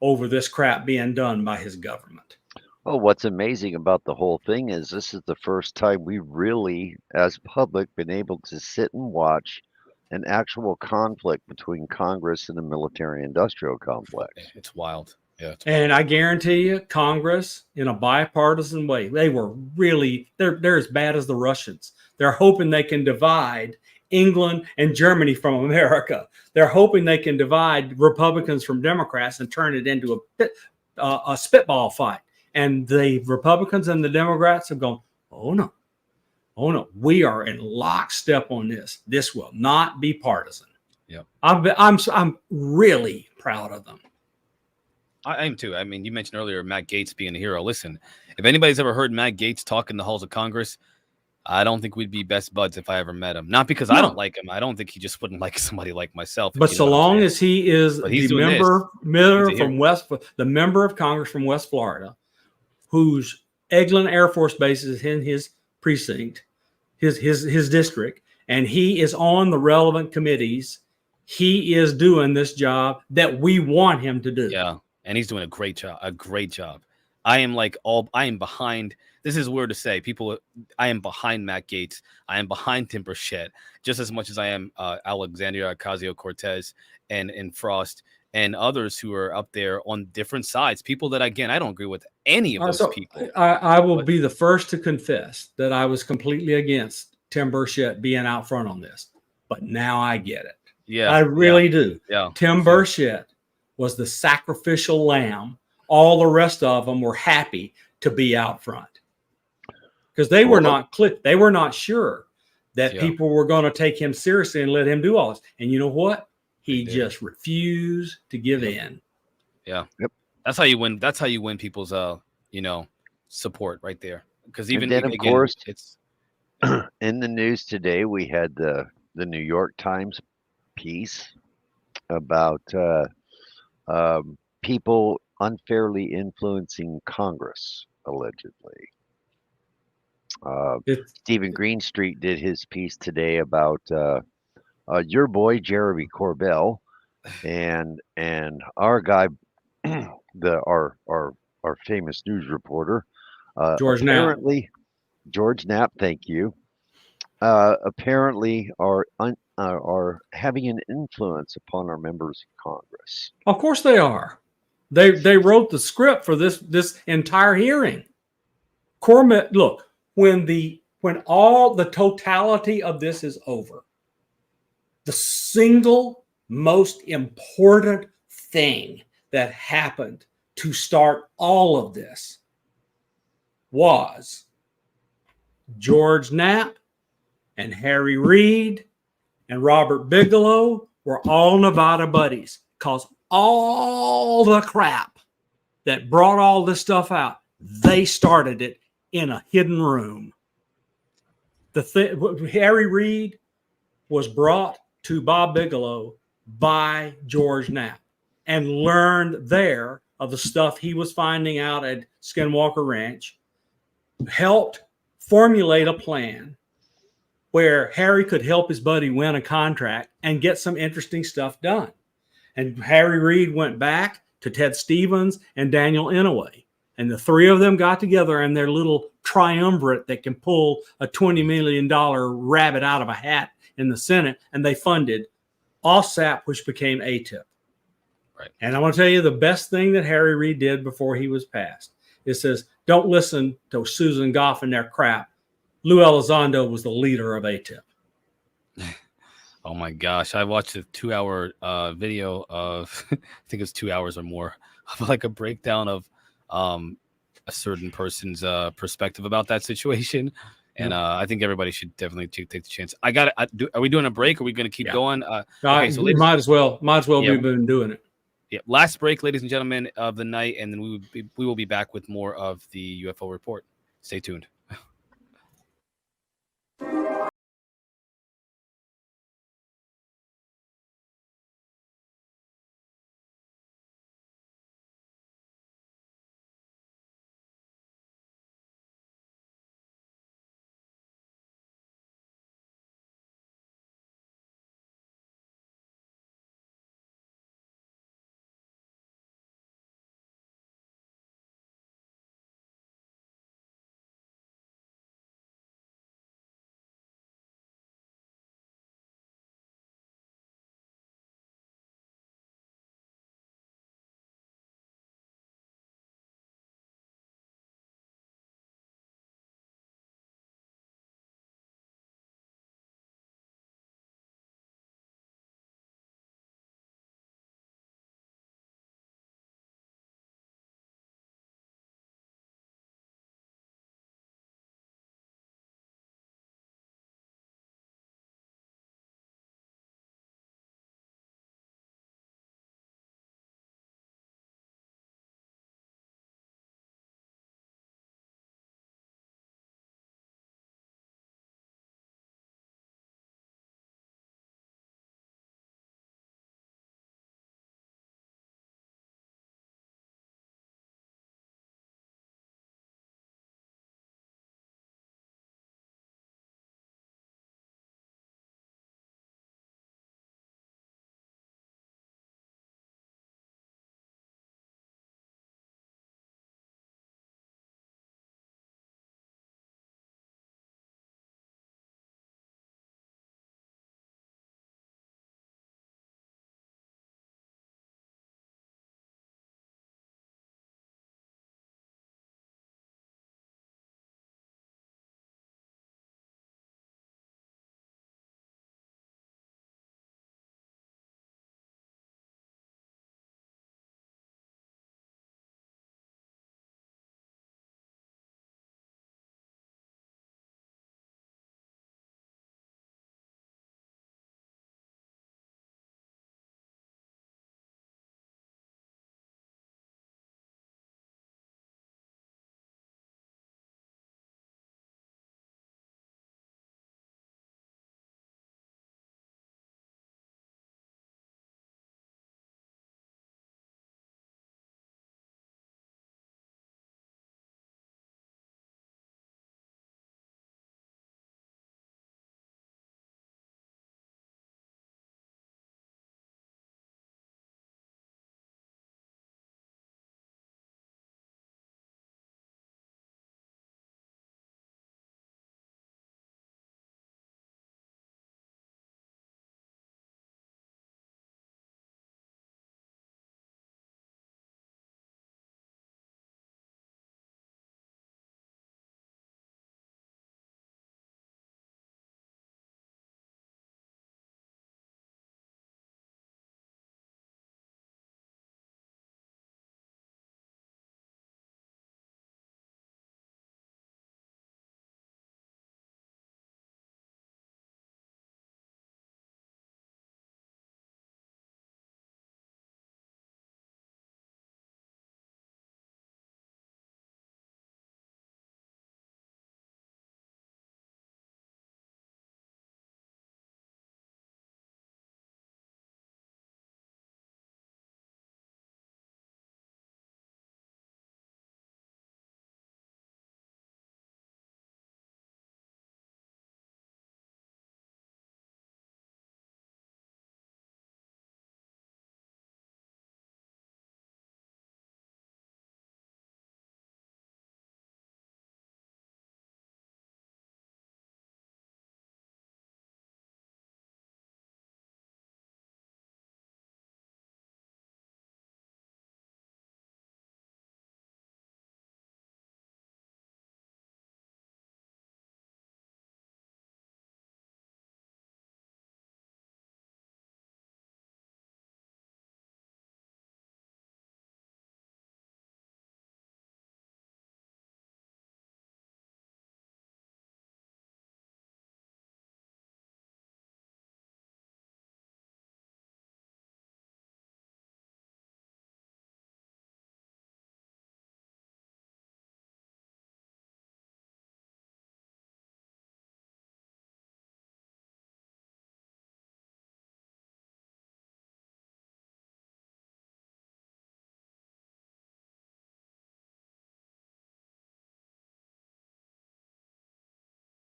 over this crap being done by his government. Oh, what's amazing about the whole thing is this is the first time we really, as public, been able to sit and watch an actual conflict between Congress and the military-industrial complex. It's wild. Yeah. And I guarantee you, Congress, in a bipartisan way, they were really, they're as bad as the Russians. They're hoping they can divide England and Germany from America. They're hoping they can divide Republicans from Democrats and turn it into a spitball fight. And the Republicans and the Democrats have gone, oh no, we are in lockstep on this. This will not be partisan. Yep. I'm really proud of them. I am too. I mean, you mentioned earlier Matt Gaetz being a hero. Listen, if anybody's ever heard Matt Gaetz talk in the halls of Congress, I don't think we'd be best buds if I ever met him. Not because I don't like him. I don't think he just wouldn't like somebody like myself. But so long as he is the member of Congress from West Florida, whose Eglin Air Force Base is in his precinct, his district, and he is on the relevant committees, he is doing this job that we want him to do. Yeah. And he's doing a great job. I am behind. This is weird to say. I am behind Matt Gaetz. I am behind Tim Burchett just as much as I am Alexandria Ocasio-Cortez and Frost and others who are up there on different sides. People that, again, I don't agree with any of those people. I will be the first to confess that I was completely against Tim Burchett being out front on this. But now I get it. Yeah. I really do. Yeah. Tim Burchett was the sacrificial lamb. All the rest of them were happy to be out front because they were not sure that people were going to take him seriously and let him do all this. And you know what? He just refused to give in. Yeah. Yep. That's how you win. That's how you win people's support right there. Because even then, of course, it's in the news today. We had the New York Times piece about people unfairly influencing Congress, allegedly. Stephen Greenstreet did his piece today about your boy Jeremy Corbell and our guy, our famous news reporter, George Knapp. Thank you. Apparently are having an influence upon our members of Congress. Of course they are. They wrote the script for this entire hearing. Look, when all the totality of this is over, the single most important thing that happened to start all of this was George Knapp and Harry Reid and Robert Bigelow were all Nevada buddies, because all the crap that brought all this stuff out, they started it in a hidden room. Harry Reid was brought to Bob Bigelow by George Knapp and learned there of the stuff he was finding out at Skinwalker Ranch, helped formulate a plan where Harry could help his buddy win a contract and get some interesting stuff done. And Harry Reid went back to Ted Stevens and Daniel Inouye. And the three of them got together in their little triumvirate that can pull a $20 million rabbit out of a hat in the Senate. And they funded OSAP, which became ATIP. Right. And I want to tell you the best thing that Harry Reid did before he was passed. It says, don't listen to Susan Goff and their crap. Lou Elizondo was the leader of ATIP. Oh my gosh. I watched a 2-hour video of, I think it's 2 hours or more, of like a breakdown of a certain person's perspective about that situation. And I think everybody should definitely take the chance. Are we doing a break? Are we going to keep going? Okay, so might as well we've been doing it. Yeah, last break, ladies and gentlemen, of the night, and then we will be back with more of the UFO report. Stay tuned.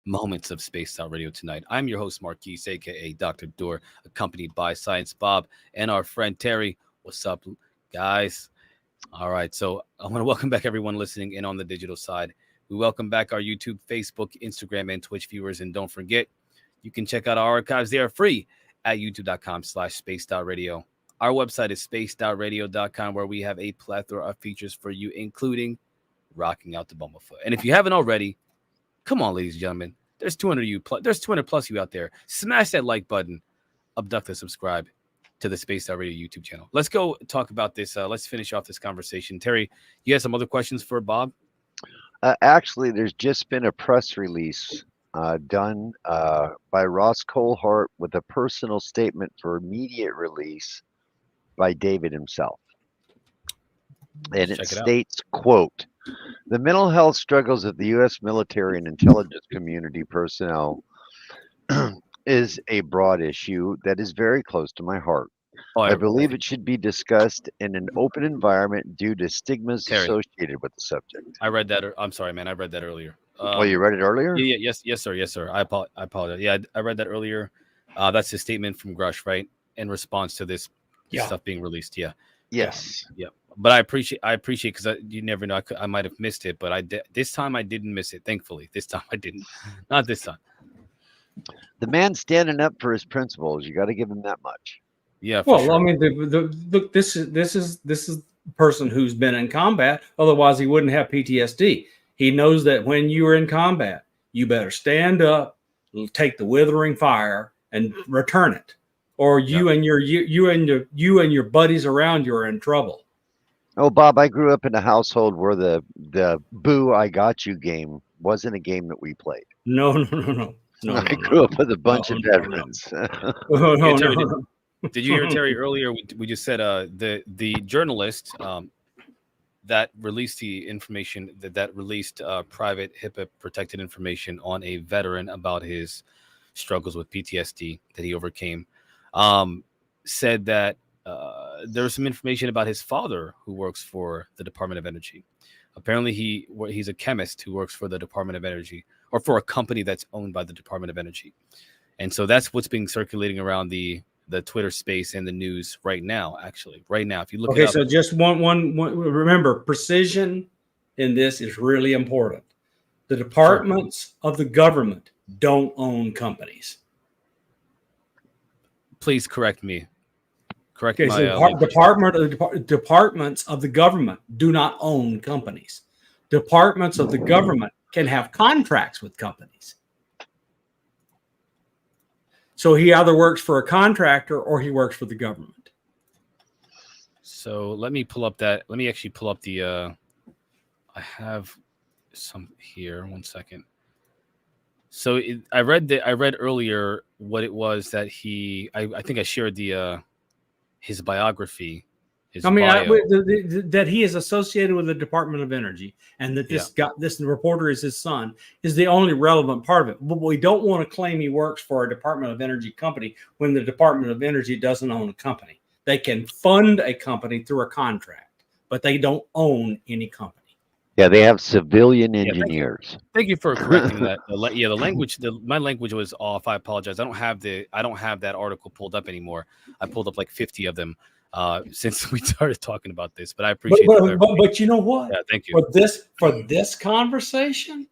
moments of Spaced Out Radio tonight. I'm your host, Marquise, aka Dr. Door, accompanied by Science Bob and our friend Terry. What's up, guys? All right, so I want to welcome back everyone listening in on the digital side. We welcome back our YouTube, Facebook, Instagram, and Twitch viewers. And don't forget, you can check out our archives. They are free at youtube.com/spacedoutradio. Our website is spacedoutradio.com, where we have a plethora of features for you, including rocking out the Bumblefoot. And if you haven't already, come on, ladies and gentlemen, there's 200 plus you out there. Smash that like button, abduct and subscribe to the Spaced Out Radio YouTube channel. Let's go talk about this. Let's finish off this conversation. Terry, you have some other questions for Bob? Actually, there's just been a press release done by Ross Colehart with a personal statement for immediate release by David himself. And it states, quote, "The mental health struggles of the U.S. military and intelligence community personnel is a broad issue that is very close to my heart. I believe it should be discussed in an open environment due to stigmas associated with the subject." I read that. I'm sorry, man. I read that earlier. You read it earlier? Yes, sir. I apologize. Yeah, I read that earlier. That's a statement from Grush, right? In response to this stuff being released. Yeah. Yes. Yeah. But I appreciate because you never know. I might have missed it, but this time I didn't miss it. Thankfully, this time I didn't. Not this time. The man standing up for his principles. You got to give him that much. Yeah. Well, sure. I mean, this is a person who's been in combat. Otherwise, he wouldn't have PTSD. He knows that when you are in combat, you better stand up, take the withering fire, and return it, or you and your buddies around you are in trouble. Oh, Bob, I grew up in a household where the "Boo, I got you" game wasn't a game that we played. No. I grew up with a bunch of veterans. Did you hear Terry earlier? We just said the journalist that released the information that released private HIPAA protected information on a veteran about his struggles with PTSD that he overcame, said that there was some information about his father who works for the Department of Energy. Apparently he's a chemist who works for the Department of Energy, or for a company that's owned by the Department of Energy. And so that's what's being circulating around the Twitter space and the news right now. Actually, right now, if you look. Okay, so just one. Remember, precision in this is really important. The departments of the government don't own companies. Please correct me. Correct me. So departments of the government do not own companies. Departments of the government can have contracts with companies. So he either works for a contractor or he works for the government. So let me pull up that. Let me actually pull up the. I have some here. 1 second. So I read earlier what it was that I think I shared his biography. That he is associated with the Department of Energy, and that this reporter is his son, is the only relevant part of it. But we don't want to claim he works for a Department of Energy company when the Department of Energy doesn't own a company. They can fund a company through a contract, but they don't own any company. Yeah, they have civilian engineers. Thank you for correcting that. The language. My language was off. I apologize. I don't have that article pulled up anymore. I pulled up like 50 of them. Since we started talking about this, but I appreciate it. But you know what? Yeah, thank you. For this conversation,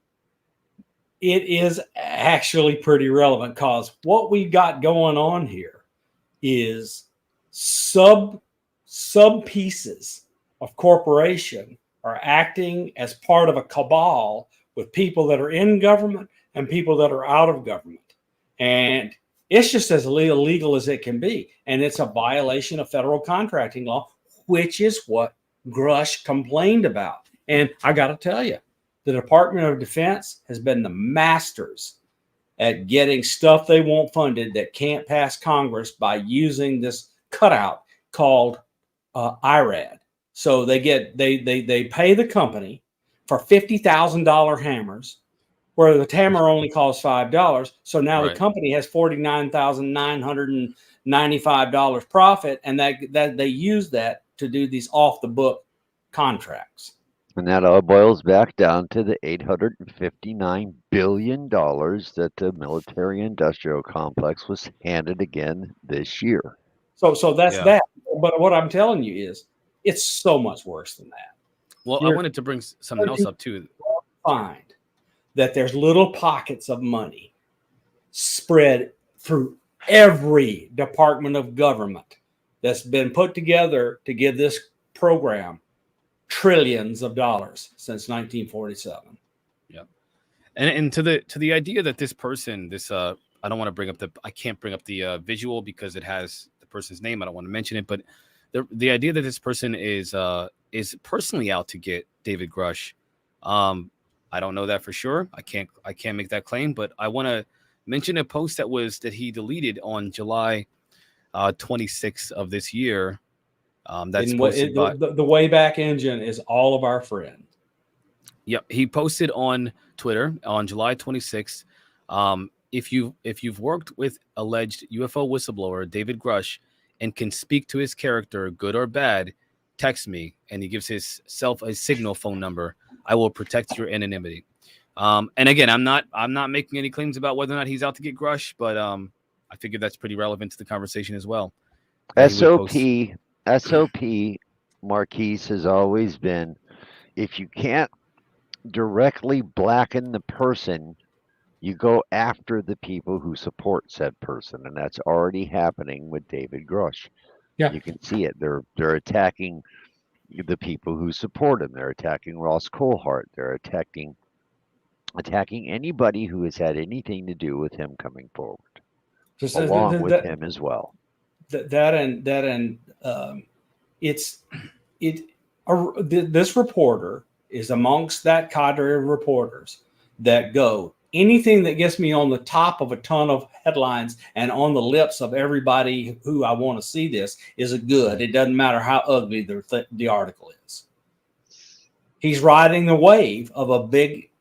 it is actually pretty relevant, because what we got going on here is sub pieces of corporation are acting as part of a cabal with people that are in government and people that are out of government, and it's just as illegal as it can be. And it's a violation of federal contracting law, which is what Grush complained about. And I got to tell you, the Department of Defense has been the masters at getting stuff they want funded that can't pass Congress by using this cutout called IRAD. So they pay the company for $50,000 hammers, where the hammer only costs $5. So now the company has $49,995 profit, and that they use that to do these off the book contracts. And that all boils back down to the $859 billion that the military industrial complex was handed again this year. So that's Yeah. that. But what I'm telling you is, it's so much worse than that. Well, I You're wanted to bring something else up too. find that there's little pockets of money spread through every department of government that's been put together to give this program trillions of dollars since 1947. And to the idea that this person, this I don't want to bring up I can't bring up the visual because it has the person's name. I don't want to mention it, but the idea that this person is personally out to get David Grush, I don't know that for sure. I can't make that claim, but I want to mention a post that he deleted on July 26th of this year. That's posted by the Wayback Engine is all of our friend. Yep, he posted on Twitter on July 26th. If you've worked with alleged UFO whistleblower David Grush and can speak to his character, good or bad, text me. And he gives his signal phone number. I will protect your anonymity. And again, I'm not making any claims about whether or not he's out to get Grush, but I figured that's pretty relevant to the conversation as well. SOP Marquise has always been, if you can't directly blacken the person, you go after the people who support said person, and that's already happening with David Grush. Yeah. You can see it. They're attacking the people who support him. They're attacking Ross Coulthart. They're attacking anybody who has had anything to do with him coming forward, along with him as well. This reporter is amongst that cadre of reporters that go, anything that gets me on the top of a ton of headlines and on the lips of everybody who I want to see this is a good. It doesn't matter how ugly the article is. He's riding the wave of a big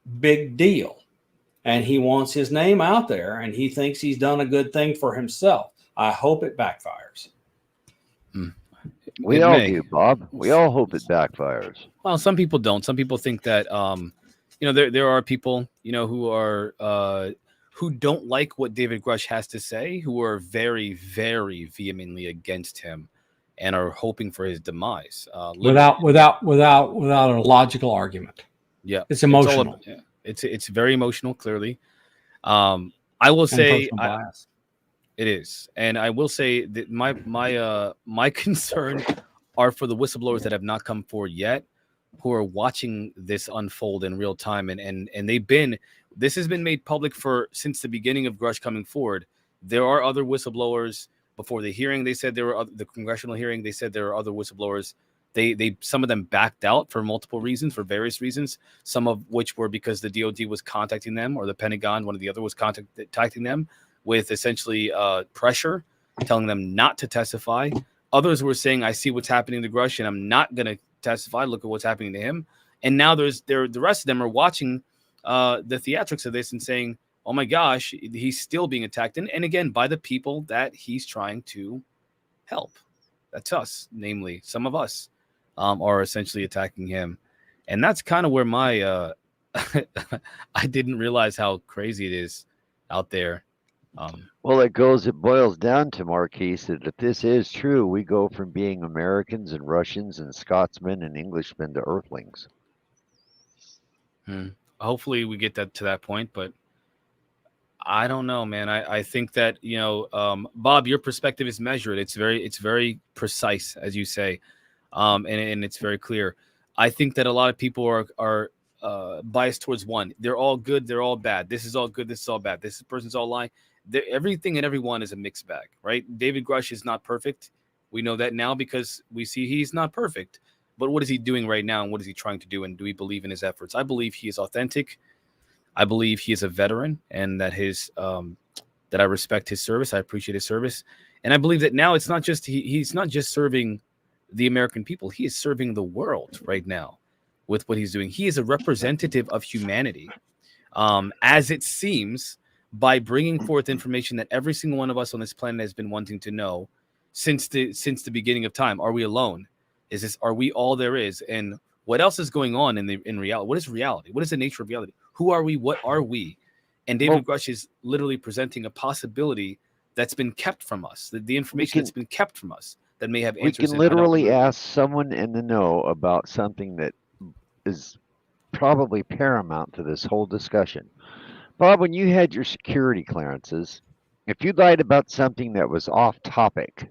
deal, and he wants his name out there, and he thinks he's done a good thing for himself. I hope it backfires. We all do, Bob. We all hope it backfires. Well, some people don't. Some people think that there are people who don't like what David Grush has to say, who are very, very vehemently against him and are hoping for his demise. Without a logical argument. Yeah, it's emotional. It's very emotional. Clearly, I will say it is, and I will say that my concern are for the whistleblowers that have not come forward yet, who are watching this unfold in real time, and this has been made public since the beginning of Grush coming forward. There are other whistleblowers. Before the hearing, they said there were the congressional hearing. They said there are other whistleblowers. They some of them backed out for multiple reasons, for various reasons. Some of which were because the DOD was contacting them, or the Pentagon, one of the other, was contacting them with essentially pressure, telling them not to testify. Others were saying, "I see what's happening to Grush, and I'm not going to testify. Look at what's happening to him." And now the rest of them are watching the theatrics of this and saying, "Oh my gosh, he's still being attacked." And again, by the people that he's trying to help. That's us, namely some of us, are essentially attacking him. And that's kind of where my I didn't realize how crazy it is out there. Well, it boils down to, Marquise, that if this is true, we go from being Americans and Russians and Scotsmen and Englishmen to Earthlings. Hopefully we get to that point, but I don't know, man. I think that, Bob, your perspective is measured. It's very precise, as you say, and it's very clear. I think that a lot of people are biased towards one. They're all good. They're all bad. This is all good. This is all bad. This person's all lying. Everything and everyone is a mixed bag, right? David Grush is not perfect. We know that now because we see he's not perfect. But what is he doing right now, and what is he trying to do, and do we believe in his efforts? I believe he is authentic. I believe he is a veteran, and that that I respect his service. I appreciate his service, and I believe that now it's not just he's not just serving the American people. He is serving the world right now with what he's doing. He is a representative of humanity, as it seems, by bringing forth information that every single one of us on this planet has been wanting to know since the beginning of time. Are we alone? Are we all there is? And What else is going on in reality? What is reality? What is the nature of reality? Who are we? What are we? And David Grush is literally presenting a possibility that's been kept from us, the information that's been kept from us that may have answers. We can literally ask someone in the know about something that is probably paramount to this whole discussion. Bob, when you had your security clearances, if you lied about something that was off topic,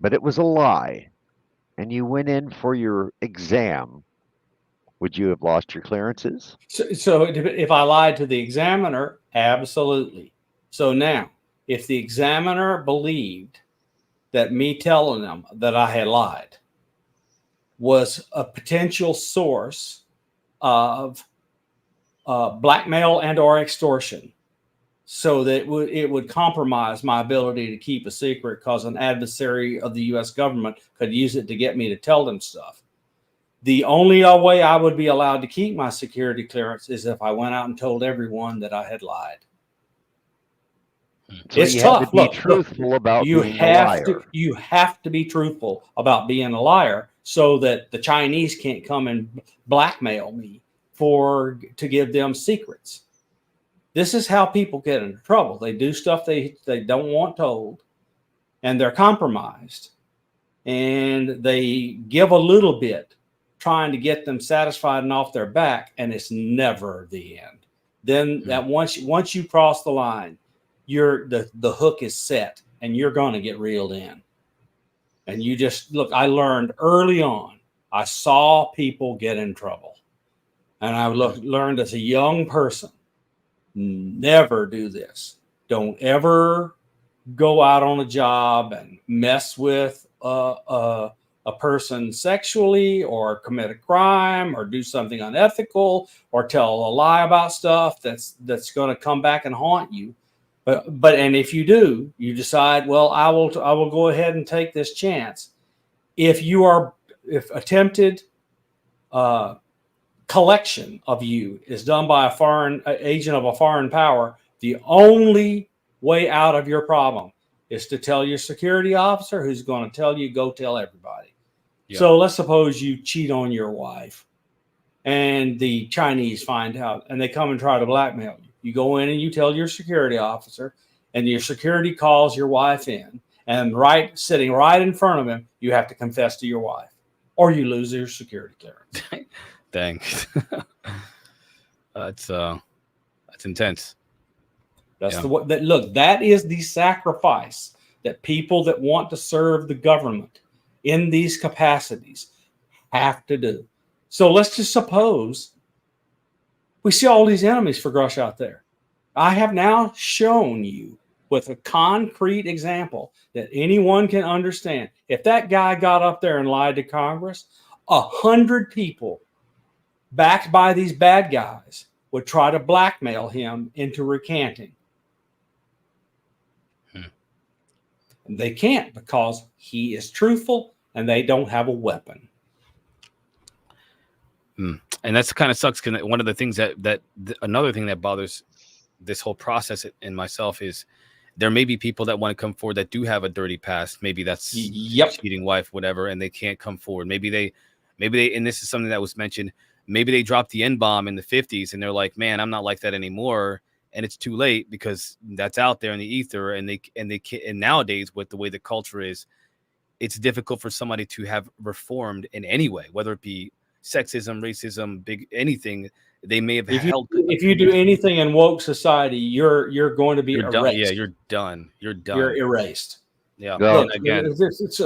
but it was a lie, and you went in for your exam, would you have lost your clearances? So if I lied to the examiner, absolutely. So now, if the examiner believed that me telling them that I had lied was a potential source of blackmail and or extortion, so that it would compromise my ability to keep a secret because an adversary of the U.S. government could use it to get me to tell them stuff. The only way I would be allowed to keep my security clearance is if I went out and told everyone that I had lied. So it's you tough. Have to be truthful about being a liar. You have to be truthful about being a liar so that the Chinese can't come and blackmail me to give them secrets. This is how people get into trouble. They do stuff they don't want told, and they're compromised, and they give a little bit, trying to get them satisfied and off their back, and it's never the end. Then that once you cross the line, the hook is set, and you're going to get reeled in. And you just look. I learned early on. I saw people get in trouble, and I learned as a young person. Never do this. Don't ever go out on a job and mess with a person sexually, or commit a crime, or do something unethical, or tell a lie about stuff that's going to come back and haunt you. But if you do, you decide, well, I will go ahead and take this chance. If attempted collection of you is done by a foreign agent of a foreign power, the only way out of your problem is to tell your security officer, who's going to tell you, go tell everybody. Yeah. So let's suppose you cheat on your wife and the Chinese find out and they come and try to blackmail you. You go in and you tell your security officer, and your security calls your wife in, and sitting right in front of him, you have to confess to your wife, or you lose your security clearance. Thanks. That's intense. That's that is the sacrifice that people that want to serve the government in these capacities have to do. So let's just suppose we see all these enemies for Grush out there. I have now shown you with a concrete example that anyone can understand. If that guy got up there and lied to Congress, 100 people backed by these bad guys would try to blackmail him into recanting. They can't, because he is truthful and they don't have a weapon. And that's kind of sucks, because one of the things another thing that bothers this whole process in myself is there may be people that want to come forward that do have a dirty past. Maybe that's cheating wife, whatever, and they can't come forward. Maybe they, and this is something that was mentioned, maybe they dropped the N-bomb in the 50s and they're like, man, I'm not like that anymore. And it's too late, because that's out there in the ether. And nowadays, with the way the culture is, it's difficult for somebody to have reformed in any way, whether it be sexism, racism, anything. They may have if you do anything in woke society, you're going to be erased. Done. Yeah, you're done. You're erased. Yeah. Well, again,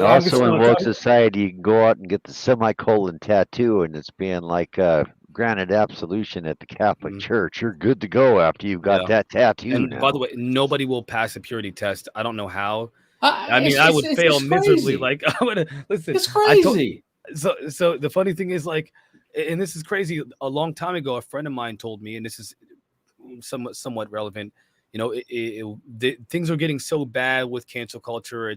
also in woke society, you can go out and get the semicolon tattoo, and it's being like granted absolution at the Catholic Church. You're good to go after you've got that tattoo. And now. By the way, nobody will pass a purity test. I don't know how. I would fail miserably. Like, I would listen. It's crazy. So the funny thing is, like, and this is crazy. A long time ago, a friend of mine told me, and this is somewhat relevant. You know, things are getting so bad with cancel culture.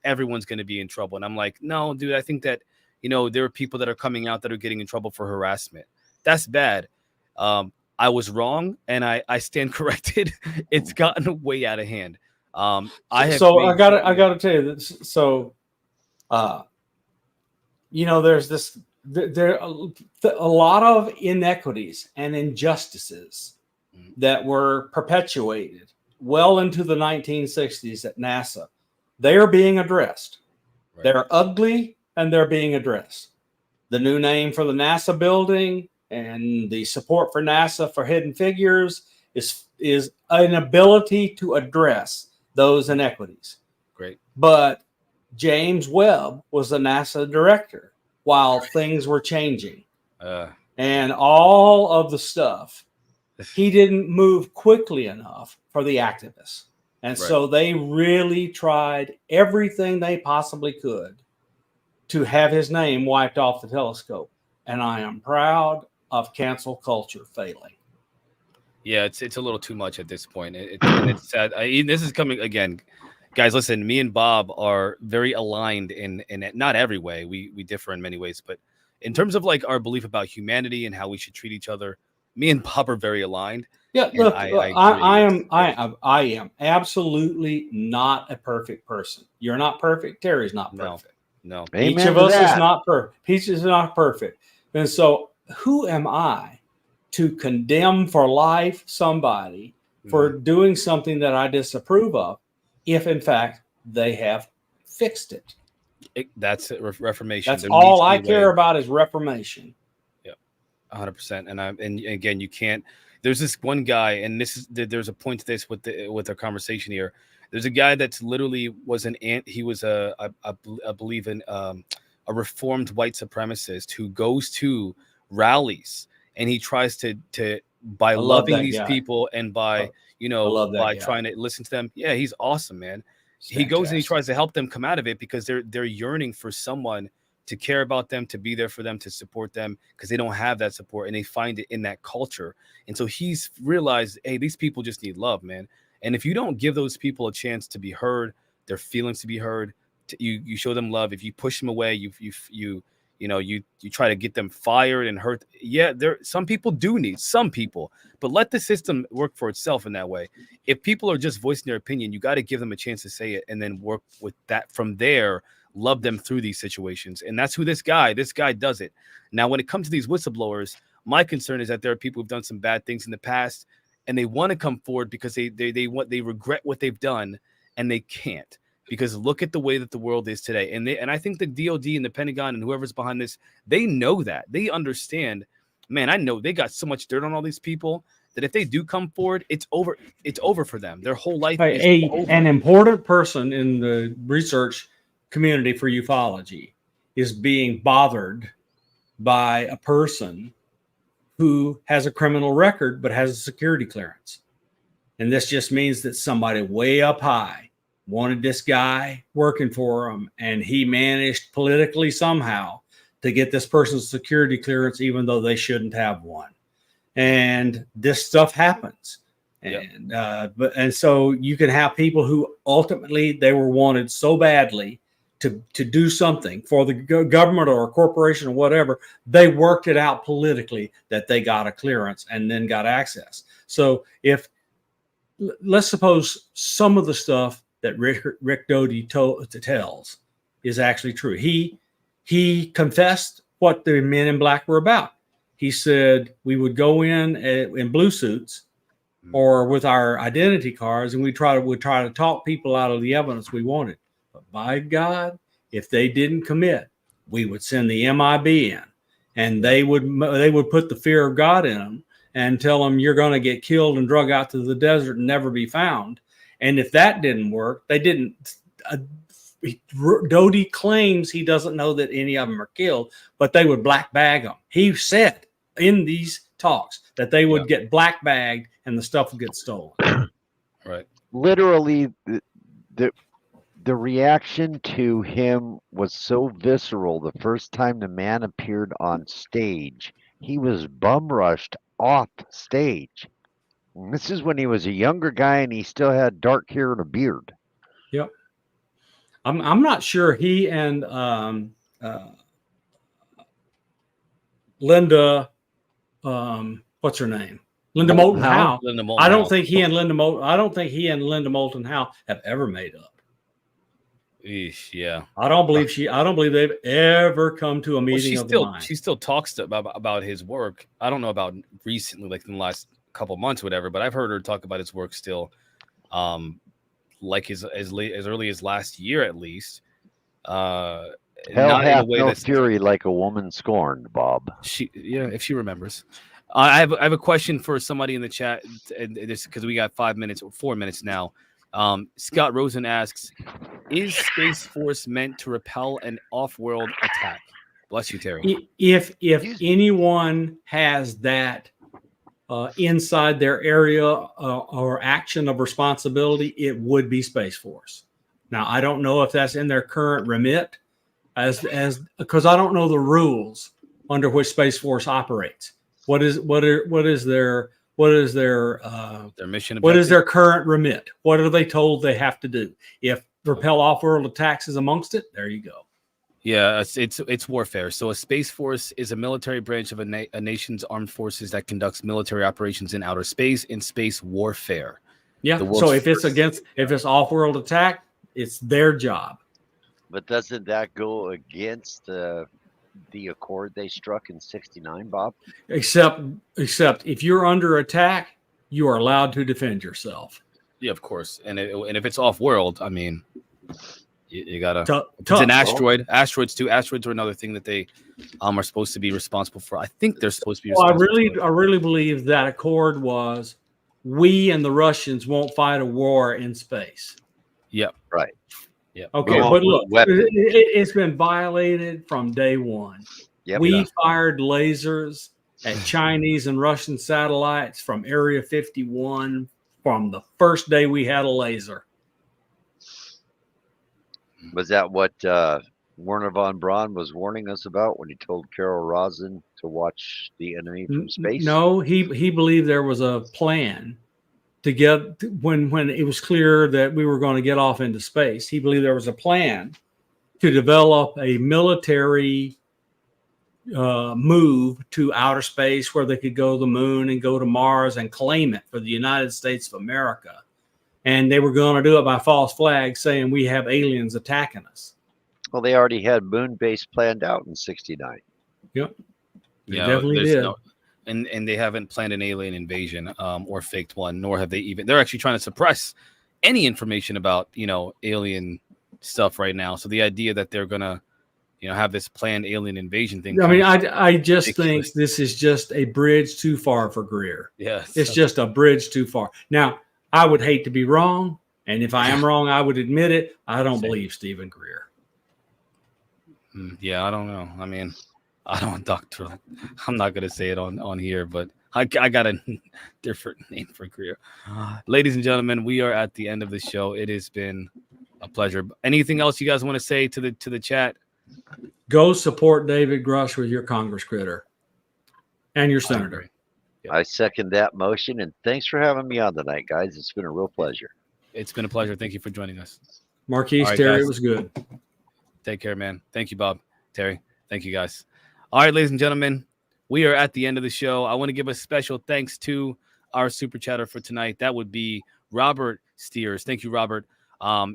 Everyone's gonna be in trouble. And I'm like, no, dude. I think that, there are people that are coming out that are getting in trouble for harassment. That's bad. I was wrong, and I stand corrected. It's gotten way out of hand. I gotta tell you this. So, there's there are a lot of inequities and injustices that were perpetuated well into the 1960s at NASA. They are being addressed. Right. They're ugly and they're being addressed. The new name for the NASA building and the support for NASA for Hidden Figures is an ability to address those inequities. Great. But James Webb was the NASA director while things were changing. And all of the stuff, he didn't move quickly enough for the activists. And so they really tried everything they possibly could to have his name wiped off the telescope. And I am proud of cancel culture failing. Yeah, it's a little too much at this point. And it's sad. This is coming again. Guys, listen, me and Bob are very aligned in not every way. We differ in many ways, but in terms of like our belief about humanity and how we should treat each other, me and Bob are very aligned. Yeah, look, I am absolutely not a perfect person. You're not perfect. Terry's not perfect. No. Each of us is not perfect. Each is not perfect. And so who am I to condemn for life somebody for doing something that I disapprove of, if in fact they have fixed it? That's reformation. That's all I care about is reformation. Yeah, 100%. And again, you can't. There's this one guy, and there's a point to this with our conversation here. There's a guy that's literally was he was I believe in a reformed white supremacist who goes to rallies and he tries to by loving these people and by trying to listen to them. Yeah, he's awesome, man. He goes and he tries to help them come out of it because they're yearning for someone to care about them, to be there for them, to support them, because they don't have that support and they find it in that culture. And so he's realized, hey, these people just need love, man. And if you don't give those people a chance to be heard, their feelings to be heard, you show them love. If you push them away, you try to get them fired and hurt. Yeah, some people do need some people, but let the system work for itself in that way. If people are just voicing their opinion, you got to give them a chance to say it and then work with that from there. Love them through these situations. And that's who this guy does it. Now, when it comes to these whistleblowers, my concern is that there are people who've done some bad things in the past and they want to come forward because they regret what they've done and they can't, because look at the way that the world is today. And I think the DOD and the Pentagon and whoever's behind this, they know that. They understand, man, I know they got so much dirt on all these people that if they do come forward, it's over for them. Their whole life is over. An important person in the research community for ufology is being bothered by a person who has a criminal record but has a security clearance. And this just means that somebody way up high wanted this guy working for him, and he managed politically somehow to get this person's security clearance even though they shouldn't have one. And this stuff happens. And and so you can have people who ultimately they were wanted so badly to do something for the government or a corporation or whatever, they worked it out politically that they got a clearance and then got access. So let's suppose some of the stuff that Rick Doty tells is actually true. He confessed what the men in black were about. He said we would go in blue suits or with our identity cards, and we'd try to talk people out of the evidence we wanted. But by God, if they didn't commit, we would send the MIB in, and they would put the fear of God in them and tell them you're going to get killed and drug out to the desert and never be found. And if that didn't work, they didn't. Doty claims he doesn't know that any of them are killed, but they would black bag them. He said in these talks that they would get black bagged and the stuff would get stolen. Right. Literally, the reaction to him was so visceral. The first time the man appeared on stage, he was bum rushed off stage. And this is when he was a younger guy and he still had dark hair and a beard. Yep. I'm not sure he and Linda, what's her name? Linda Moulton Howe. I don't think he and Linda Moulton Howe have ever made up. Eesh, yeah. I don't believe they've ever come to a meeting of the mind. She still talks about his work. I don't know about recently, like in the last couple months, whatever. But I've heard her talk about his work still, like as early as last year at least. Hell Not in a hath way no that's fury like a woman scorned, Bob. if she remembers. I have a question for somebody in the chat, and this because we got 4 minutes now. Scott Rosen asks, "Is Space Force meant to repel an off-world attack?" Bless you, Terry. If anyone has that inside their area or action of responsibility, it would be Space Force. Now, I don't know if that's in their current remit, as because I don't know the rules under which Space Force operates. What is their mission? What is their current remit? What are they told they have to do? If repel off-world attacks is amongst it, there you go. Yeah, it's warfare. So a Space Force is a military branch of a nation's armed forces that conducts military operations in outer space in space warfare. Yeah. So if it's off-world attack, it's their job. But doesn't that go against the accord they struck in '69, Bob? Except if you're under attack, you are allowed to defend yourself. Yeah, of course. And if it's off-world, I mean, you gotta. It's tough, an asteroid. Asteroids too. Asteroids are another thing that they are supposed to be responsible for. I think they're supposed to be. Well, I really believe that accord was we and the Russians won't fight a war in space. Yep. Right. Yeah. Okay, but look, it's been violated from day one. Yep. We fired lasers at Chinese and Russian satellites from Area 51 from the first day we had a laser. Was that what Werner von Braun was warning us about when he told Carol Rosin to watch the enemy from space? No, he believed there was a plan to get when it was clear that we were going to get off into space. He believed there was a plan to develop a military move to outer space where they could go to the moon and go to Mars and claim it for the United States of America. And they were going to do it by false flag, saying we have aliens attacking us. Well, they already had moon base planned out in '69. Yep. They Yeah, definitely did. And they haven't planned an alien invasion or faked one, nor have they even. They're actually trying to suppress any information about alien stuff right now. So the idea that they're gonna have this planned alien invasion thing. I mean, I just think this is just a bridge too far for Greer. Yeah, it's just a bridge too far. Now, I would hate to be wrong, and if I am wrong, I would admit it. I don't believe Stephen Greer. Yeah, I don't know. I mean, I don't doctor. I'm not gonna say it on here, but I got a different name for Greer. Ladies and gentlemen, we are at the end of the show. It has been a pleasure. Anything else you guys want to say to the chat? Go support David Grush with your Congress critter and your senator. I second that motion, and thanks for having me on tonight, guys. It's been a real pleasure. It's been a pleasure. Thank you for joining us. Marquise, right, Terry, guys. It was good. Take care, man. Thank you, Bob. Terry, thank you, guys. All right, ladies and gentlemen, we are at the end of the show. I want to give a special thanks to our super chatter for tonight. That would be Robert Steers. Thank you, Robert.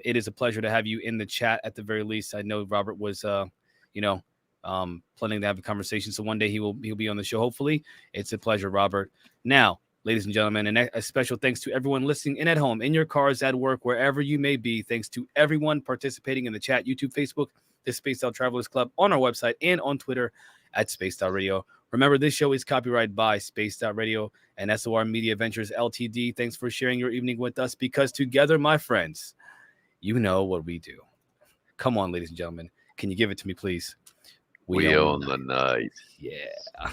It is a pleasure to have you in the chat at the very least. I know Robert was, planning to have a conversation. So one day he'll be on the show. Hopefully. It's a pleasure, Robert. Now, ladies and gentlemen, and a special thanks to everyone listening in at home, in your cars, at work, wherever you may be. Thanks to everyone participating in the chat, YouTube, Facebook, the Spaced Out Travelers Club, on our website, and on Twitter at Spaced Out Radio. Remember, this show is copyrighted by Spaced Out Radio and SOR Media Ventures Ltd. Thanks for sharing your evening with us, because together, my friends, you know what we do. Come on, ladies and gentlemen. Can you give it to me, please? We own the night. Yeah.